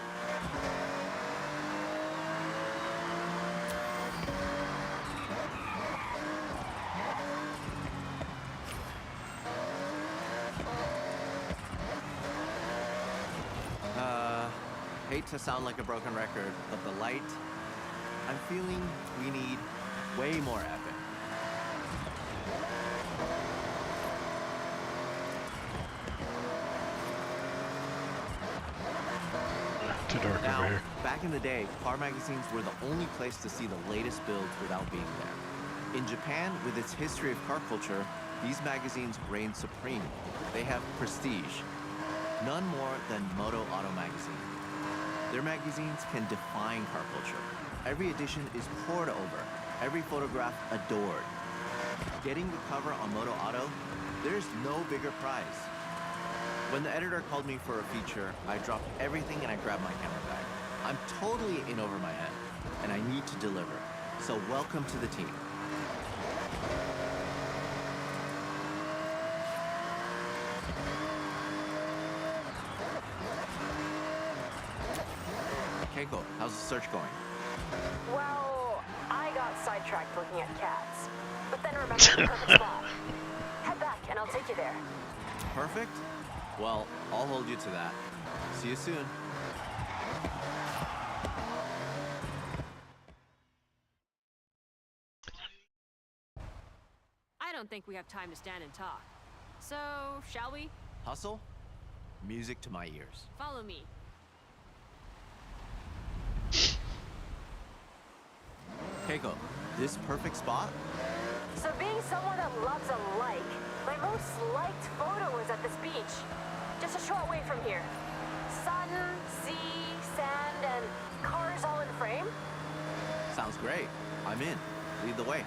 Speaker 12: Hate to sound like a broken record, but the light, I'm feeling we need way more epic.
Speaker 1: too dark
Speaker 12: Now,
Speaker 1: over here.
Speaker 12: back in the day, car magazines were the only place to see the latest builds without being there. In Japan, with its history of car culture, these magazines reign supreme. They have prestige. None more than Moto Auto magazine. Their magazines can define car culture. Every edition is poured over, every photograph adored. Getting the cover on Moto Auto, there's no bigger prize. When the editor called me for a feature, I dropped everything and I grabbed my camera bag. I'm totally in over my head, and I need to deliver. So welcome to the team. Keiko, how's the search going?
Speaker 4: Well, I got sidetracked looking at cats, but then remembered the perfect spot. Head back and I'll take you there.
Speaker 12: Perfect? Well, I'll hold you to that. See you soon.
Speaker 2: I don't think we have time to stand and talk. So, shall we?
Speaker 12: Hustle? Music to my ears.
Speaker 2: Follow me.
Speaker 12: Keiko, this perfect spot?
Speaker 4: So being someone that loves a like, my most liked photo was at this beach. Just a short way from here. Sun, sea, sand, and cars all in frame.
Speaker 12: Sounds great. I'm in. Lead the way.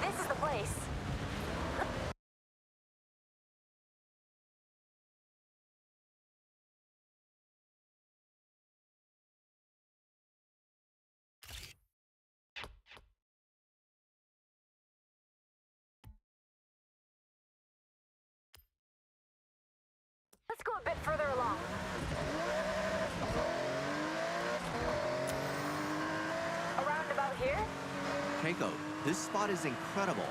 Speaker 4: This is the place. Let's go a bit further along. Around about here?
Speaker 12: Keiko, this spot is incredible.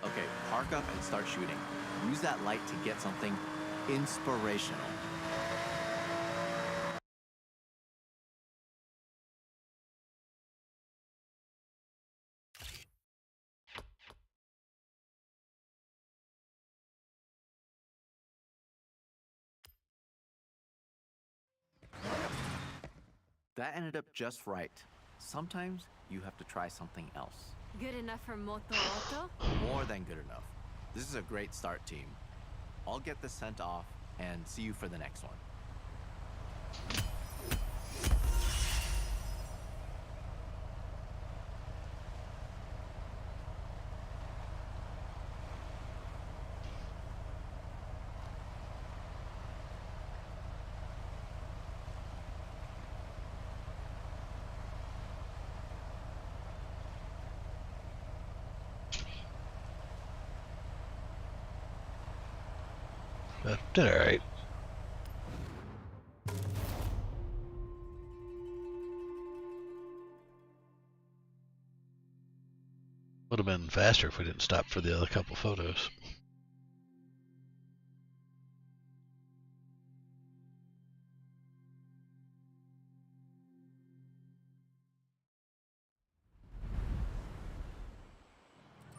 Speaker 12: Okay, park up and start shooting. Use that light to get something inspirational. That ended up just right. Sometimes you have to try something else.
Speaker 2: Good enough for Moto Auto?
Speaker 12: More than good enough. This is a great start, team. I'll get this sent off and see you for the next one.
Speaker 1: Did all right. Would have been faster if we didn't stop for the other couple photos.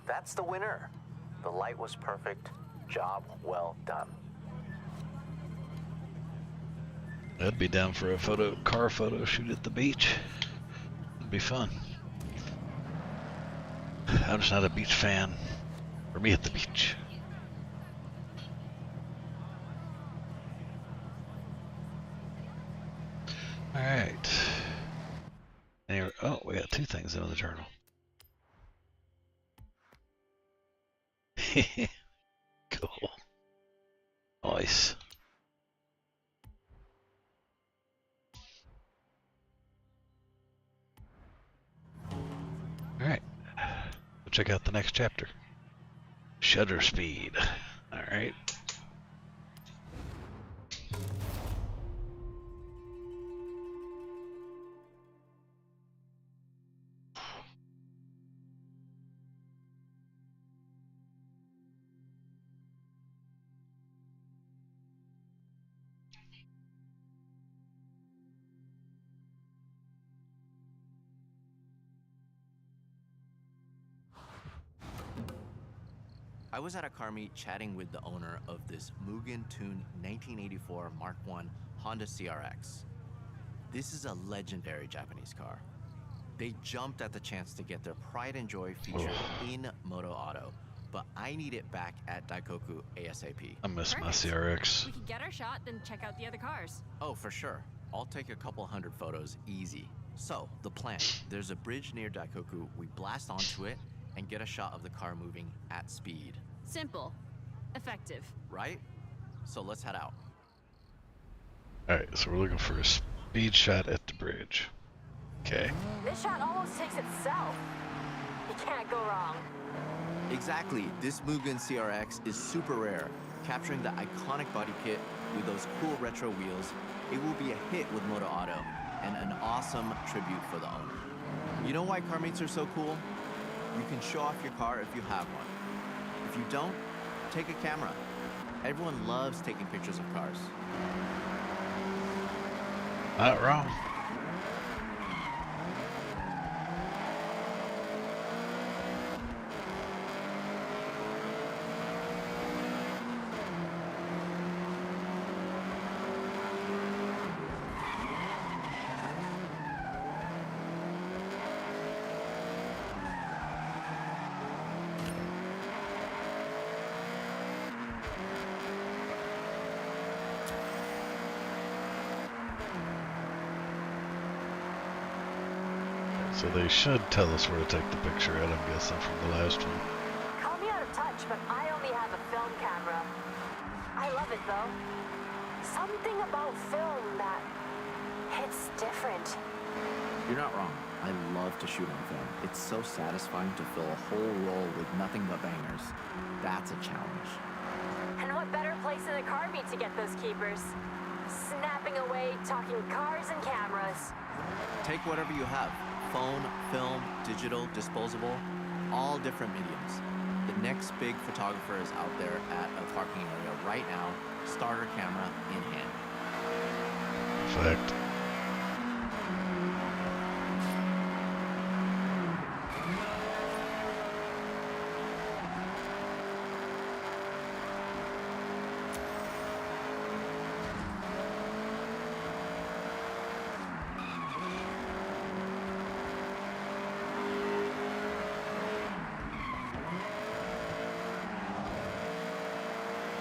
Speaker 7: That's the winner. The light was perfect. Job well done.
Speaker 1: I'd be down for a car photo shoot at the beach. It'd be fun. I'm just not a beach fan. For me at the beach. Alright. got two things in the journal. Cool. Nice. Alright. We'll check out the next chapter. Shutter speed. Alright.
Speaker 12: I was at a car meet chatting with the owner of this Mugen-tuned 1984 Mark I Honda CRX. This is a legendary Japanese car. They jumped at the chance to get their pride and joy featured in Moto Auto, but I need it back at Daikoku ASAP.
Speaker 1: I miss my
Speaker 2: Perfect.
Speaker 1: CRX.
Speaker 2: We can get our shot, then check out the other cars.
Speaker 12: Oh, for sure. I'll take a couple hundred photos, easy. So, the plan. There's a bridge near Daikoku, we blast onto it, and get a shot of the car moving at speed.
Speaker 2: Simple. Effective.
Speaker 12: Right? So let's head out.
Speaker 1: Alright, so we're looking for a speed shot at the bridge. Okay.
Speaker 4: This shot almost takes itself. You can't go wrong.
Speaker 12: Exactly. This Mugen CRX is super rare. Capturing the iconic body kit with those cool retro wheels, it will be a hit with Moto Auto and an awesome tribute for the owner. You know why car meets are so cool? You can show off your car if you have one. If you don't, take a camera. Everyone loves taking pictures of cars.
Speaker 1: Not wrong. So they should tell us where to take the picture at, I'm guessing, from the last one.
Speaker 4: Call me out of touch, but I only have a film camera. I love it though. Something about film that hits different.
Speaker 12: You're not wrong. I love to shoot on film. It's so satisfying to fill a whole roll with nothing but bangers. That's a challenge.
Speaker 4: And what better place than a car meet to get those keepers? Snapping away, talking cars and cameras.
Speaker 12: Take whatever you have. Phone, film, digital, disposable, all different mediums. The next big photographer is out there at a parking area right now, starter camera in hand.
Speaker 1: Fact.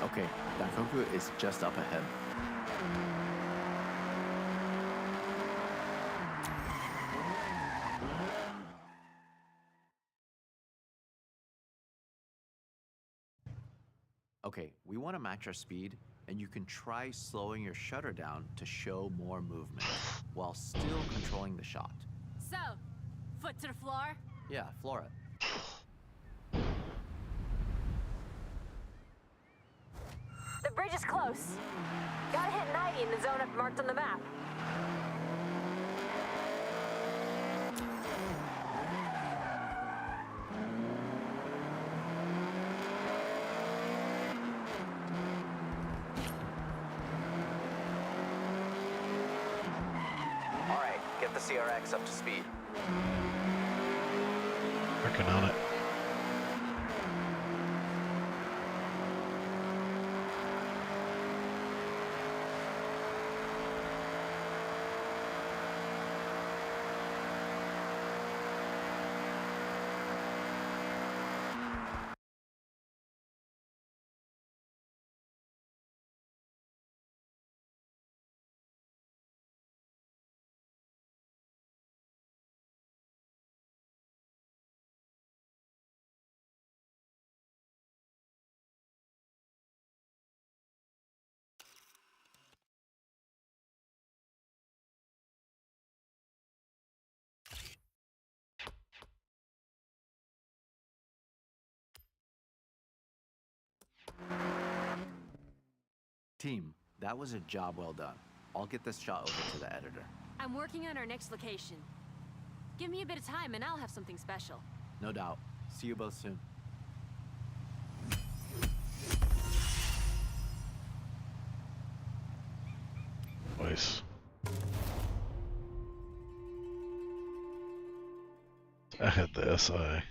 Speaker 12: Okay, Daikoku is just up ahead. Okay, we want to match our speed, and you can try slowing your shutter down to show more movement, while still controlling the shot.
Speaker 2: So, foot to the floor.
Speaker 12: Yeah, floor it.
Speaker 4: The bridge is close. Gotta hit 90 in the zone I've marked on the map.
Speaker 12: All right, get the CRX up to speed.
Speaker 1: Working on it.
Speaker 12: Team, that was a job well done. I'll get this shot over to the editor.
Speaker 2: I'm working on our next location. Give me a bit of time and I'll have something special.
Speaker 12: No doubt. See you both soon.
Speaker 1: Nice. I had the SI.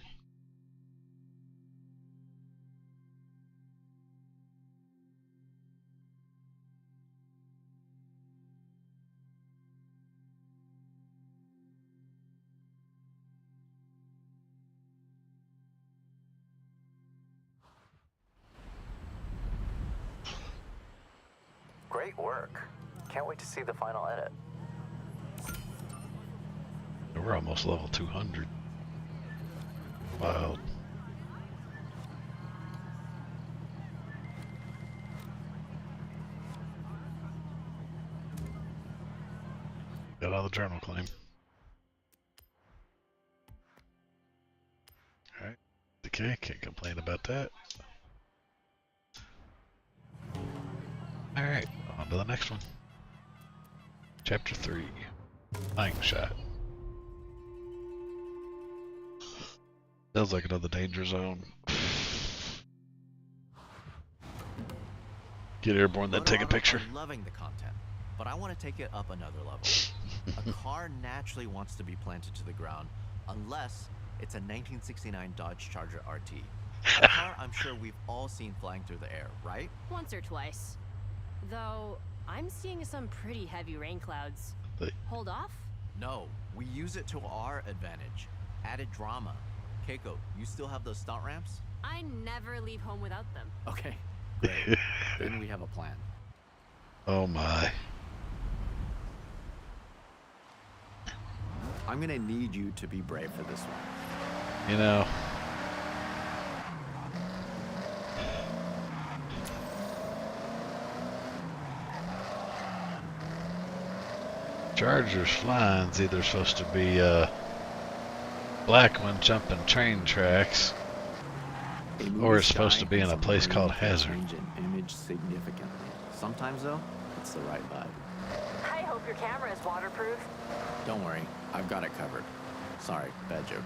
Speaker 7: Great work. Can't wait to see the final edit.
Speaker 1: We're almost level 200. Wild. Got all the journal claim. Alright. Okay, can't complain about that. Alright, on to the next one. Chapter 3. Flying shot. Sounds like another danger zone. Get airborne, then take a picture.
Speaker 12: I'm loving the content, but I want to take it up another level. A car naturally wants to be planted to the ground, unless it's a 1969 Dodge Charger RT. A car I'm sure we've all seen flying through the air, right?
Speaker 2: Once or twice. Though, I'm seeing some pretty heavy rain clouds. Hold off?
Speaker 12: No, we use it to our advantage. Added drama. Keiko, you still have those stunt ramps?
Speaker 2: I never leave home without them.
Speaker 12: Okay, great. Then we have a plan.
Speaker 1: Oh my.
Speaker 12: I'm gonna need you to be brave for this one.
Speaker 1: You know. Chargers flying's either supposed to be black one jumping train tracks, or it's supposed to be in a place called Hazard.
Speaker 12: Change an image significantly. Sometimes though, it's the right vibe.
Speaker 4: I hope your camera is waterproof.
Speaker 12: Don't worry, I've got it covered. Sorry, bad joke.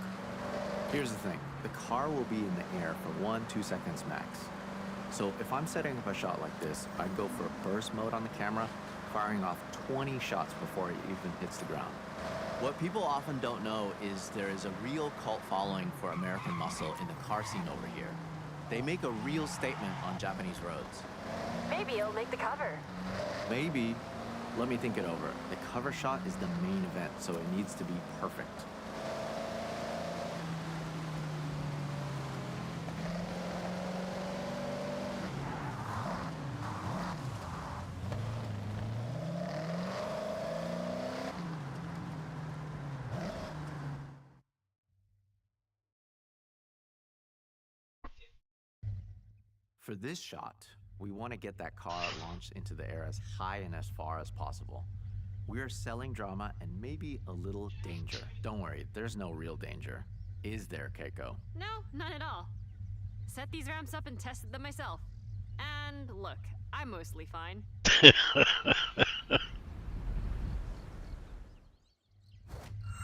Speaker 12: Here's the thing, the car will be in the air for 1-2 seconds max. So if I'm setting up a shot like this, I'd go for a burst mode on the camera, firing off 20 shots before it even hits the ground. What people often don't know is there is a real cult following for American muscle in the car scene over here. They make a real statement on Japanese roads.
Speaker 4: Maybe it'll make the cover.
Speaker 12: Maybe. Let me think it over. The cover shot is the main event, so it needs to be perfect. For this shot, we want to get that car launched into the air as high and as far as possible. We are selling drama and maybe a little danger. Don't worry, there's no real danger. Is there, Keiko?
Speaker 2: No, none at all. Set these ramps up and tested them myself. And look, I'm mostly fine.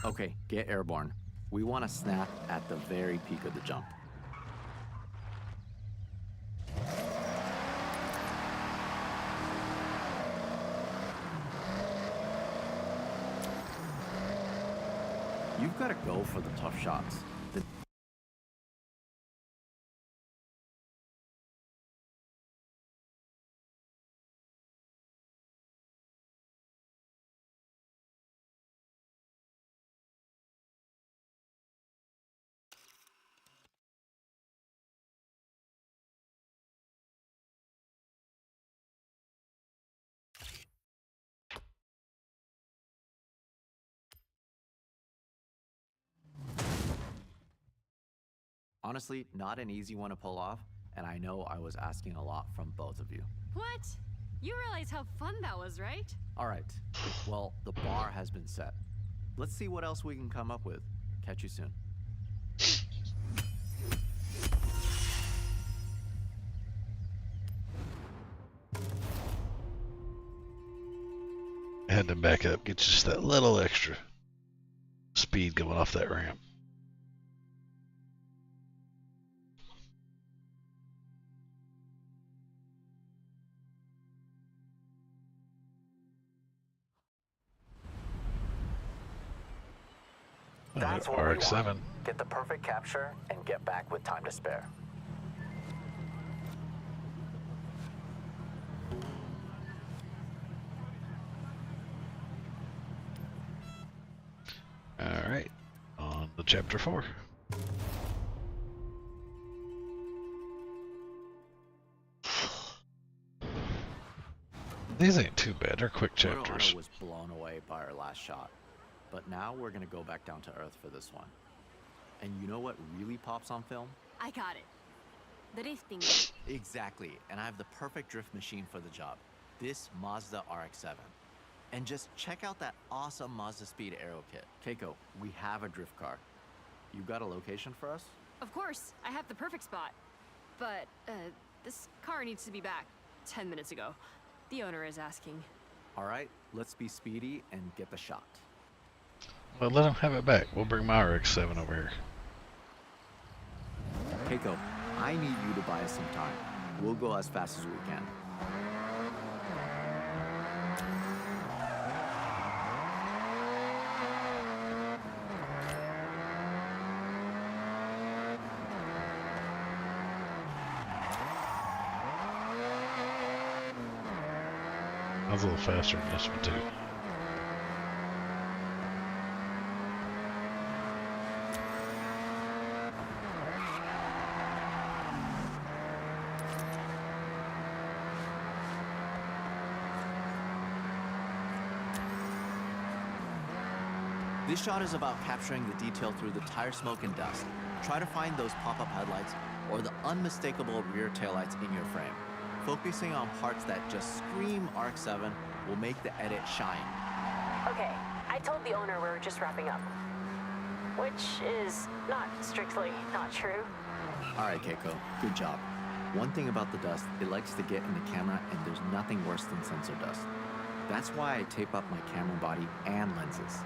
Speaker 12: Okay, get airborne. We want to snap at the very peak of the jump. You've got to go for the tough shots. Honestly, not an easy one to pull off, and I know I was asking a lot from both of you.
Speaker 2: What? You realize how fun that was, right?
Speaker 12: All right, well, the bar has been set. Let's see what else we can come up with. Catch you soon.
Speaker 1: had to back up, get just that little extra speed going off that ramp.
Speaker 7: That's what we want.
Speaker 1: RX-7.
Speaker 7: Get the perfect capture and get back with time to spare.
Speaker 1: All right, on to chapter 4. These ain't too bad. They're quick chapters.
Speaker 12: Auto was blown away by our last shot, but now we're gonna go back down to earth for this one. And you know what really pops on film?
Speaker 2: I got it. The drifting.
Speaker 12: Exactly, and I have the perfect drift machine for the job. This Mazda RX-7. And just check out that awesome Mazda Speed Aero kit. Keiko, we have a drift car. You got a location for us?
Speaker 2: Of course, I have the perfect spot. But, this car needs to be back 10 minutes ago. The owner is asking.
Speaker 12: All right, let's be speedy and get the shot.
Speaker 1: Well, let him have it back. We'll bring my RX-7 over here.
Speaker 12: Keiko, I need you to buy us some time. We'll go as fast as we can.
Speaker 1: I was a little faster than this one, too.
Speaker 12: This shot is about capturing the detail through the tire smoke and dust. Try to find those pop-up headlights or the unmistakable rear taillights in your frame. Focusing on parts that just scream RX-7 will make the edit shine.
Speaker 4: Okay, I told the owner we're just wrapping up. Which is not strictly not true.
Speaker 12: All right, Keiko, good job. One thing about the dust, it likes to get in the camera, and there's nothing worse than sensor dust. That's why I tape up my camera body and lenses.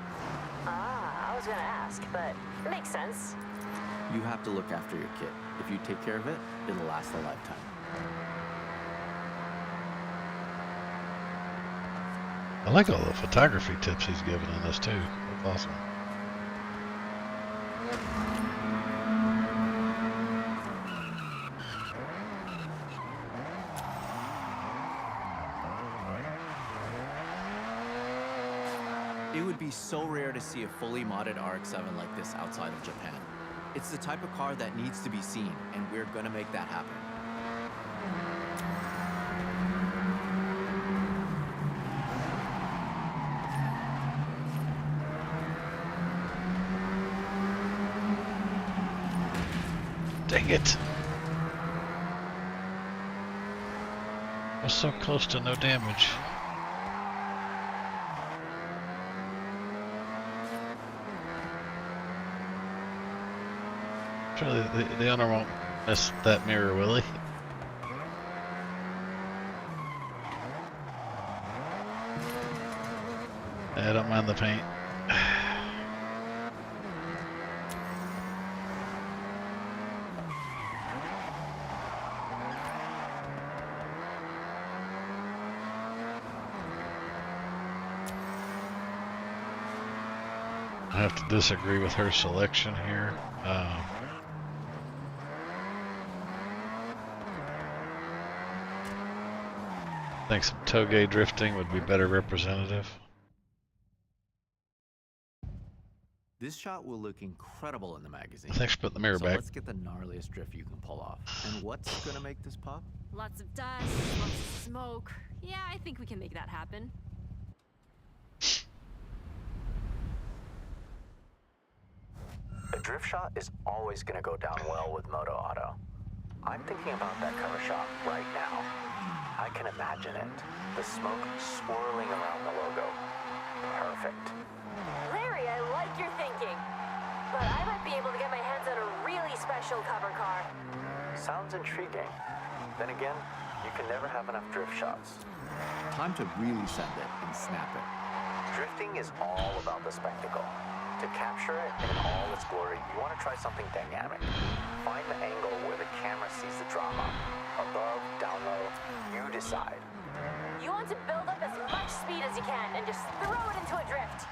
Speaker 4: Ah, I was gonna ask, but it makes sense.
Speaker 12: You have to look after your kit. If you take care of it, it'll last a lifetime.
Speaker 1: I like all the photography tips he's given in this, too. That's awesome.
Speaker 12: It would be so rare to see a fully modded RX-7 like this outside of Japan. It's the type of car that needs to be seen, and we're gonna make that happen.
Speaker 1: Dang it! I was so close to no damage. Surely the owner won't miss that mirror, will he? I don't mind the paint. I have to disagree with her selection here. I think some toge drifting would be better representative.
Speaker 12: This shot will look incredible in the magazine.
Speaker 1: Thanks for putting the mirror
Speaker 12: So
Speaker 1: back.
Speaker 12: let's get the gnarliest drift you can pull off. And what's gonna make this pop?
Speaker 2: Lots of dust, lots of smoke. Yeah, I think we can make that happen.
Speaker 7: A drift shot is always going to go down well with Moto Auto. I'm thinking about that cover shot right now. I can imagine it. The smoke swirling around the logo. Perfect.
Speaker 4: Larry, I like your thinking. But I might be able to get my hands on a really special cover car.
Speaker 7: Sounds intriguing. Then again, you can never have enough drift shots.
Speaker 12: Time to really send it and snap it.
Speaker 7: Drifting is all about the spectacle. To capture it in all its glory, you want to try something dynamic. Find the angle where the camera sees the drama. Above, down low, you decide.
Speaker 4: You want to build up as much speed as you can and just throw it into a drift.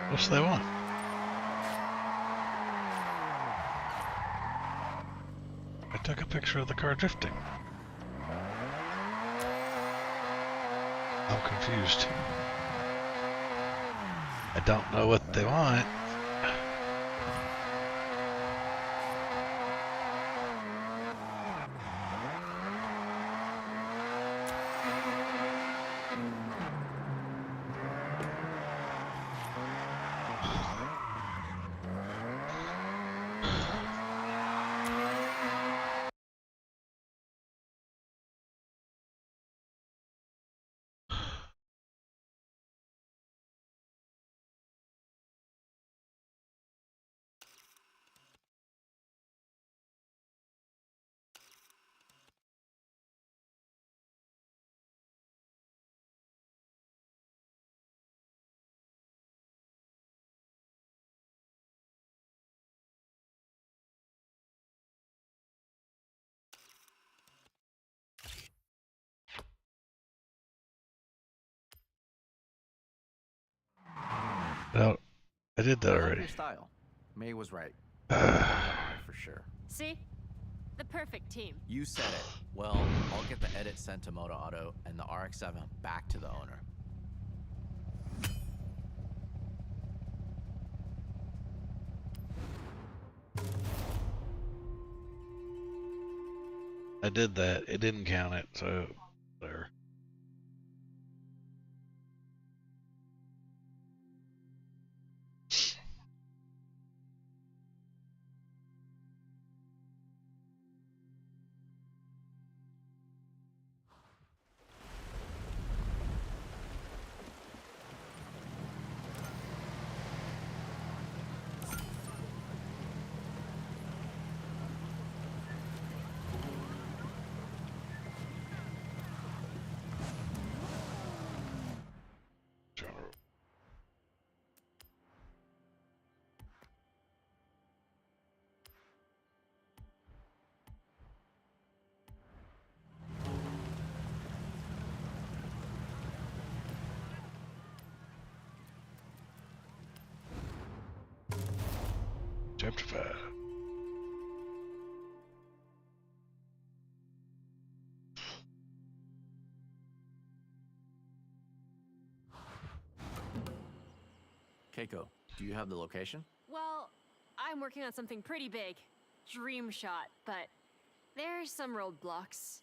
Speaker 1: What's they want? I took a picture of the car drifting. I'm confused. I don't know what they want. No, I did that
Speaker 12: I love
Speaker 1: already.
Speaker 12: your style. May was right. For sure.
Speaker 2: See? The perfect team.
Speaker 12: You said it. Well, I'll get the edit sent to Moto Auto and the RX-7 back to the owner.
Speaker 1: I did that. It didn't count it, so there. Chapter 5.
Speaker 12: Keiko, do you have the location?
Speaker 2: Well, I'm working on something pretty big. Dream shot, but there's some roadblocks.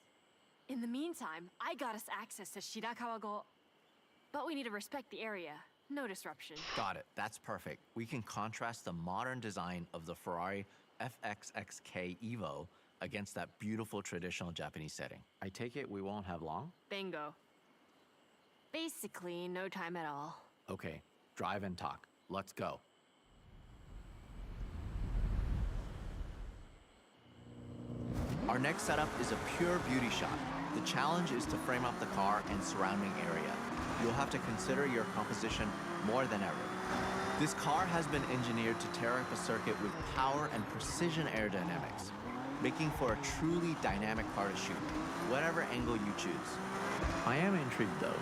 Speaker 2: In the meantime, I got us access to Shirakawa-go. But we need to respect the area. No disruption.
Speaker 12: Got it. That's perfect. We can contrast the modern design of the Ferrari FXXK Evo against that beautiful traditional Japanese setting. I take it we won't have long?
Speaker 2: Bingo. Basically, no time at all.
Speaker 12: Okay, drive and talk. Let's go. Our next setup is a pure beauty shot. The challenge is to frame up the car and surrounding area. You'll have to consider your composition more than ever. This car has been engineered to tear up a circuit with power and precision aerodynamics, making for a truly dynamic car to shoot, whatever angle you choose. I am intrigued though.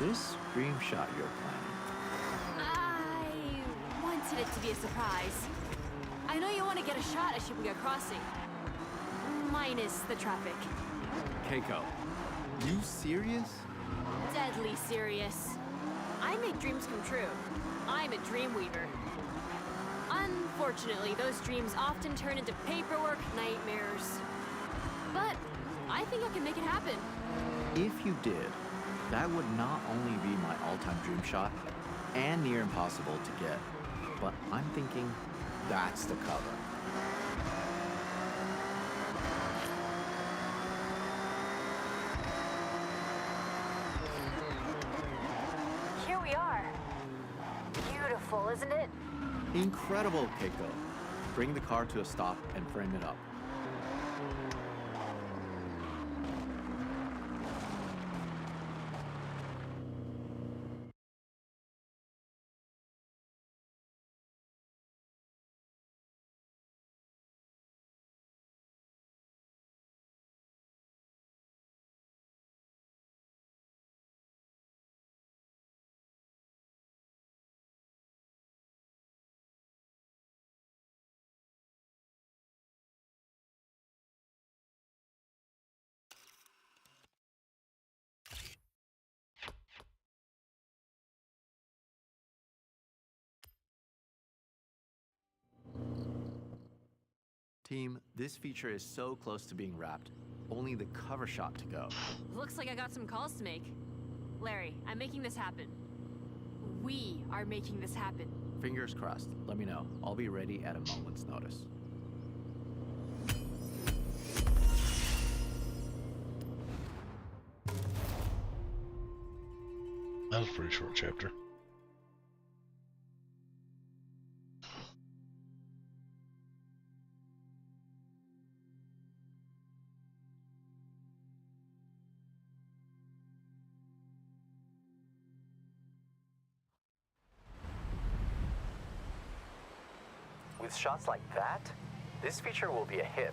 Speaker 12: This dream shot you're planning.
Speaker 8: I want to
Speaker 2: wanted it to be a surprise. I know you want to get a shot at Shibuya Crossing. Minus the traffic.
Speaker 12: Keiko, you serious?
Speaker 2: Deadly serious. I make dreams come true. I'm a dream weaver. Unfortunately, those dreams often turn into paperwork nightmares. But I think I can make it happen.
Speaker 12: If you did, that would not only be my all-time dream shot and near impossible to get, but I'm thinking that's the cover.
Speaker 4: Here we are. Beautiful, isn't it?
Speaker 12: Incredible, Keiko. Bring the car to a stop and frame it up. Team, this feature is so close to being wrapped. Only the cover shot to go.
Speaker 2: Looks like I got some calls to make. Larry, I'm making this happen. We are making this happen.
Speaker 12: Fingers crossed. Let me know. I'll be ready at a moment's notice.
Speaker 1: That was a pretty short chapter.
Speaker 7: With shots like that, this feature will be a hit.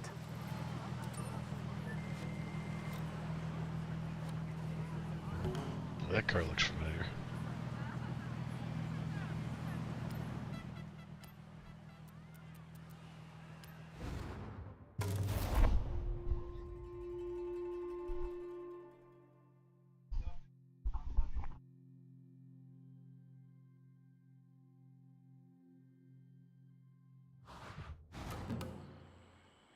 Speaker 1: That car looks familiar.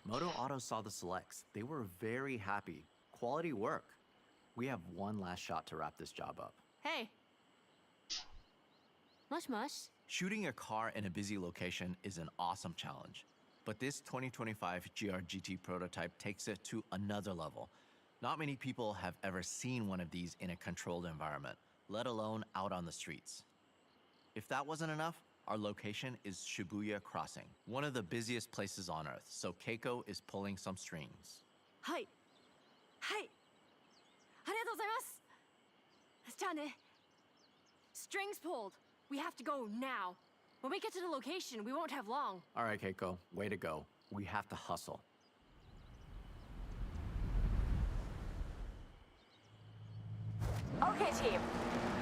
Speaker 12: Moto Auto saw the selects. They were very happy. Quality work. We have one last shot to wrap this job up.
Speaker 2: Hey. Mush mush.
Speaker 12: Shooting a car in a busy location is an awesome challenge. But this 2025 GR-GT prototype takes it to another level. Not many people have ever seen one of these in a controlled environment, let alone out on the streets. If that wasn't enough, our location is Shibuya Crossing, one of the busiest places on Earth, so Keiko is pulling some strings.
Speaker 2: Hi. Hi. ありがとうございます。じゃあね。Strings pulled. We have to go now. When we get to the location, we won't have long.
Speaker 12: All right, Keiko, way to go. We have to hustle.
Speaker 4: Okay, team.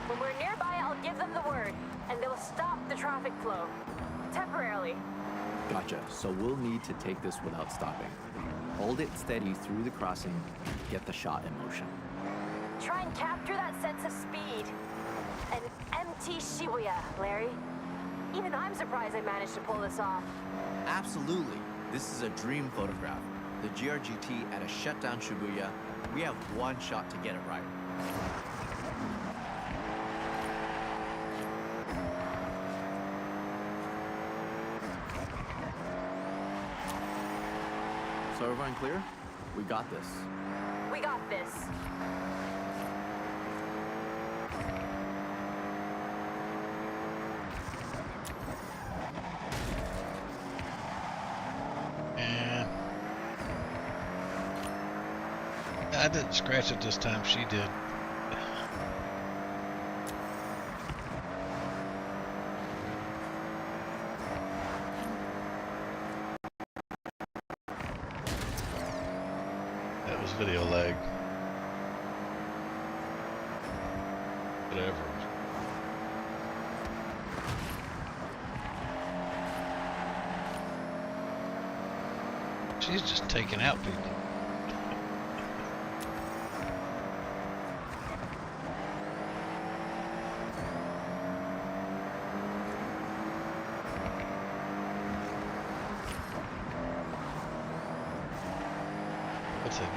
Speaker 4: When we're nearby, I'll give them the word, and they'll stop the traffic flow. Temporarily.
Speaker 12: Gotcha, so we'll need to take this without stopping. Hold it steady through the crossing, get the shot in motion.
Speaker 4: Try and capture that sense of speed. An empty Shibuya, Larry. Even I'm surprised I managed to pull this off.
Speaker 12: Absolutely. This is a dream photograph. The GR-GT at a shutdown Shibuya. We have one shot to get it right. So everyone clear? We got this.
Speaker 4: We got this.
Speaker 1: And I didn't scratch it this time, she did. That was video lag. Whatever. She's just taking out people.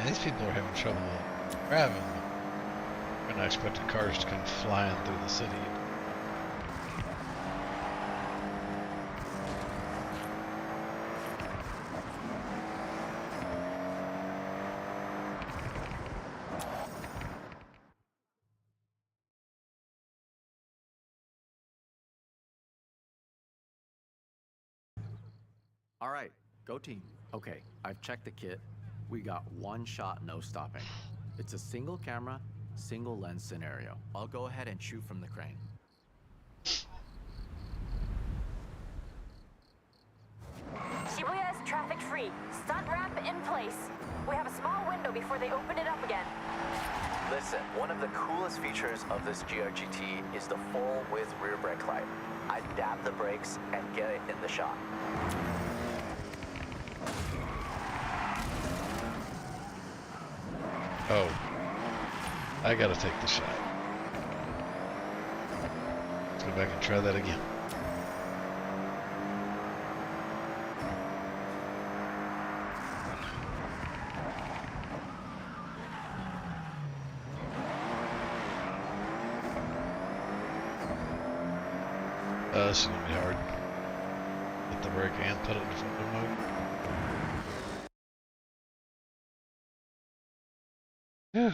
Speaker 1: These people are having trouble driving when I expected cars to come flying through the city.
Speaker 12: All right, go team. Okay, I've checked the kit. We got one shot, no stopping. It's a single camera, single lens scenario. I'll go ahead and shoot from the crane.
Speaker 4: Shibuya is traffic free. Stunt ramp in place. We have a small window before they open it up again.
Speaker 7: Listen, one of the coolest features of this GRGT is the full-width rear brake light. I dab the brakes and get it in the shot.
Speaker 1: Oh, I gotta take the shot. Let's go back and try that again. This is gonna be hard. Hit the brake and put it in photo mode. Whew.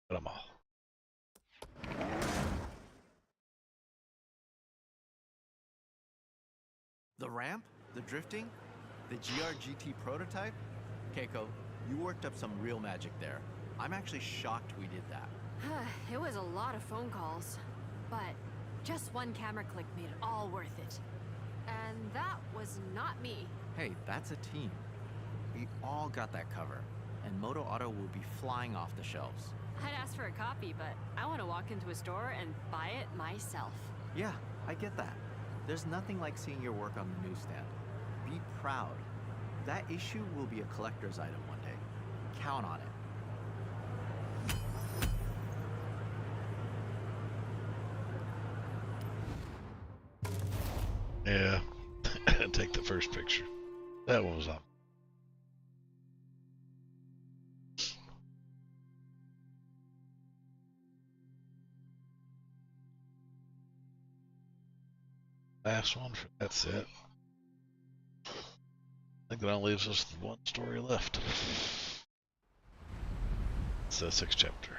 Speaker 1: Put them all.
Speaker 12: The ramp? The drifting? The GRGT prototype? Keiko, you worked up some real magic there. I'm actually shocked we did that.
Speaker 2: It was a lot of phone calls, but just one camera click made it all worth it. And that was not me.
Speaker 12: Hey, that's a team. We all got that cover, and Moto Auto will be flying off the shelves.
Speaker 2: I'd ask for a copy, but I want to walk into a store and buy it myself.
Speaker 12: Yeah, I get that. There's nothing like seeing your work on the newsstand. Be proud. That issue will be a collector's item one day. Count on it.
Speaker 1: Yeah, take the first picture. That one was up. Last one for that set. I think that only leaves us with one story left. It's the 6th chapter.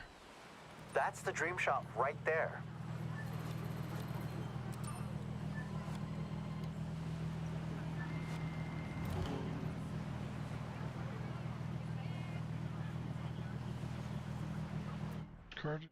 Speaker 7: That's the dream shot right there.
Speaker 1: Card.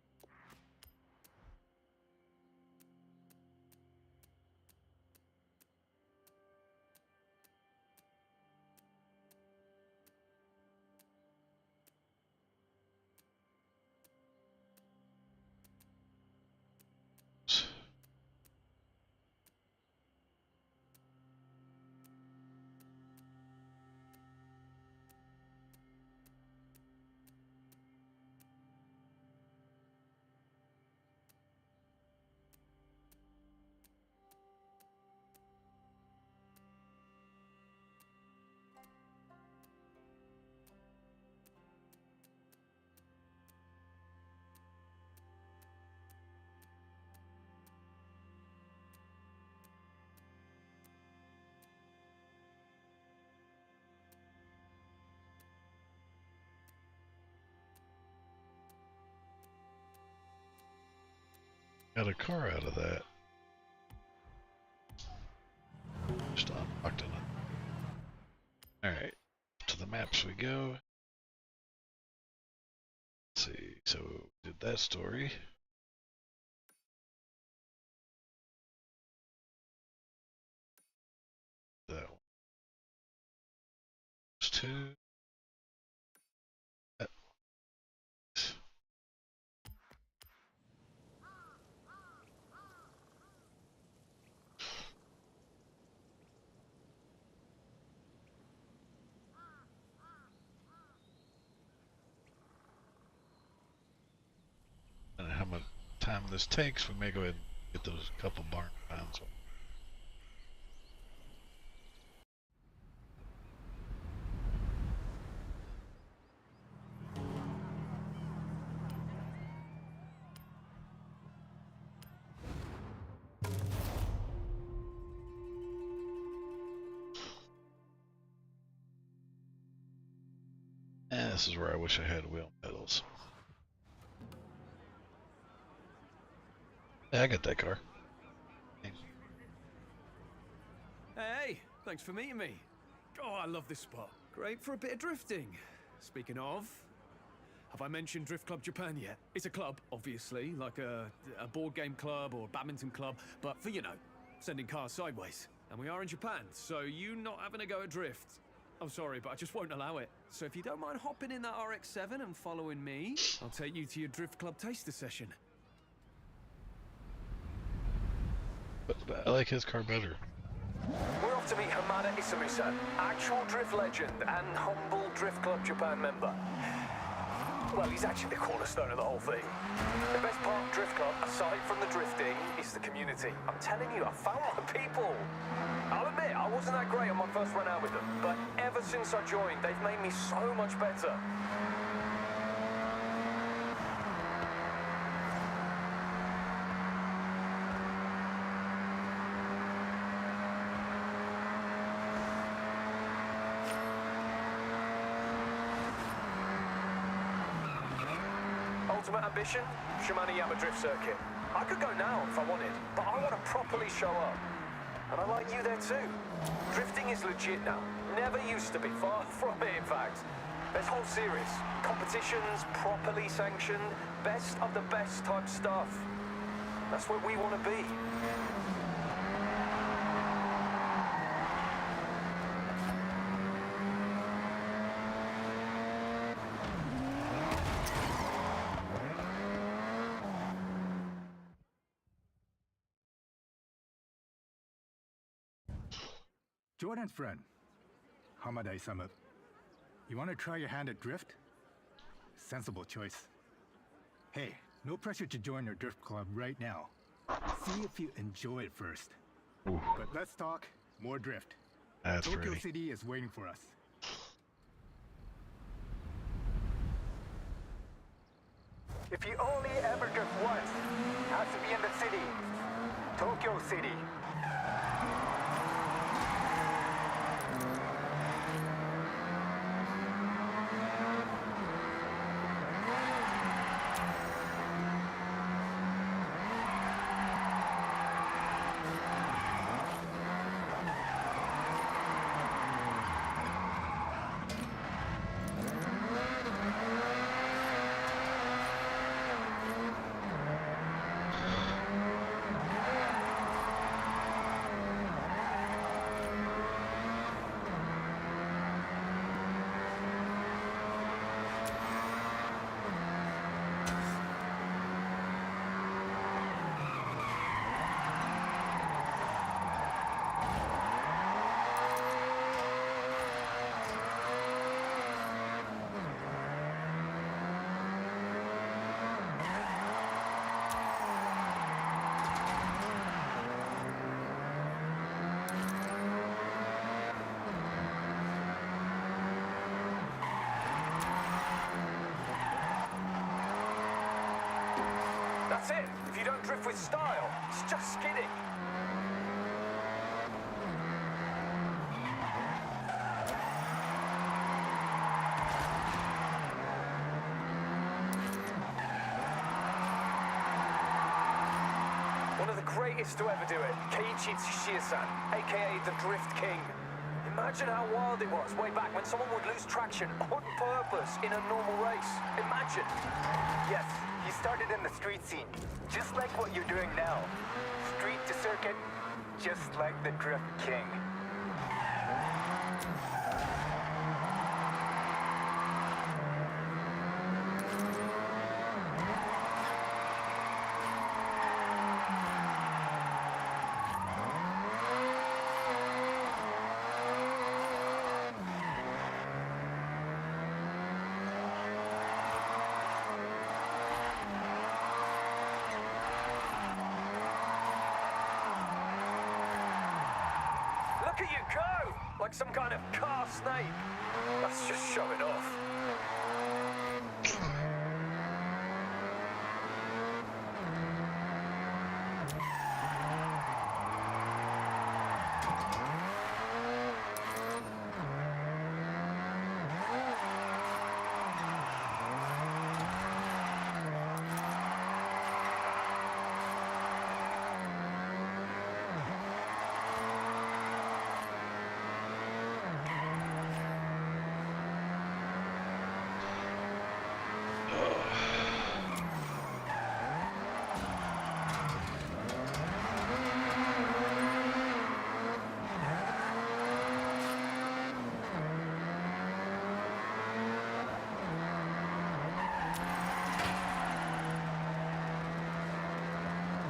Speaker 1: Got a car out of that. Just unlocked it. Alright, to the maps we go. Let's see, so we did that story. That one. There's two. That one. And how much time this takes, we may go ahead and get those couple barn finds. And this is where I wish I had wheel pedals. Yeah, I got that car.
Speaker 10: Hey, thanks for meeting me. Oh, I love this spot. Great for a bit of drifting. Speaking of, have I mentioned Drift Club Japan yet? It's a club, obviously, like a board game club or a badminton club, but for, you know, sending cars sideways. And we are in Japan, so you not having a go at drift. I'm sorry, but I just won't allow it. So if you don't mind hopping in that RX-7 and following me, I'll take you to your Drift Club taster session.
Speaker 1: But I like his car better.
Speaker 6: We're off to meet Hamada Isumi-san, actual drift legend and humble Drift Club Japan member. Well, he's actually the cornerstone of the whole thing. The best part of Drift Club, aside from the drifting, is the community. I'm telling you, I found my people. I'll admit, I wasn't that great on my first run out with them, but ever since I joined, they've made me so much better. Ultimate ambition? Shimano-Yama Drift Circuit. I could go now if I wanted, but I want to properly show up. And I like you there too. Drifting is legit now. Never used to be. Far from it, in fact. There's whole series. Competitions, properly sanctioned, best of the best type stuff. That's where we want to be.
Speaker 13: Jordan's friend, Hamada Isamu. You want to try your hand at drift? Sensible choice. Hey, no pressure to join our drift club right now. See if you enjoy it first.
Speaker 1: Ooh.
Speaker 13: But let's talk more drift.
Speaker 1: That's
Speaker 13: Tokyo
Speaker 1: ready.
Speaker 13: City is waiting for us.
Speaker 6: If you only ever drift once, has to be in the city. Tokyo City. That's it. If you don't drift with style, it's just skidding. one of the greatest to ever do it, Keiichi Tsuchiya-san, aka the Drift King. Imagine how wild it was way back when someone would lose traction on purpose in a normal race. Imagine.
Speaker 14: Yes, he started in the street scene, just like what you're doing now. Street to circuit, just like the Drift King.
Speaker 6: Look at you go! Like some kind of car snake. That's just showing off.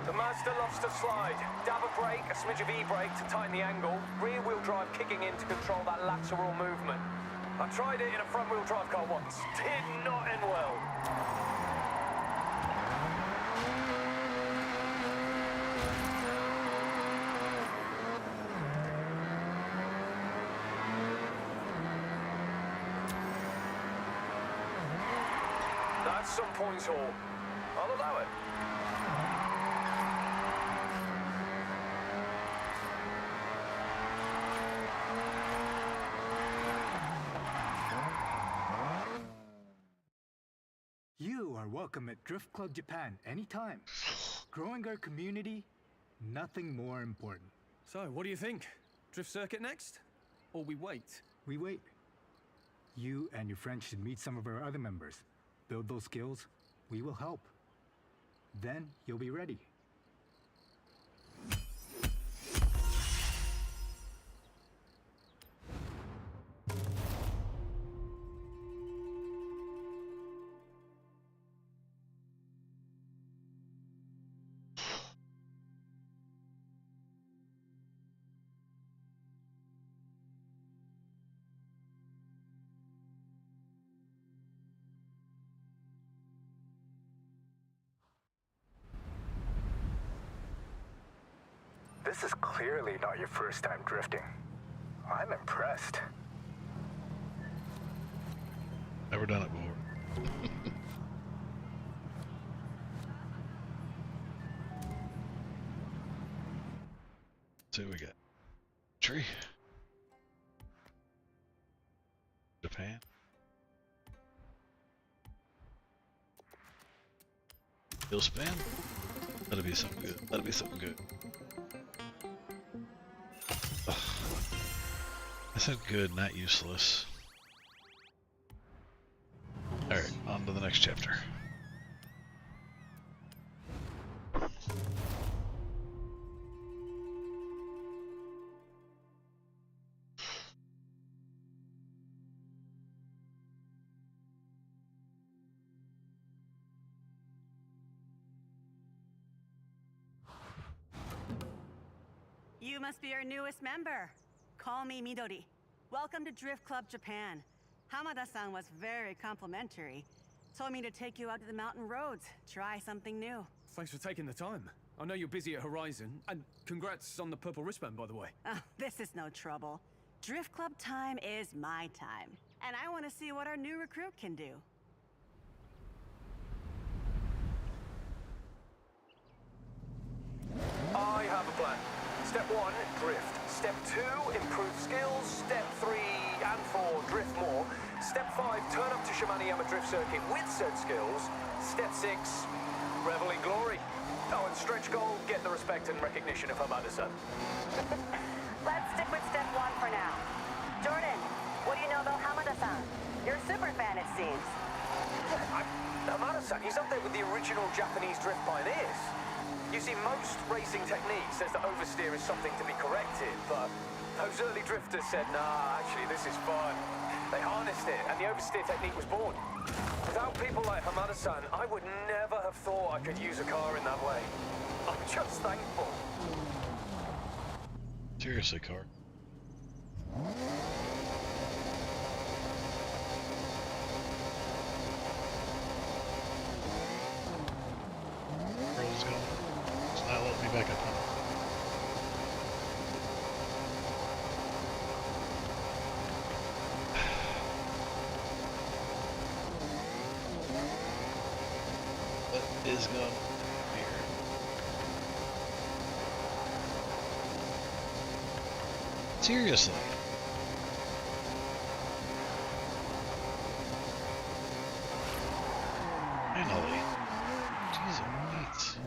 Speaker 6: The Mazda loves to slide. Dab a brake, a smidge of e-brake to tighten the angle. Rear-wheel drive kicking in to control that lateral movement. I tried it in a front-wheel drive car once. Did not end well. That's some points haul. I'll allow it.
Speaker 13: You are welcome at Drift Club Japan anytime. Growing our community, nothing more important.
Speaker 10: So, what do you think? Drift circuit next? Or we wait?
Speaker 13: We wait. You and your friends should meet some of our other members. Build those skills, we will help. Then you'll be ready.
Speaker 14: This is clearly not your first time drifting. I'm impressed.
Speaker 1: Never done it before. See what we got. Tree. Japan. Hill spin. That'll be something good. That'll be something good. Ugh. I said good, not useless. Alright, on to the next chapter.
Speaker 11: You must be our newest member. Call me Midori. Welcome to Drift Club Japan. Hamada-san was very complimentary. Told me to take you out to the mountain roads, try something new.
Speaker 10: Thanks for taking the time. I know you're busy at Horizon, and congrats on the purple wristband, by the way.
Speaker 11: Oh, this is no trouble. Drift Club time is my time, and I want to see what our new recruit can do.
Speaker 6: I have a plan. Step 1, drift. Step 2, improve skills. Step 3 and 4, drift more. Step 5, turn up to Shimane Yama Drift Circuit with said skills. Step 6, revel in glory.
Speaker 9: Oh, and stretch goal, get the respect and recognition of Hamada-san.
Speaker 4: Let's stick with step one for now. Jordan, what do you know about Hamada-san? You're a super fan, it seems.
Speaker 9: Hamada-san, he's up there with the original Japanese drift pioneers. You see, most racing technique says that oversteer is something to be corrected, but those early drifters said, nah, actually, this is fun. They harnessed it, and the oversteer technique was born. Without people like Hamada-san, I would never have thought I could use a car in that way. I'm just thankful.
Speaker 1: Seriously, car. Girl's gone. It's not letting me back up on it. What is going on here? Seriously. Finally. Jeez, Pete.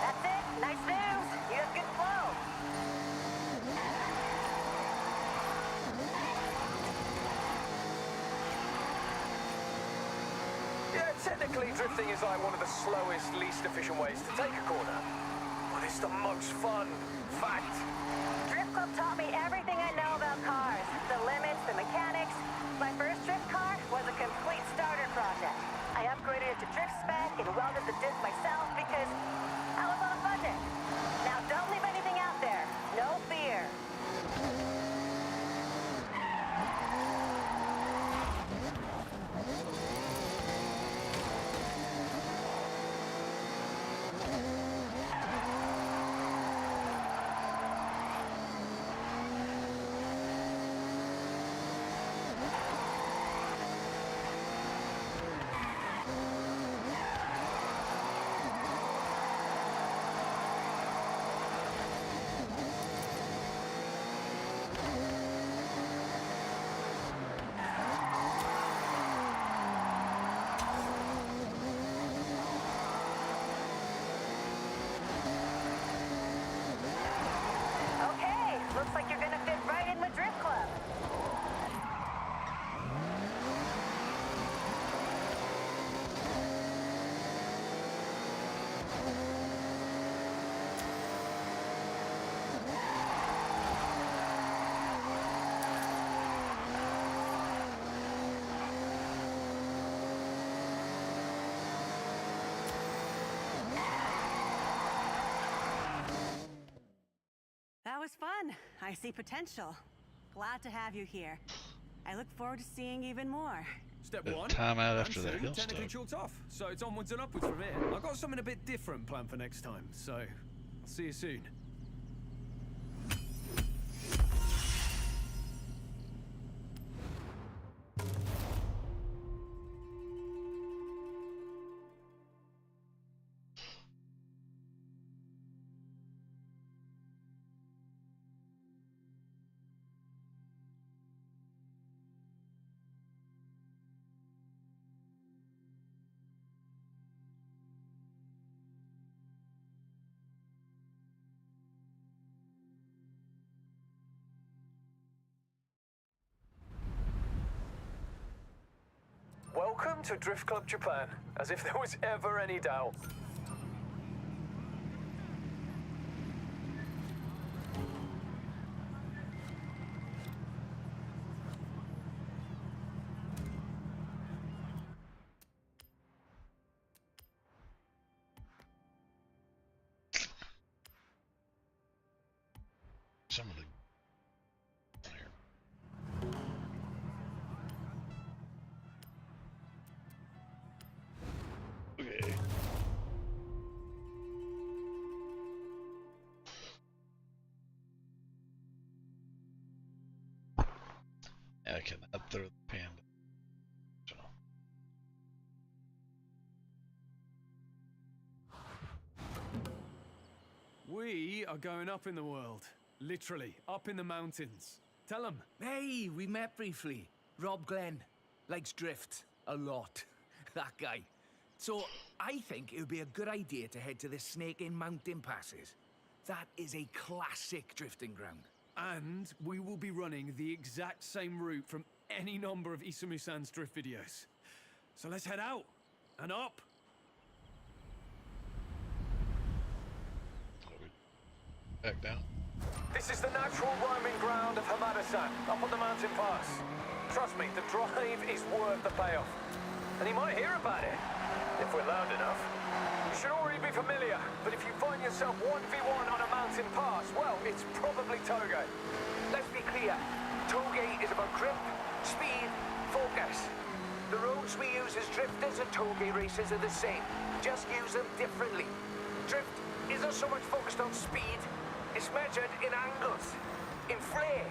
Speaker 4: That's it. Nice news. You have good flow.
Speaker 9: Yeah, technically drifting is like one of the slowest, least efficient ways to take a corner. But it's the most fun. Fact.
Speaker 4: Drift Club taught me everything I know about cars. The limits, the mechanics. My first drift car was a complete starter project. I upgraded it to drift spec and welded the disc myself because I was on a budget. Now don't leave anything out there. No fear. Okay, looks like you're gonna fit right in with Drift Club.
Speaker 11: That was fun. I see potential. Glad to have you here. I look forward to seeing even more.
Speaker 10: Step
Speaker 1: Bit of
Speaker 10: one.
Speaker 1: time out after
Speaker 10: and
Speaker 1: that
Speaker 10: two,
Speaker 1: hill
Speaker 10: technically
Speaker 1: stop.
Speaker 10: chalked off. So it's onwards and upwards from here. I've got something a bit different planned for next time. So I'll see you soon.
Speaker 6: Welcome to Drift Club Japan, as if there was ever any doubt.
Speaker 1: Some of the okay. I cannot throw the panda. So.
Speaker 10: We are going up in the world. Literally, up in the mountains. Tell them.
Speaker 9: Hey, we met briefly. Rob Glenn. Likes drift. A lot. That guy. So, I think it would be a good idea to head to the Snake in Mountain Passes. That is a classic drifting ground.
Speaker 10: And we will be running the exact same route from any number of Isamu-san's drift videos. So let's head out and up.
Speaker 1: Back down.
Speaker 6: This is the natural roaming ground of Hamada-san, up on the mountain pass. Trust me, the drive is worth the payoff. And he might hear about it, if we're loud enough. You should already be familiar, but if you find yourself 1v1 on a mountain pass, well, it's probably Toge.
Speaker 9: Let's be clear. Toge is about grip, speed, focus. The roads we use as drifters and Toge racers are the same. Just use them differently. Drift isn't so much focused on speed. It's measured in angles, in flair,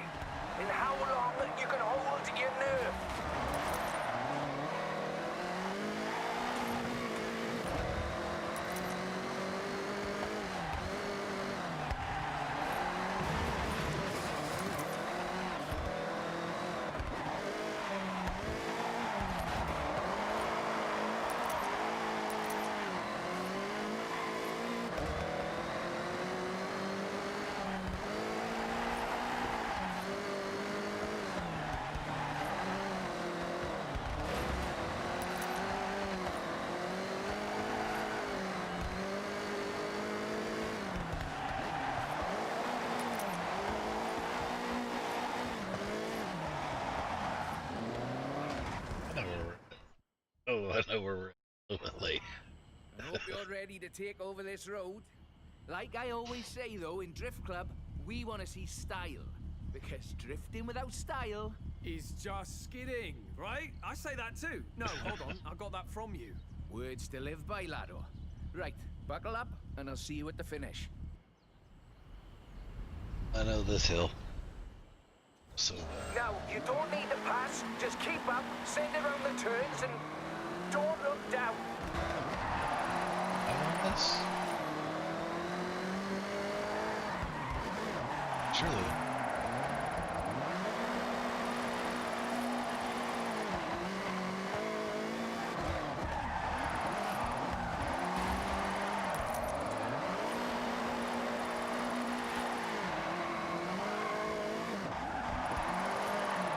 Speaker 9: in how long you can hold your nerve.
Speaker 1: I know where we're at. A little bit late.
Speaker 9: I hope you're ready to take over this road. Like I always say, though, in Drift Club, we want to see style. Because drifting without style
Speaker 10: is just skidding, right? I say that too. No, hold on. I got that from you.
Speaker 9: Words to live by, laddo. Right, buckle up, and I'll see you at the finish.
Speaker 1: I know this hill. So
Speaker 9: Now, you don't need to pass. Just keep up, send around the turns, and don't look down.
Speaker 1: I want this. Surely.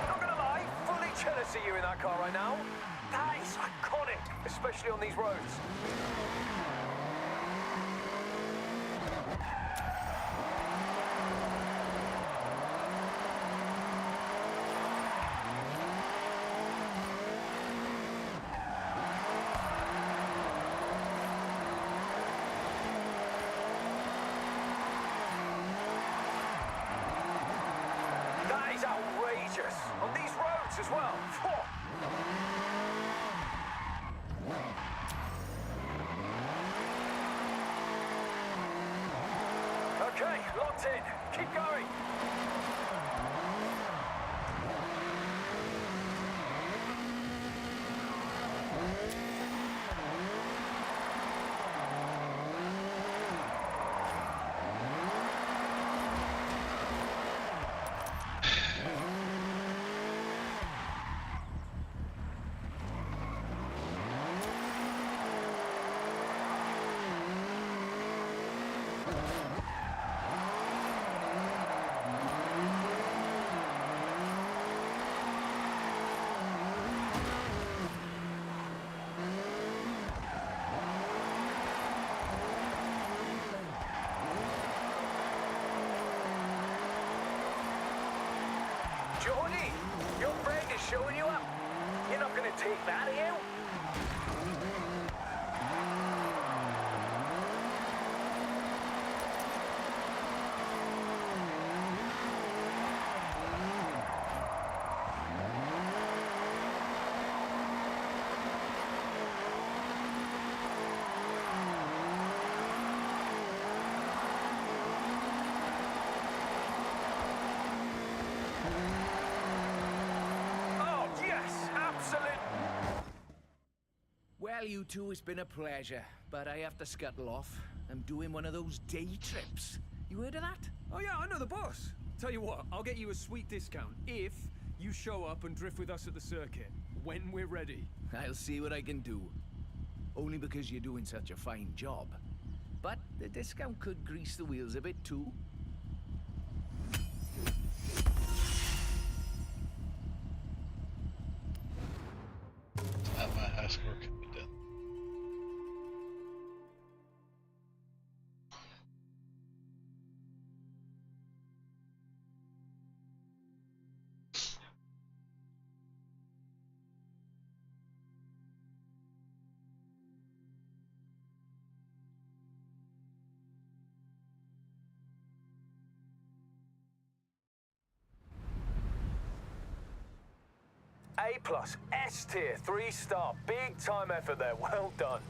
Speaker 6: Not gonna lie, fully jealous of you in that car right now. That is iconic, especially on these roads. That is outrageous. On these roads as well. Phew. Okay, locked in. Keep going.
Speaker 9: Shorty, your friend is showing you up. You're not gonna take that, are you? Oh, yes, absolute.
Speaker 15: Well, you two, it's been a pleasure, but I have to scuttle off. I'm doing one of those day trips. You heard of that?
Speaker 10: Oh yeah, I know the boss. Tell you what, I'll get you a sweet discount if you show up and drift with us at the circuit when we're ready.
Speaker 15: I'll see what I can do. Only because you're doing such a fine job. But the discount could grease the wheels a bit too.
Speaker 1: Not my high score can be done.
Speaker 9: A plus, S tier, 3-star, big time effort there, well done.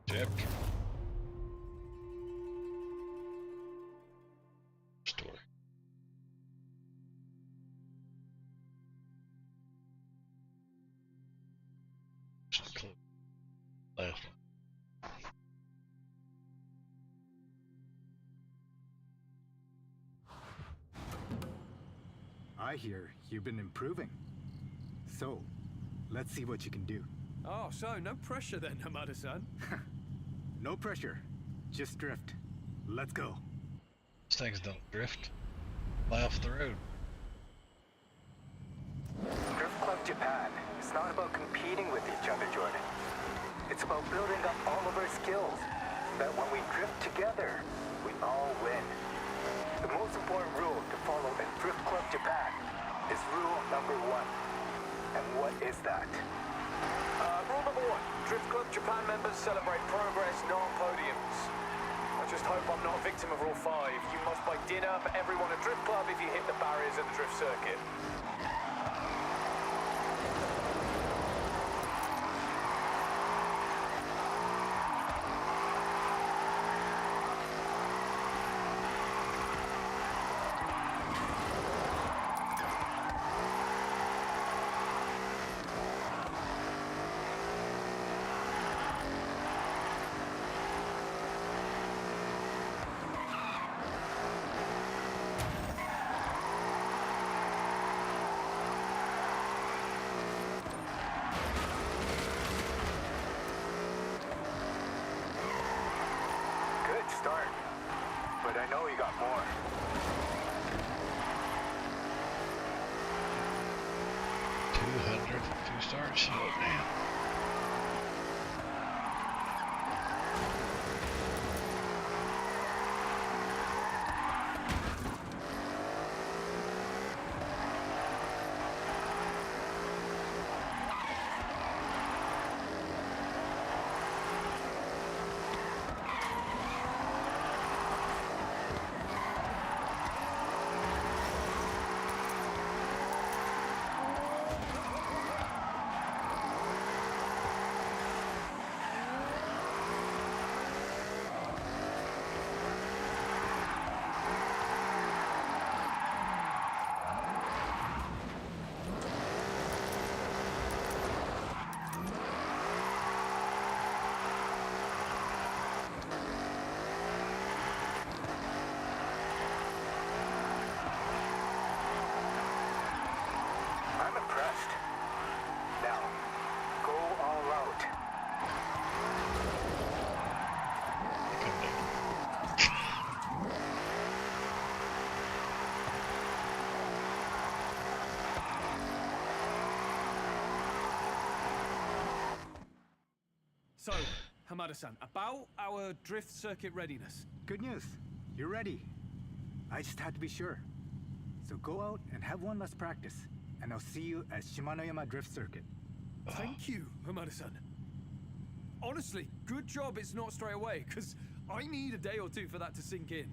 Speaker 1: Jeb. Store. Just close. Last one.
Speaker 13: I hear you've been improving. So, let's see what you can do.
Speaker 10: Oh, so no pressure then, Hamada-san.
Speaker 13: No pressure. Just drift. Let's go.
Speaker 1: These things don't drift. Fly off the road.
Speaker 14: Drift Club Japan is not about competing with each other, Jordan. It's about building up all of our skills so that when we drift together, we all win. The most important rule to follow in Drift Club Japan is rule number 1. And what is that?
Speaker 9: Rule number 1, Drift Club Japan members celebrate progress, not podiums. I just hope I'm not a victim of rule 5. You must buy dinner for everyone at Drift Club if you hit the barriers at the drift circuit.
Speaker 14: Good start. But I know you got more.
Speaker 1: 200 2 stars. Oh, man.
Speaker 10: So, Hamada-san, about our drift circuit readiness.
Speaker 13: Good news. You're ready. I just had to be sure. So go out and have one last practice, and I'll see you at Shimanoyama Drift Circuit.
Speaker 10: Thank you, Hamada-san. Honestly, good job it's not straight away, because I need a day or two for that to sink in.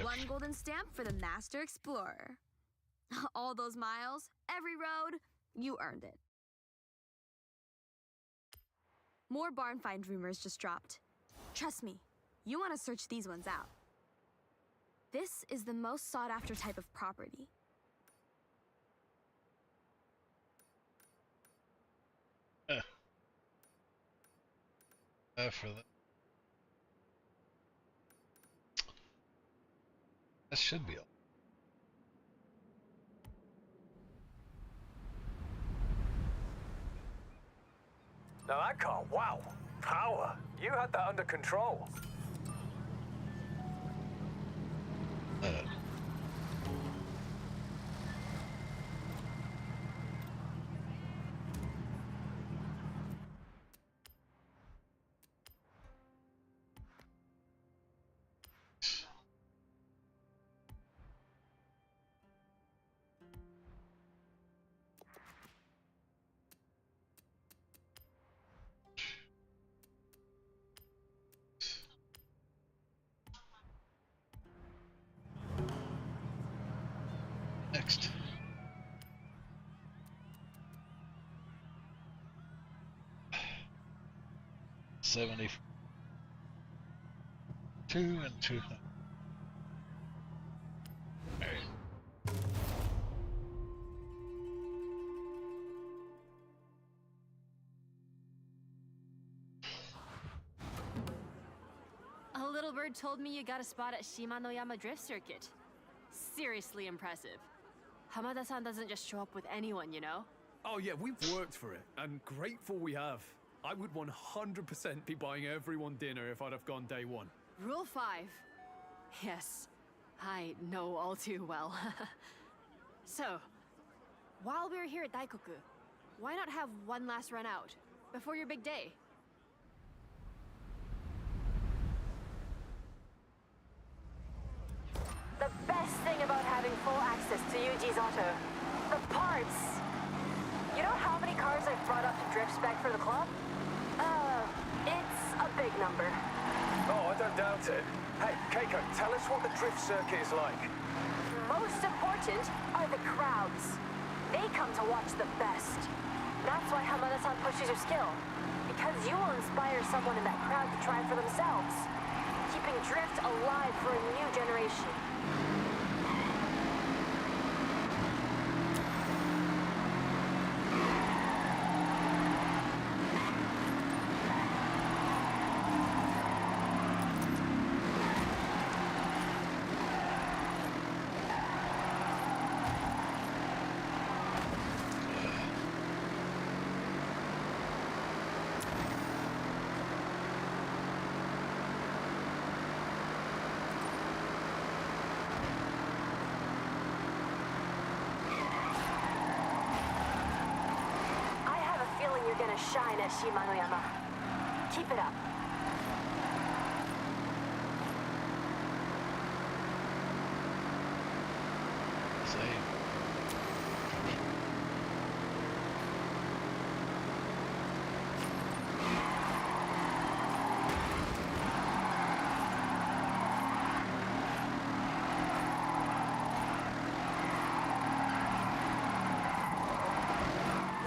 Speaker 8: One golden stamp for the Master Explorer. All those miles, every road, you earned it. More barn find rumors just dropped. Trust me, you want to search these ones out. This is the most sought after type of property.
Speaker 1: For that. That should be all.
Speaker 6: Now that car, wow. Power. You had that under control.
Speaker 1: Next. $72 and $200.
Speaker 2: A little bird told me you got a spot at Shimanoyama Drift Circuit. Seriously impressive. Hamada-san doesn't just show up with anyone, you know?
Speaker 10: Oh yeah, we've worked for it, and grateful we have. I would 100% be buying everyone dinner if I'd have gone day one.
Speaker 2: Rule 5. Yes, I know all too well. So, while we're here at Daikoku, why not have one last run out before your big day?
Speaker 4: The best thing about having full access to Yuji's auto, the parts. You know how many cars I've brought up to drift spec for the club? It's a big number.
Speaker 6: Oh, I don't doubt it. Hey, Keiko, tell us what the drift circuit is like.
Speaker 4: Most important are the crowds. They come to watch the best. That's why Hamada-san pushes your skill. Because you will inspire someone in that crowd to try for themselves. Keeping drift alive for a new generation. You're gonna shine at Shimanoyama. Keep it up.
Speaker 1: Same.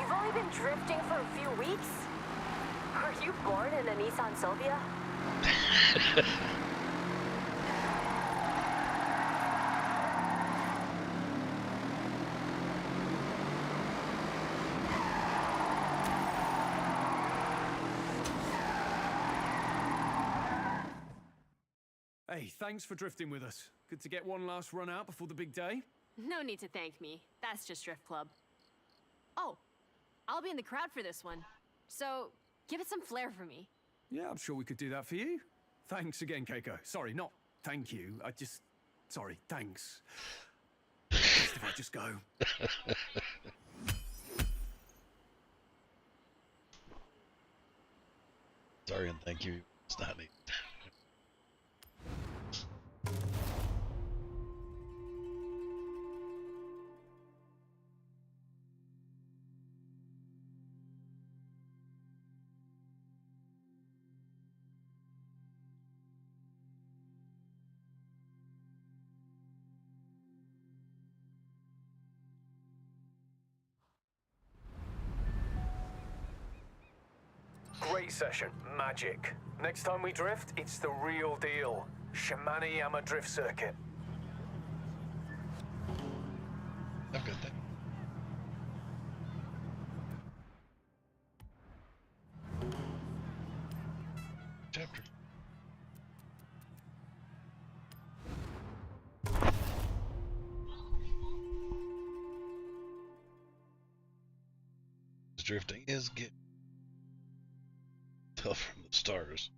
Speaker 4: You've only been drifting for a few weeks? Were you born in a Nissan Sylvia?
Speaker 10: Hey, thanks for drifting with us. Good to get one last run out before the big day.
Speaker 2: No need to thank me. That's just Drift Club. Oh, I'll be in the crowd for this one. So, give it some flair for me.
Speaker 10: Yeah, I'm sure we could do that for you. Thanks again, Keiko. Sorry, not thank you. Sorry, thanks. Best if I just go.
Speaker 1: Sorry and thank you. It's not neat.
Speaker 6: Great session. Magic. Next time we drift, it's the real deal. Shimano Drift Circuit.
Speaker 1: Have a good day. Chapter. Drifting is getting tough from the stars.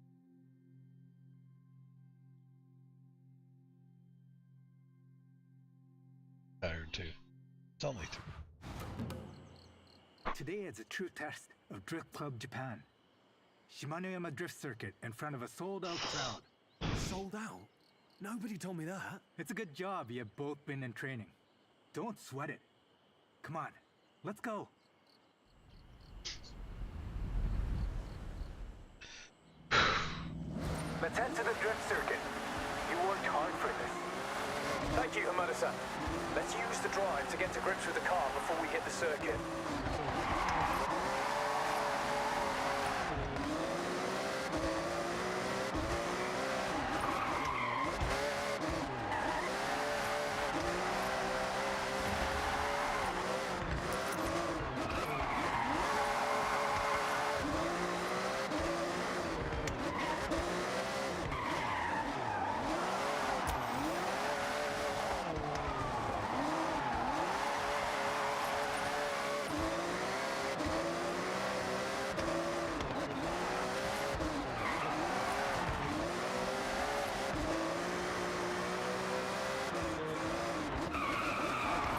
Speaker 1: Tired too. It's only 2.
Speaker 13: Today is a true test of Drift Club Japan. Shimano Drift Circuit in front of a sold-out crowd.
Speaker 10: Sold out? Nobody told me that.
Speaker 13: It's a good job you have both been in training. Don't sweat it. Come on, let's go.
Speaker 14: Let's head to the drift circuit. You worked hard for this.
Speaker 6: Thank you, Hamada-san. Let's use the drive to get to grips with the car before we hit the circuit.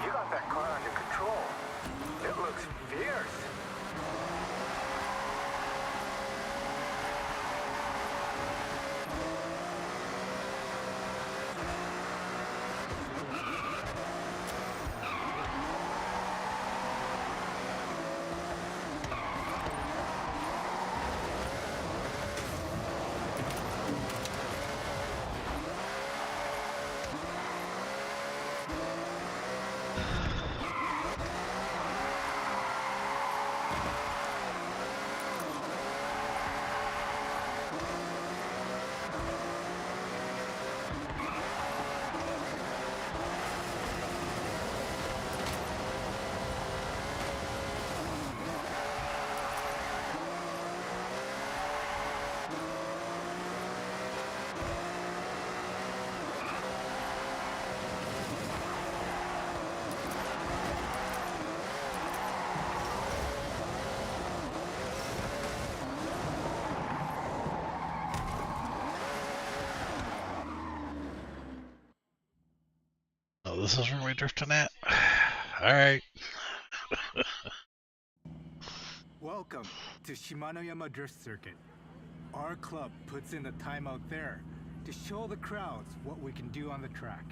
Speaker 14: You got that car under control. It looks fierce.
Speaker 1: Oh, this is where we're drifting at? Alright.
Speaker 13: Welcome to Shimano Drift Circuit. Our club puts in the time out there to show the crowds what we can do on the track.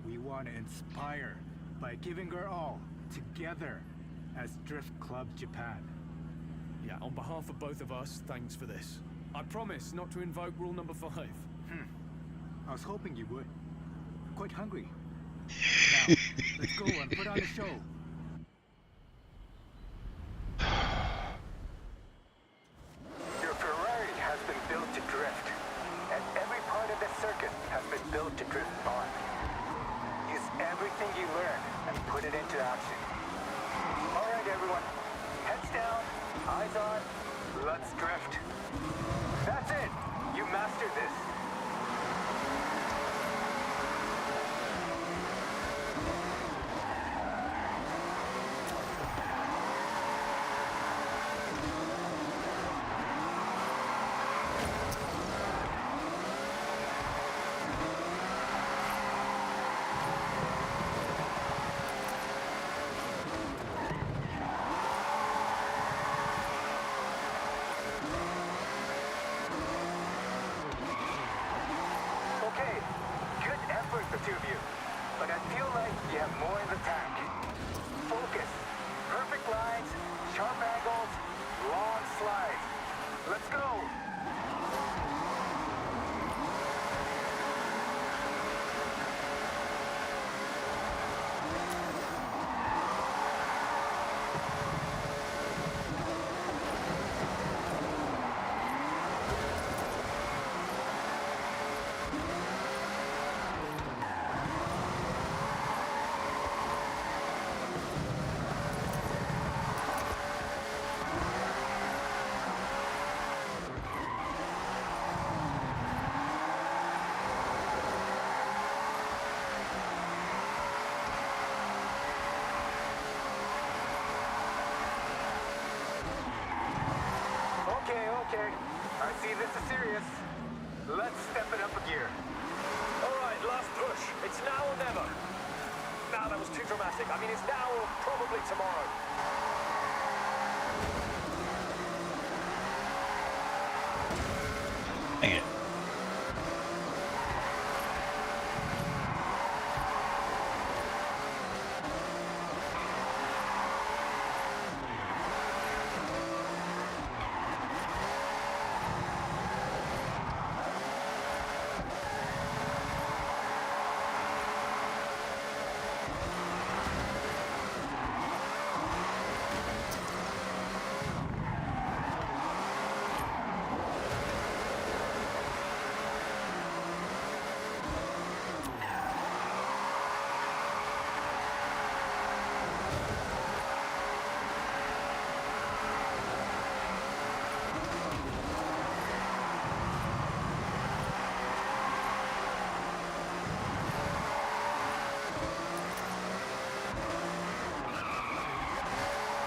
Speaker 13: We want to inspire by giving our all together as Drift Club Japan.
Speaker 10: Yeah, on behalf of both of us, thanks for this. I promise not to invoke rule number 5.
Speaker 13: I was hoping you would. I'm quite hungry. Now, let's go and put on a show.
Speaker 14: Your Ferrari has been built to drift, and every part of the circuit has been built to drift on. Use everything you learn and put it into action. All right, everyone. Heads down, eyes on, let's drift. That's it. You mastered this. You have more in the tank. Focus. Perfect lines, sharp angles, long slides. Let's go. Okay. I see this is serious. Let's step it up a gear.
Speaker 6: Alright, last push. It's now or never. Nah, that was too dramatic. I mean, it's now or probably tomorrow.
Speaker 1: Dang it.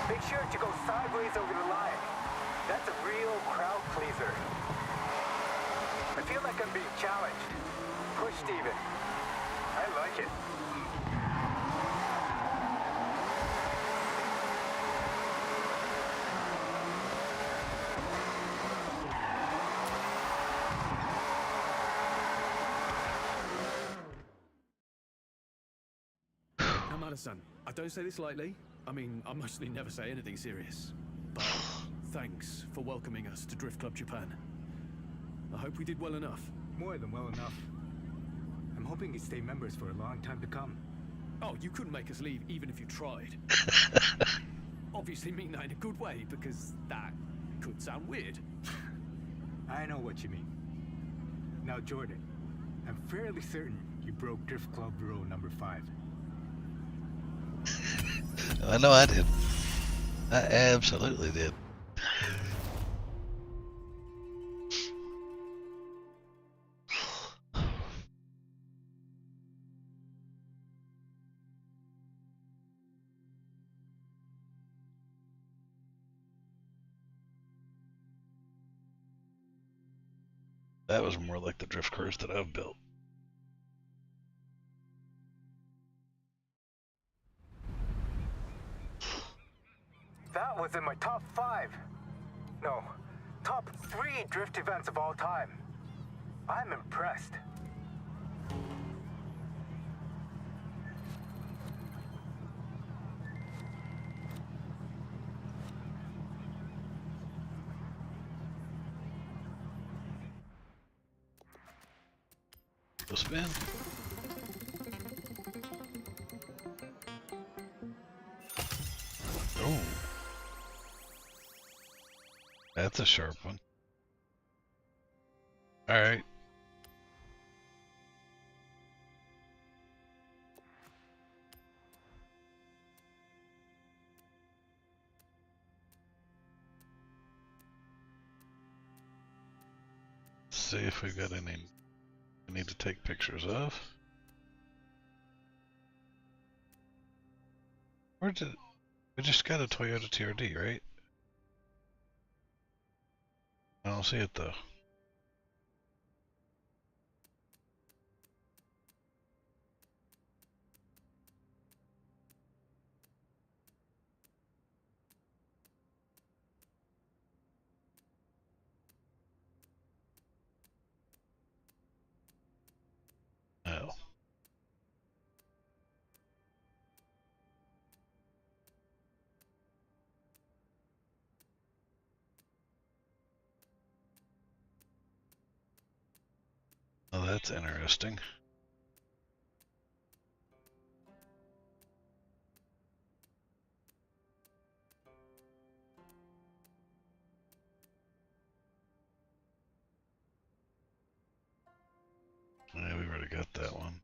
Speaker 14: Make sure to go sideways over the line. That's a real crowd pleaser. I feel like I'm being challenged. Push, Steven. I like it.
Speaker 10: Hamada-san, I don't say this lightly. I mean, I mostly never say anything serious. But thanks for welcoming us to Drift Club Japan. I hope we did well enough.
Speaker 13: More than well enough. I'm hoping you stay members for a long time to come.
Speaker 10: Oh, you couldn't make us leave even if you tried. Obviously mean that in a good way, because that could sound weird.
Speaker 13: I know what you mean. Now, Jordan, I'm fairly certain you broke Drift Club rule number 5.
Speaker 1: I know I did. I absolutely did. That was more like the drift cars that I've built.
Speaker 14: That was in my top 5. No, top 3 drift events of all time. I'm impressed.
Speaker 1: Go spin. Oh. That's a sharp one. All right. See if we've got any we need to take pictures of. Where did we just got a Toyota TRD, right? I don't see it though. Oh. that's interesting. Yeah, we already got that one.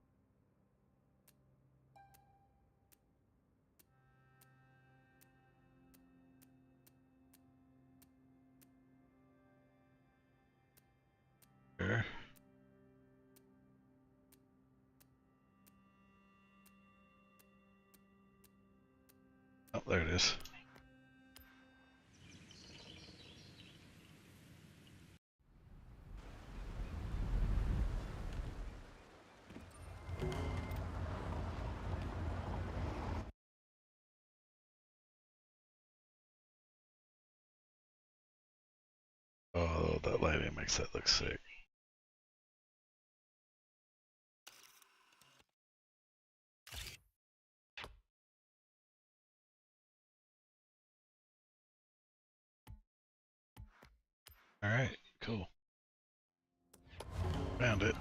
Speaker 1: Sure. Oh, there it is. Oh, that lighting makes that look sick. Alright, cool. Found it.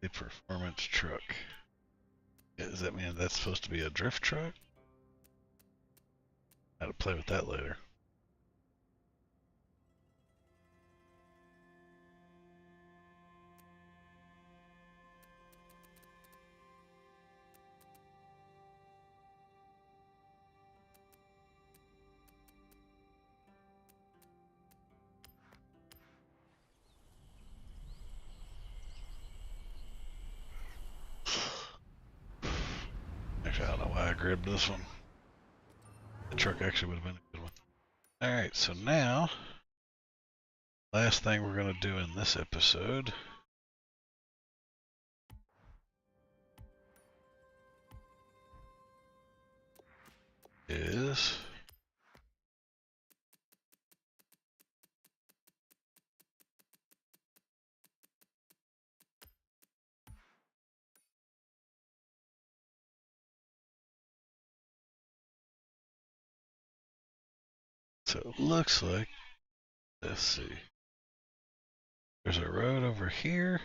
Speaker 1: The performance truck. Does that mean that's supposed to be a drift truck? I'll play with that later. Actually, I don't know why I grabbed this one. The truck actually would have been a good one. Alright, so now, last thing we're going to do in this episode is so it looks like, let's see, there's a road over here.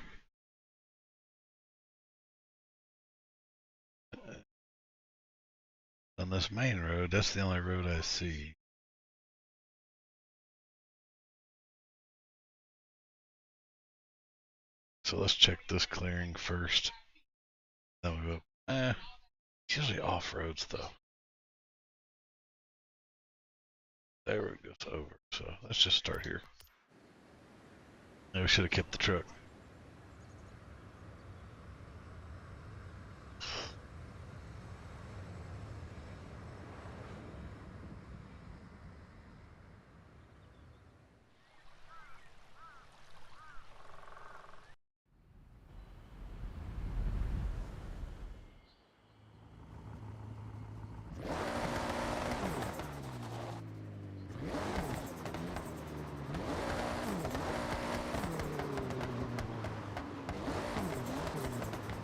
Speaker 1: On this main road, that's the only road I see. So let's check this clearing first. Then we go, it's usually off roads though. There it goes over. So let's just start here. Maybe we should have kept the truck.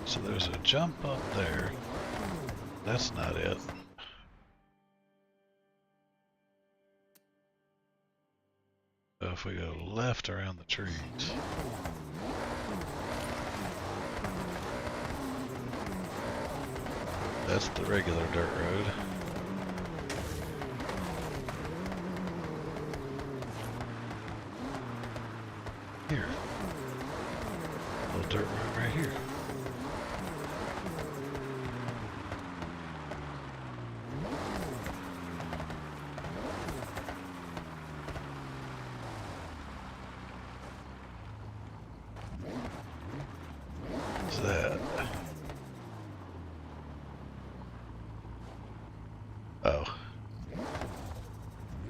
Speaker 1: So there's a jump up there. That's not it. So if we go left around the trees. That's the regular dirt road. Here. Little dirt road right here. What's that? Oh.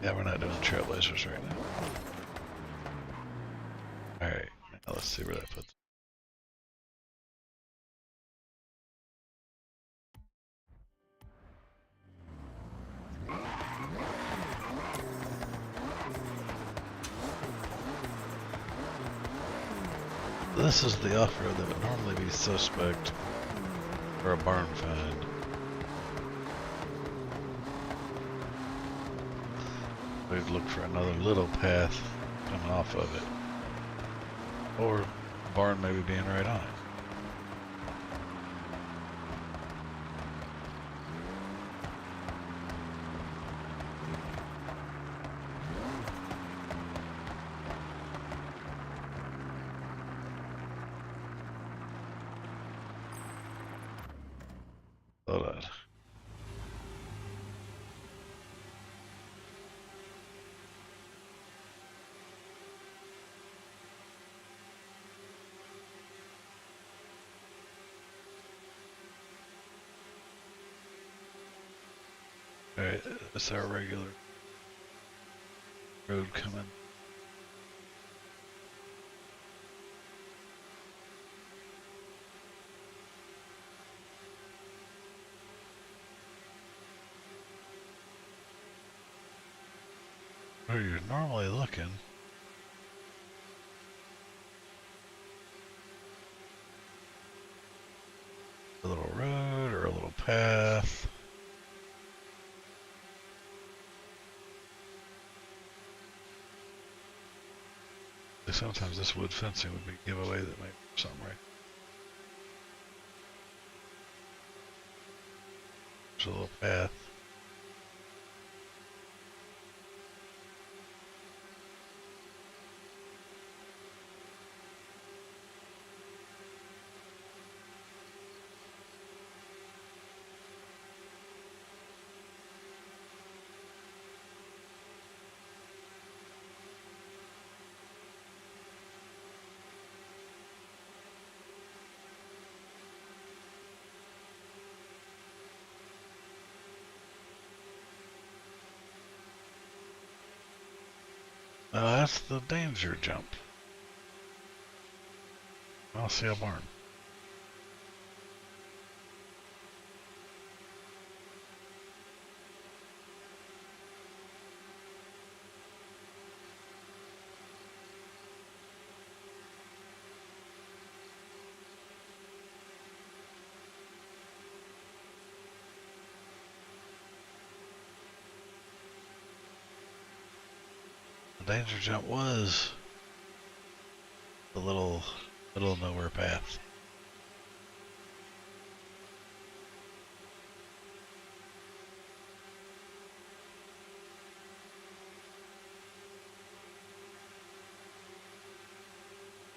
Speaker 1: Yeah, we're not doing trailblazers right now. Alright, now let's see where that puts. This is the off-road that would normally be suspect. Or a barn find. We'd look for another little path coming off of it. Or a barn maybe being right on it. Hold on. Alright, that's our regular road coming. Where you're normally looking. A little road or a little path. Sometimes this wood fencing would be a giveaway that might be something right. There's a little path. That's the danger jump. I'll see a barn. The danger jump was the little middle of nowhere path.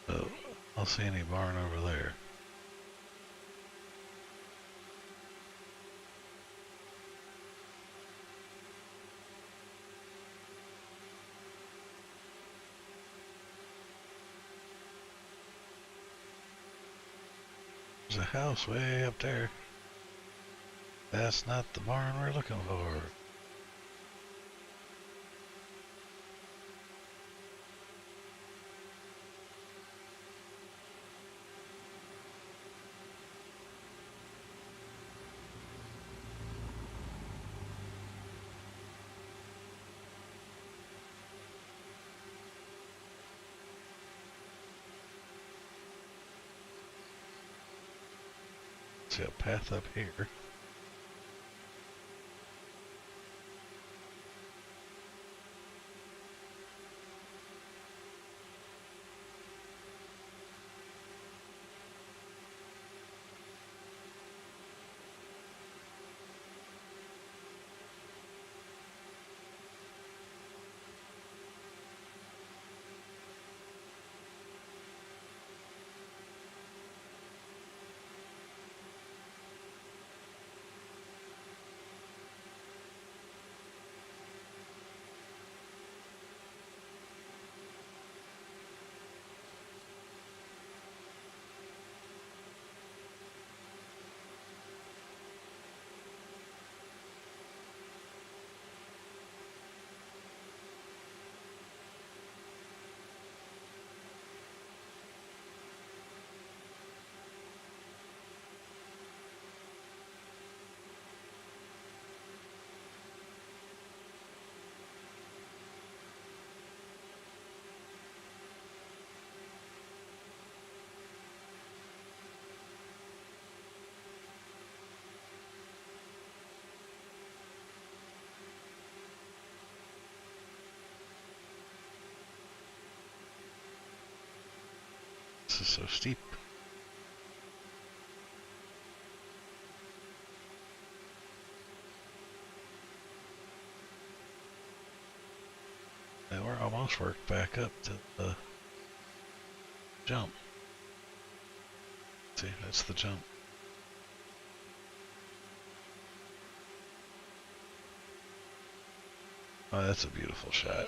Speaker 1: So I don't see any barn over there. There's a house way up there. That's not the barn we're looking for. See a path up here. This is so steep. Now we're almost worked back up to the jump. See, that's the jump. Oh, that's a beautiful shot.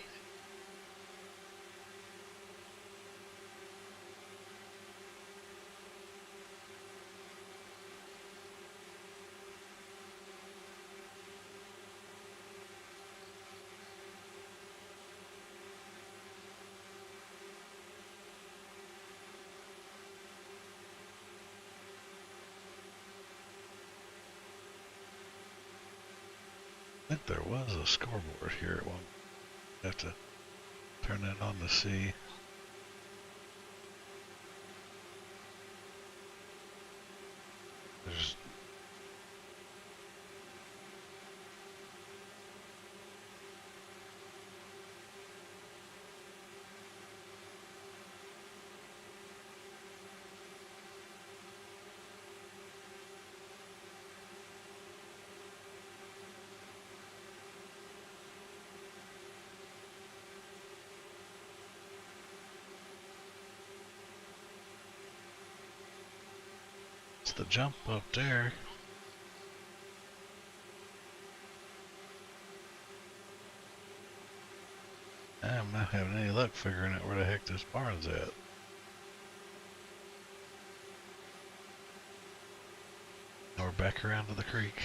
Speaker 1: I think there was a scoreboard here at one. Have to turn that on to see. There's the jump up there. I'm not having any luck figuring out where the heck this barn's at. Now we're back around to the creek.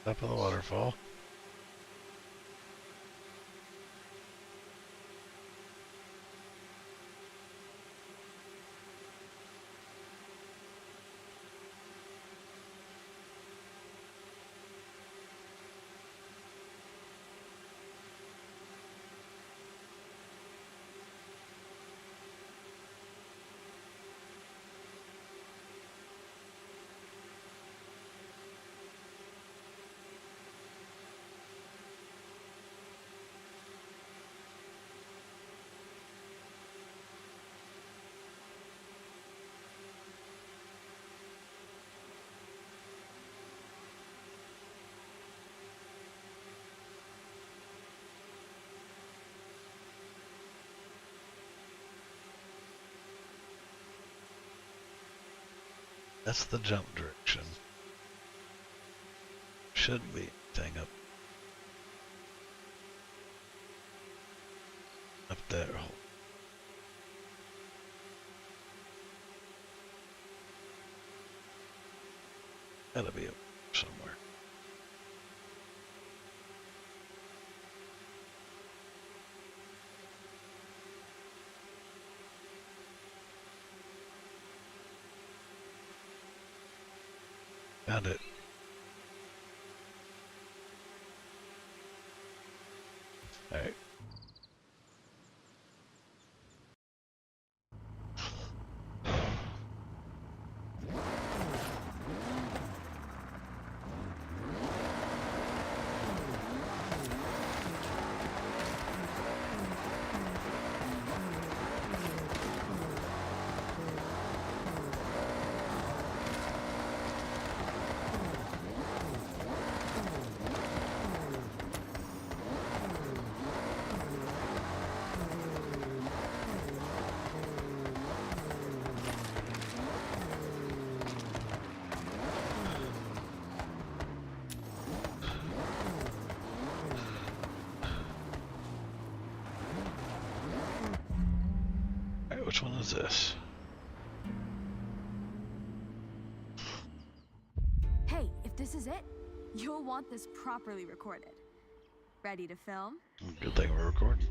Speaker 1: Top of the waterfall. That's the jump direction. Shouldn't be anything up there. Gotta be up somewhere. Found it. All right. Which one is this?
Speaker 8: Hey, if this is it, you'll want this properly recorded. Ready to film?
Speaker 1: Good thing we're recording.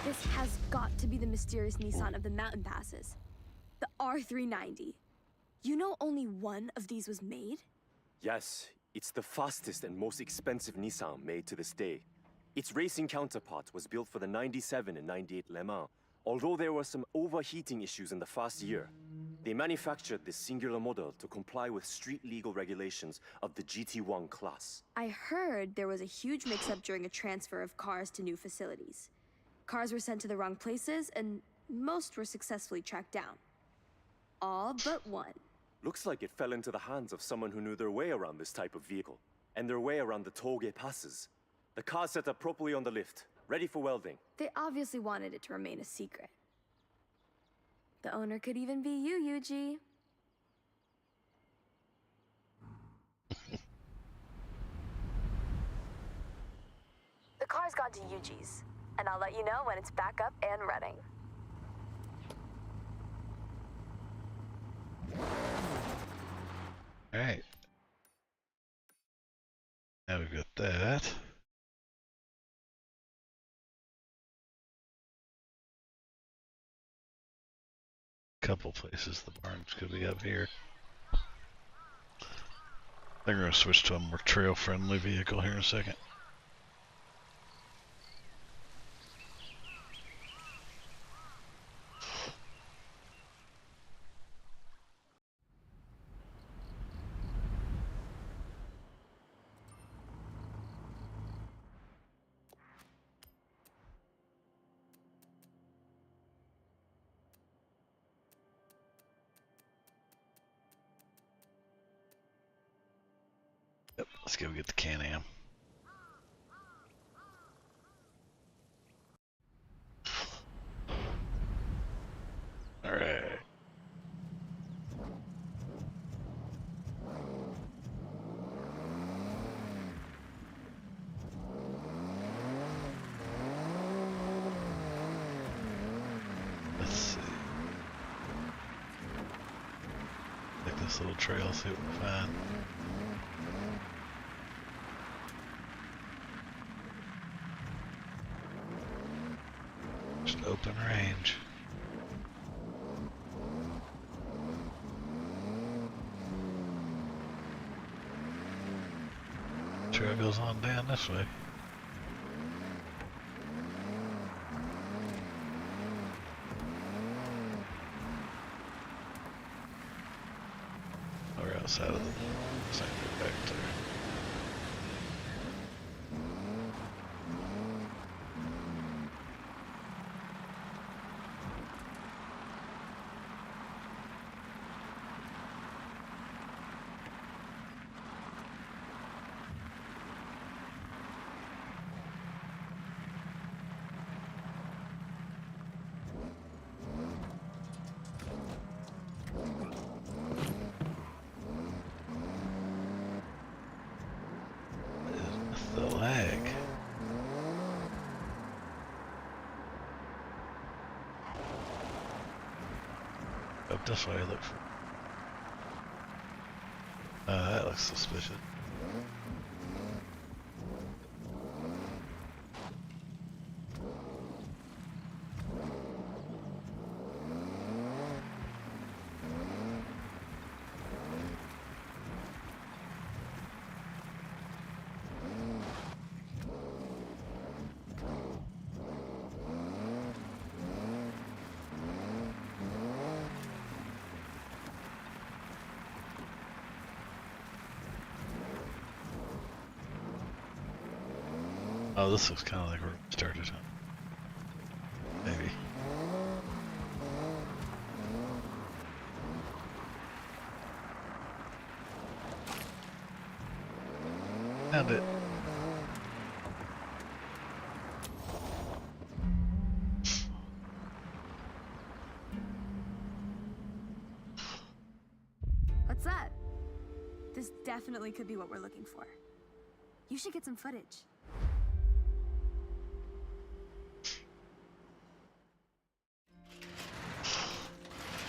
Speaker 8: This has got to be the mysterious Nissan of the mountain passes. The R390. You know only one of these was made?
Speaker 3: Yes, it's the fastest and most expensive Nissan made to this day. Its racing counterpart was built for the 97 and 98 Le Mans, although there were some overheating issues in the first year. They manufactured this singular model to comply with street legal regulations of the GT1 class.
Speaker 8: I heard there was a huge mix-up during a transfer of cars to new facilities. Cars were sent to the wrong places, and most were successfully tracked down. All but one.
Speaker 3: Looks like it fell into the hands of someone who knew their way around this type of vehicle, and their way around the tollgate passes. The car's set up properly on the lift, ready for welding.
Speaker 8: They obviously wanted it to remain a secret. The owner could even be you, Yuji.
Speaker 5: The car's gone to Yuji's, and I'll let you know when it's back up and running.
Speaker 1: Alright. Now we've got that. Couple places the barns could be up here. I think we're going to switch to a more trail-friendly vehicle here in a second. Yep, let's go get the Can-Am. Alright. Let's see. Take this little trail, see what we find. Just open range. Trail goes on down this way. We're outside of the sector back there. The lag. Up this way, look for. That looks suspicious. Oh, this looks kind of like where we started, huh? Maybe. Found it.
Speaker 8: What's that? This definitely could be what we're looking for. You should get some footage.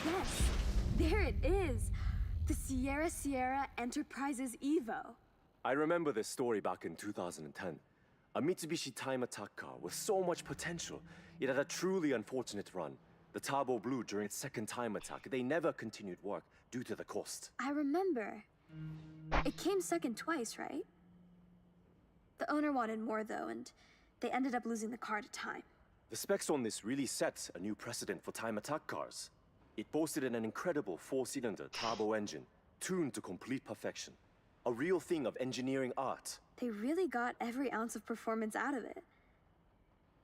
Speaker 8: Yes, there it is. The Sierra Enterprises Evo.
Speaker 3: I remember this story back in 2010. A Mitsubishi time attack car with so much potential. It had a truly unfortunate run. The turbo blew during its second time attack. They never continued work due to the cost.
Speaker 8: I remember. It came second twice, right? The owner wanted more though, and they ended up losing the car to time.
Speaker 3: The specs on this really set a new precedent for time attack cars. It boasted an incredible 4-cylinder turbo engine, tuned to complete perfection. A real thing of engineering art.
Speaker 8: They really got every ounce of performance out of it.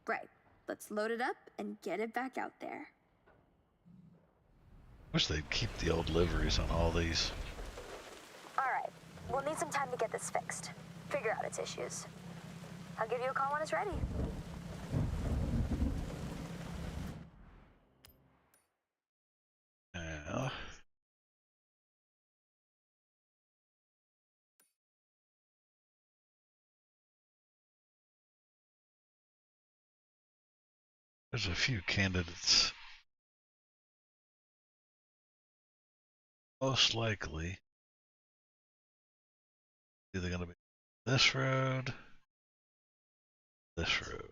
Speaker 8: Right, let's load it up and get it back out there.
Speaker 1: Wish they'd keep the old liveries on all these.
Speaker 5: Alright, we'll need some time to get this fixed. Figure out its issues. I'll give you a call when it's ready.
Speaker 1: Now, there's a few candidates. Most likely, either going to be this road, this road.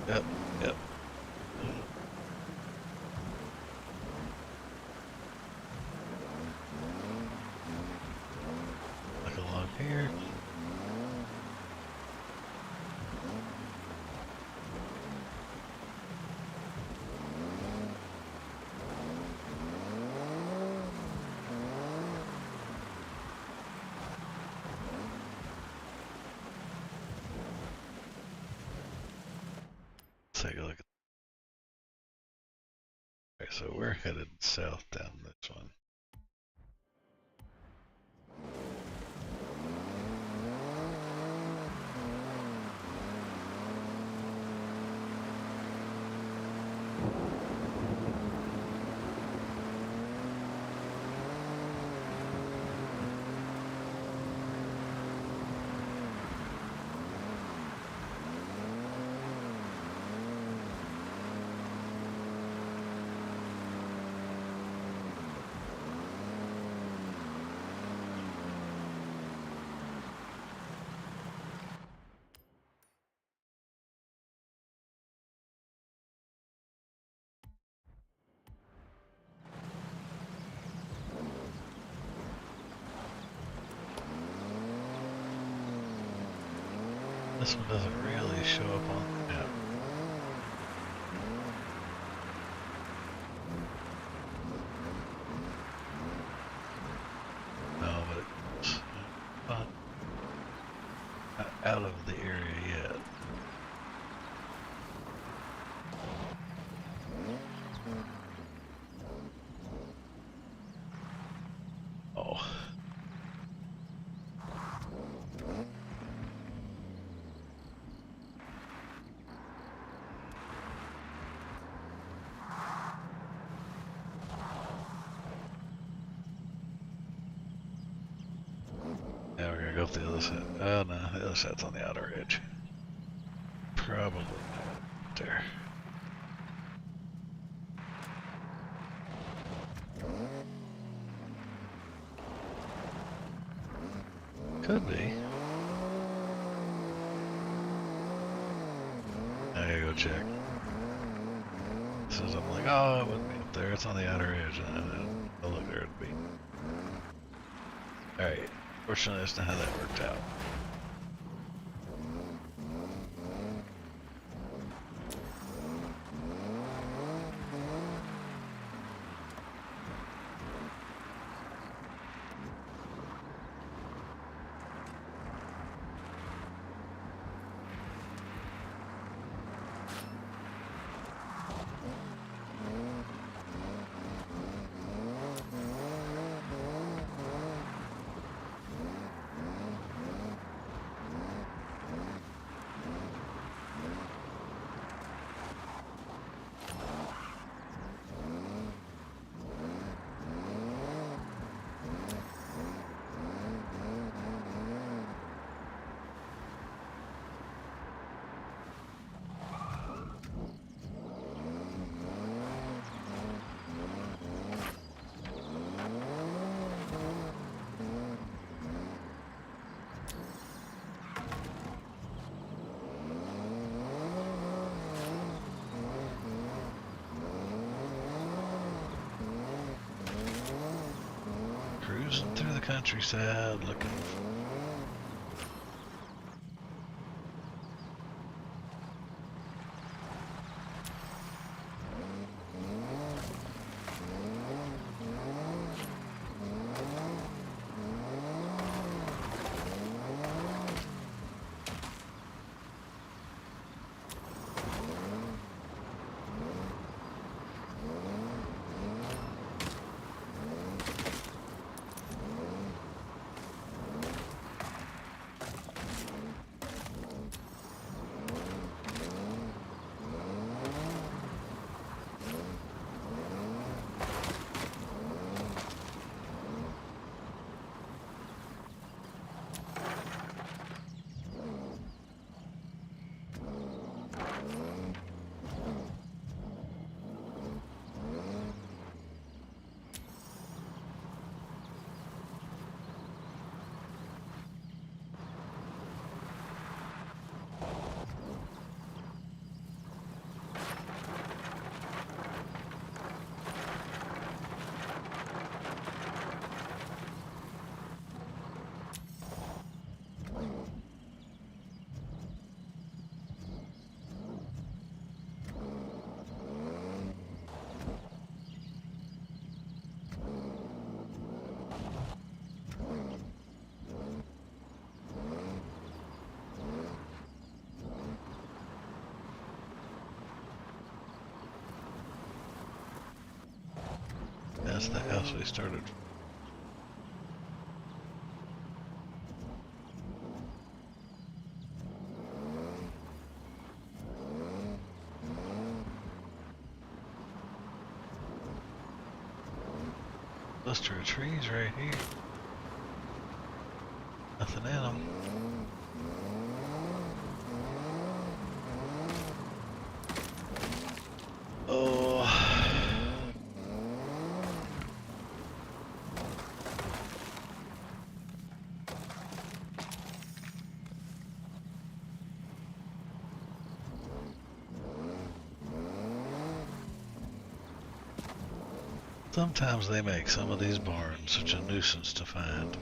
Speaker 1: Yep, yep. Look along here. Take a look at. Okay, so we're headed south down this one. This one doesn't really show up on the map. No, but it's not out of the area yet. Oh. Now we're gonna go up the other side. Oh no, the other side's on the outer edge. Probably not there. Could be. I gotta go check. Says I'm like, oh, it wouldn't be up there. It's on the outer edge. And then, oh look, there it'd be. Alright. Fortunately, that's not how that worked out. countryside looking. That's the house we started. Cluster of trees right here. Nothing in them. Oh. Sometimes they make some of these barns such a nuisance to find.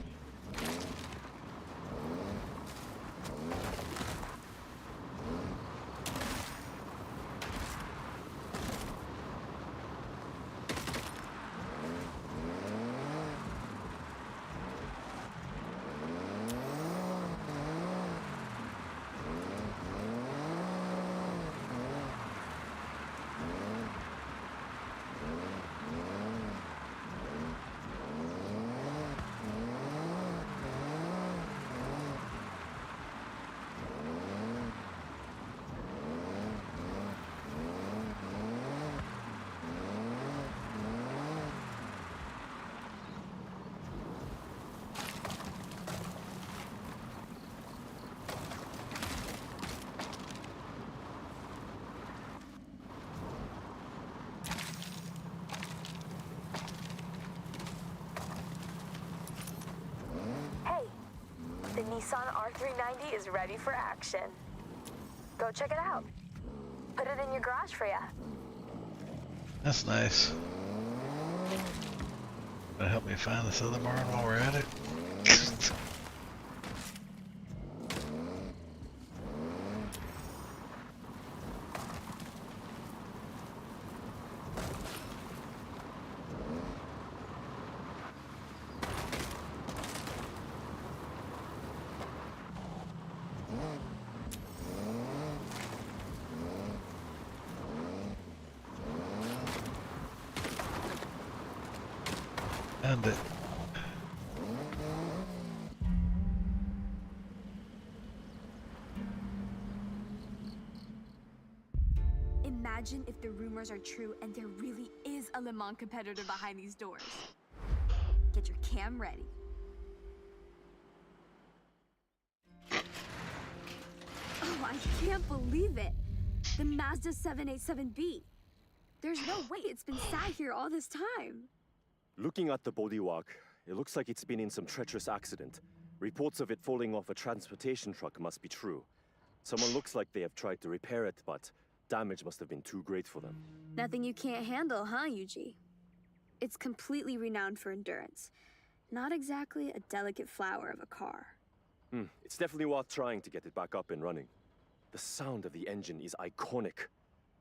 Speaker 5: The Nissan R390 is ready for action. Go check it out. Put it in your garage for ya.
Speaker 1: That's nice. Gonna help me find this other barn while we're at it. And it.
Speaker 8: Imagine if the rumors are true and there really is a Le Mans competitor behind these doors. Get your cam ready. Oh, I can't believe it. The Mazda 787B. There's no way it's been sat here all this time.
Speaker 3: Looking at the bodywork, it looks like it's been in some treacherous accident. Reports of it falling off a transportation truck must be true. Someone looks like they have tried to repair it, but damage must have been too great for them.
Speaker 8: Nothing you can't handle, huh, Yuji? It's completely renowned for endurance. Not exactly a delicate flower of a car.
Speaker 3: It's definitely worth trying to get it back up and running. The sound of the engine is iconic.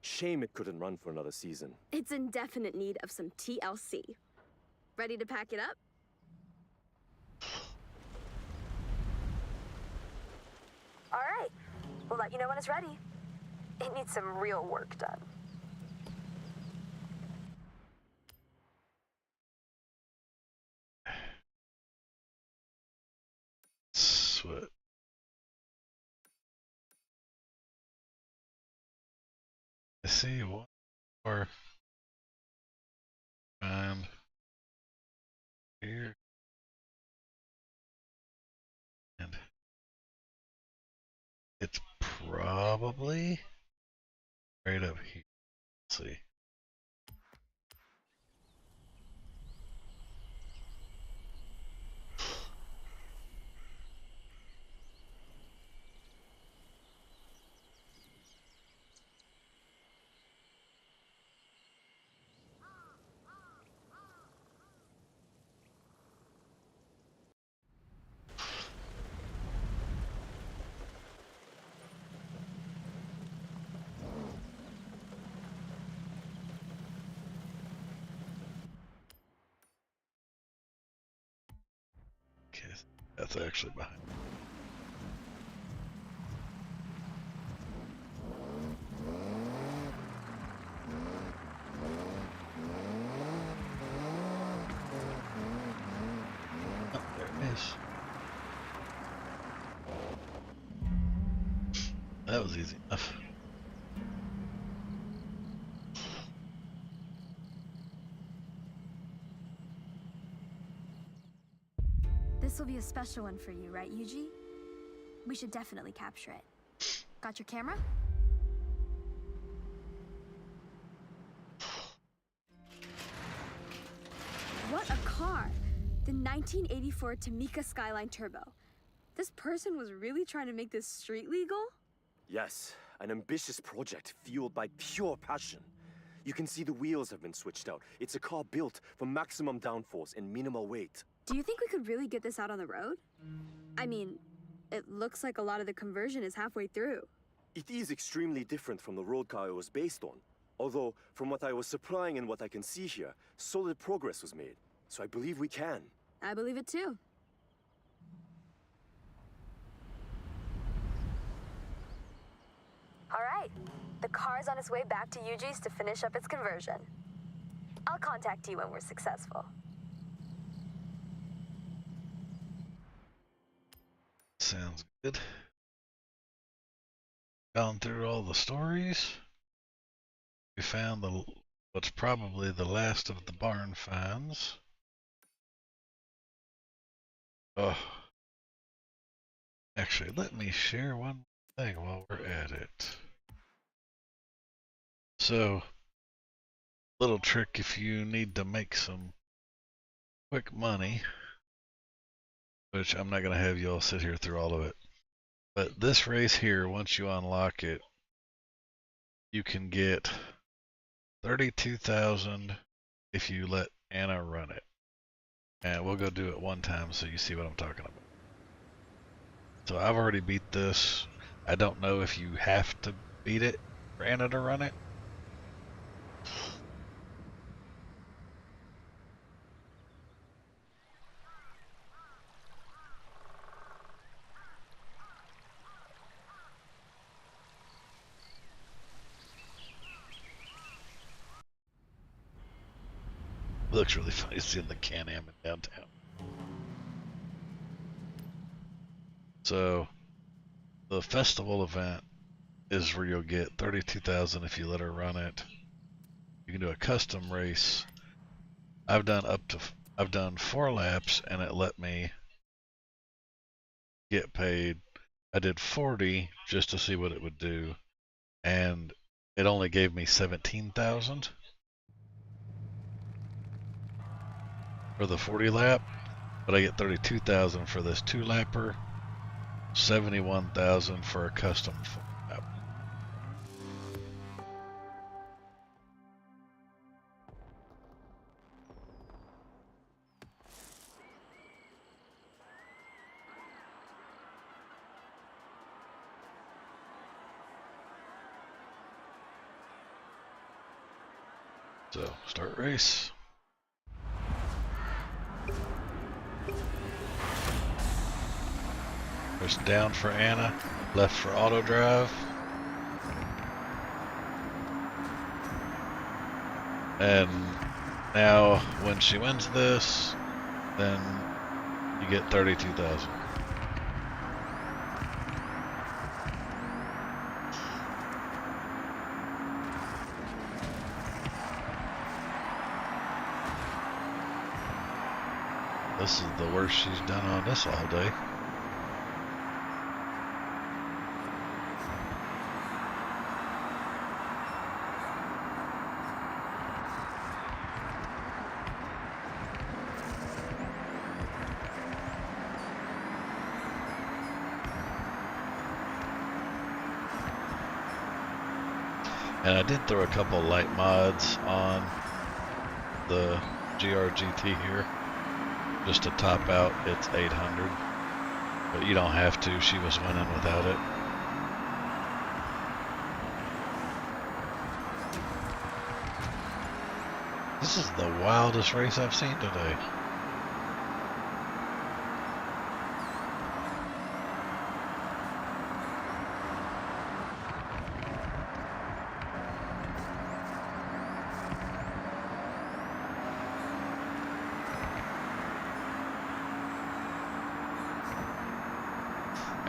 Speaker 3: Shame it couldn't run for another season.
Speaker 8: It's in definite need of some TLC. Ready to pack it up?
Speaker 5: All right. We'll let you know when it's ready. It needs some real work done.
Speaker 1: Sweat. I see one more. And here. And it's probably right up here. Let's see. Okay, that's actually behind. Oh, there it is. That was easy enough.
Speaker 8: This will be a special one for you, right, Yuji? We should definitely capture it. Got your camera? What a car! The 1984 Tamika Skyline Turbo. This person was really trying to make this street legal?
Speaker 3: Yes, an ambitious project fueled by pure passion. You can see the wheels have been switched out. It's a car built for maximum downforce and minimal weight.
Speaker 8: Do you think we could really get this out on the road? I mean, it looks like a lot of the conversion is halfway through.
Speaker 3: It is extremely different from the road car it was based on. Although, from what I was supplying and what I can see here, solid progress was made. So I believe we can.
Speaker 8: I believe it too.
Speaker 5: All right. The car's on its way back to Yuji's to finish up its conversion. I'll contact you when we're successful.
Speaker 1: Sounds good. Gone through all the stories. We found what's probably the last of the barn finds. Oh. Actually, let me share one thing while we're at it. So, little trick if you need to make some quick money, which I'm not going to have you all sit here through all of it. But this race here, once you unlock it, you can get 32,000 if you let Anna run it. And we'll go do it one time so you see what I'm talking about. So I've already beat this. I don't know if you have to beat it for Anna to run it. It looks really funny seeing the Can-Am in downtown. So the festival event is where you'll get 32,000 if you let her run it. You can do a custom race. I've done 4 laps and it let me get paid. I did 40 just to see what it would do, and it only gave me 17,000 for the 40 lap, but I get 32,000 for this 2-lapper, 71,000 for a custom 4-lap. So, start race. There's down for Anna, left for auto drive. And now, when she wins this, then you get 32,000. This is the worst she's done on this all day. And I did throw a couple light mods on the GRGT here, just to top out its 800. But you don't have to, she was winning without it. This is the wildest race I've seen today.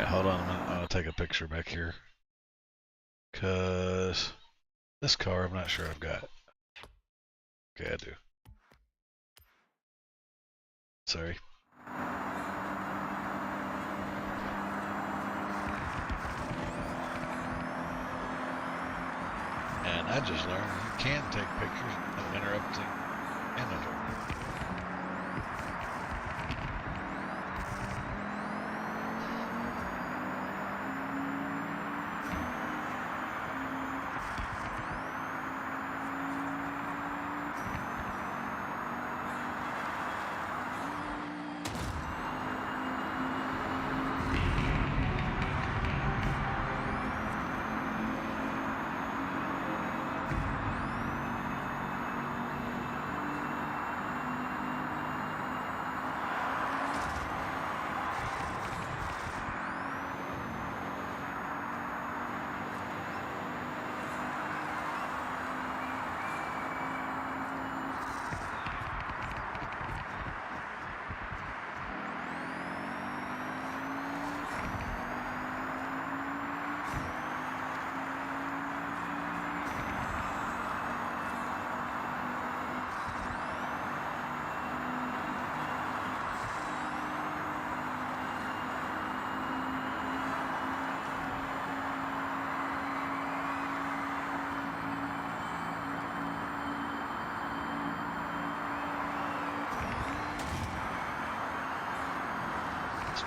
Speaker 1: Hold on a minute, I'm gonna take a picture back here. Cause this car, I'm not sure I've got. Okay, I do. Sorry. And I just learned you can take pictures of interrupting Canada.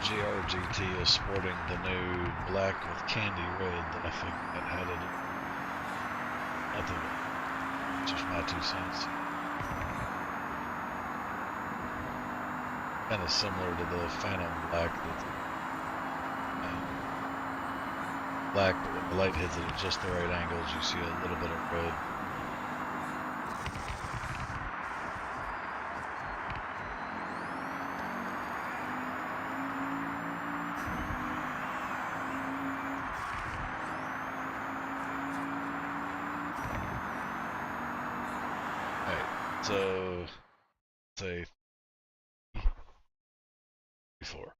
Speaker 1: GRGT is sporting the new black with candy red that I think that had it. Nothing. Just my 2 cents. Kind of similar to the Phantom Black. That's, black, but when the light hits it at just the right angles, you see a little bit of red. So, say 4.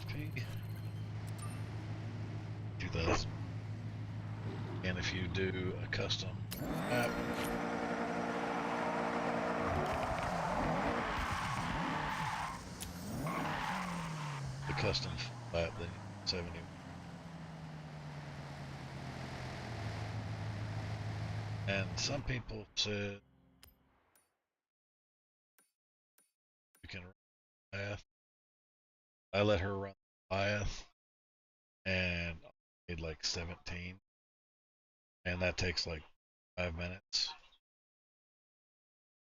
Speaker 1: Okay. 2000. And if you do a custom map, custom lap, then 70. And some people said you can run the path. I let her run the path and I made like 17. And that takes like 5 minutes.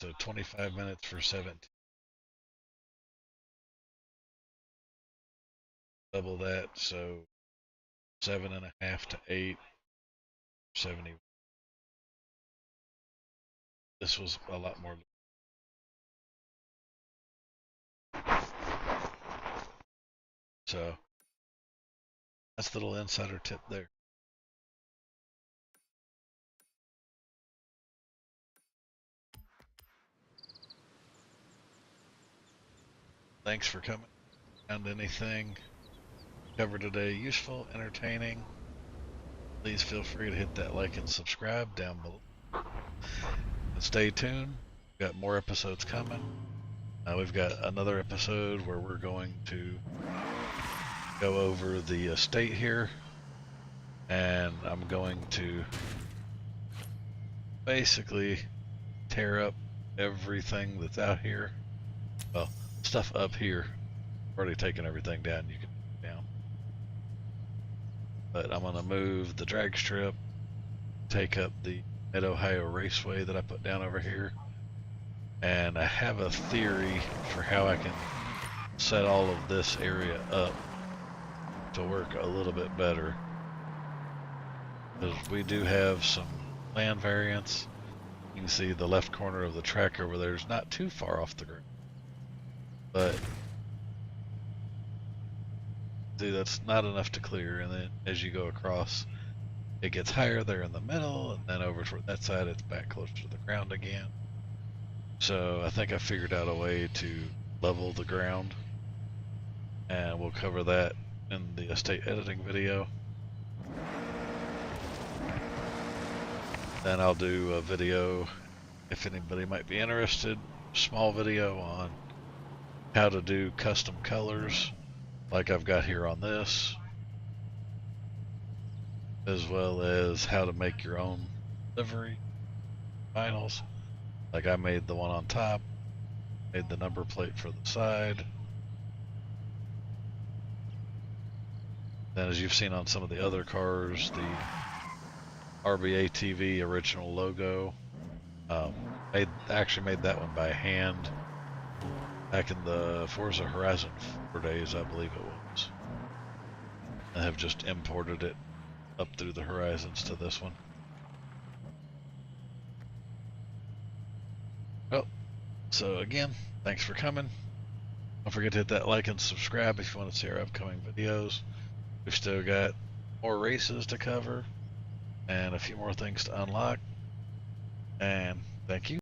Speaker 1: So 25 minutes for 17. Double that, so 7.5 to 8, 70. This was a lot more. So that's the little insider tip there. Thanks for coming. Found anything covered today useful, entertaining? Please feel free to hit that like and subscribe down below. And stay tuned. We've got more episodes coming. We've got another episode where we're going to go over the estate here. And I'm going to basically tear up everything that's out here. Well, stuff up here. I've already taken everything down. You can take it down. But I'm going to move the drag strip, take up the Mid-Ohio Raceway that I put down over here. And I have a theory for how I can set all of this area up to work a little bit better. Because we do have some land variance. You can see the left corner of the track over there is not too far off the ground. But see, that's not enough to clear, and then as you go across, it gets higher there in the middle, and then over toward that side, it's back closer to the ground again. So I think I figured out a way to level the ground, and we'll cover that in the estate editing video. Then I'll do a video, if anybody might be interested, small video on how to do custom colors like I've got here on this, as well as how to make your own livery vinyls. Like I made the one on top, made the number plate for the side. Then as you've seen on some of the other cars, the RBA TV original logo, actually made that one by hand back in the Forza Horizon 4 days, I believe it was. I have just imported it up through the Horizons to this one. Well, so again, thanks for coming. Don't forget to hit that like and subscribe if you want to see our upcoming videos. We've still got more races to cover and a few more things to unlock. And thank you.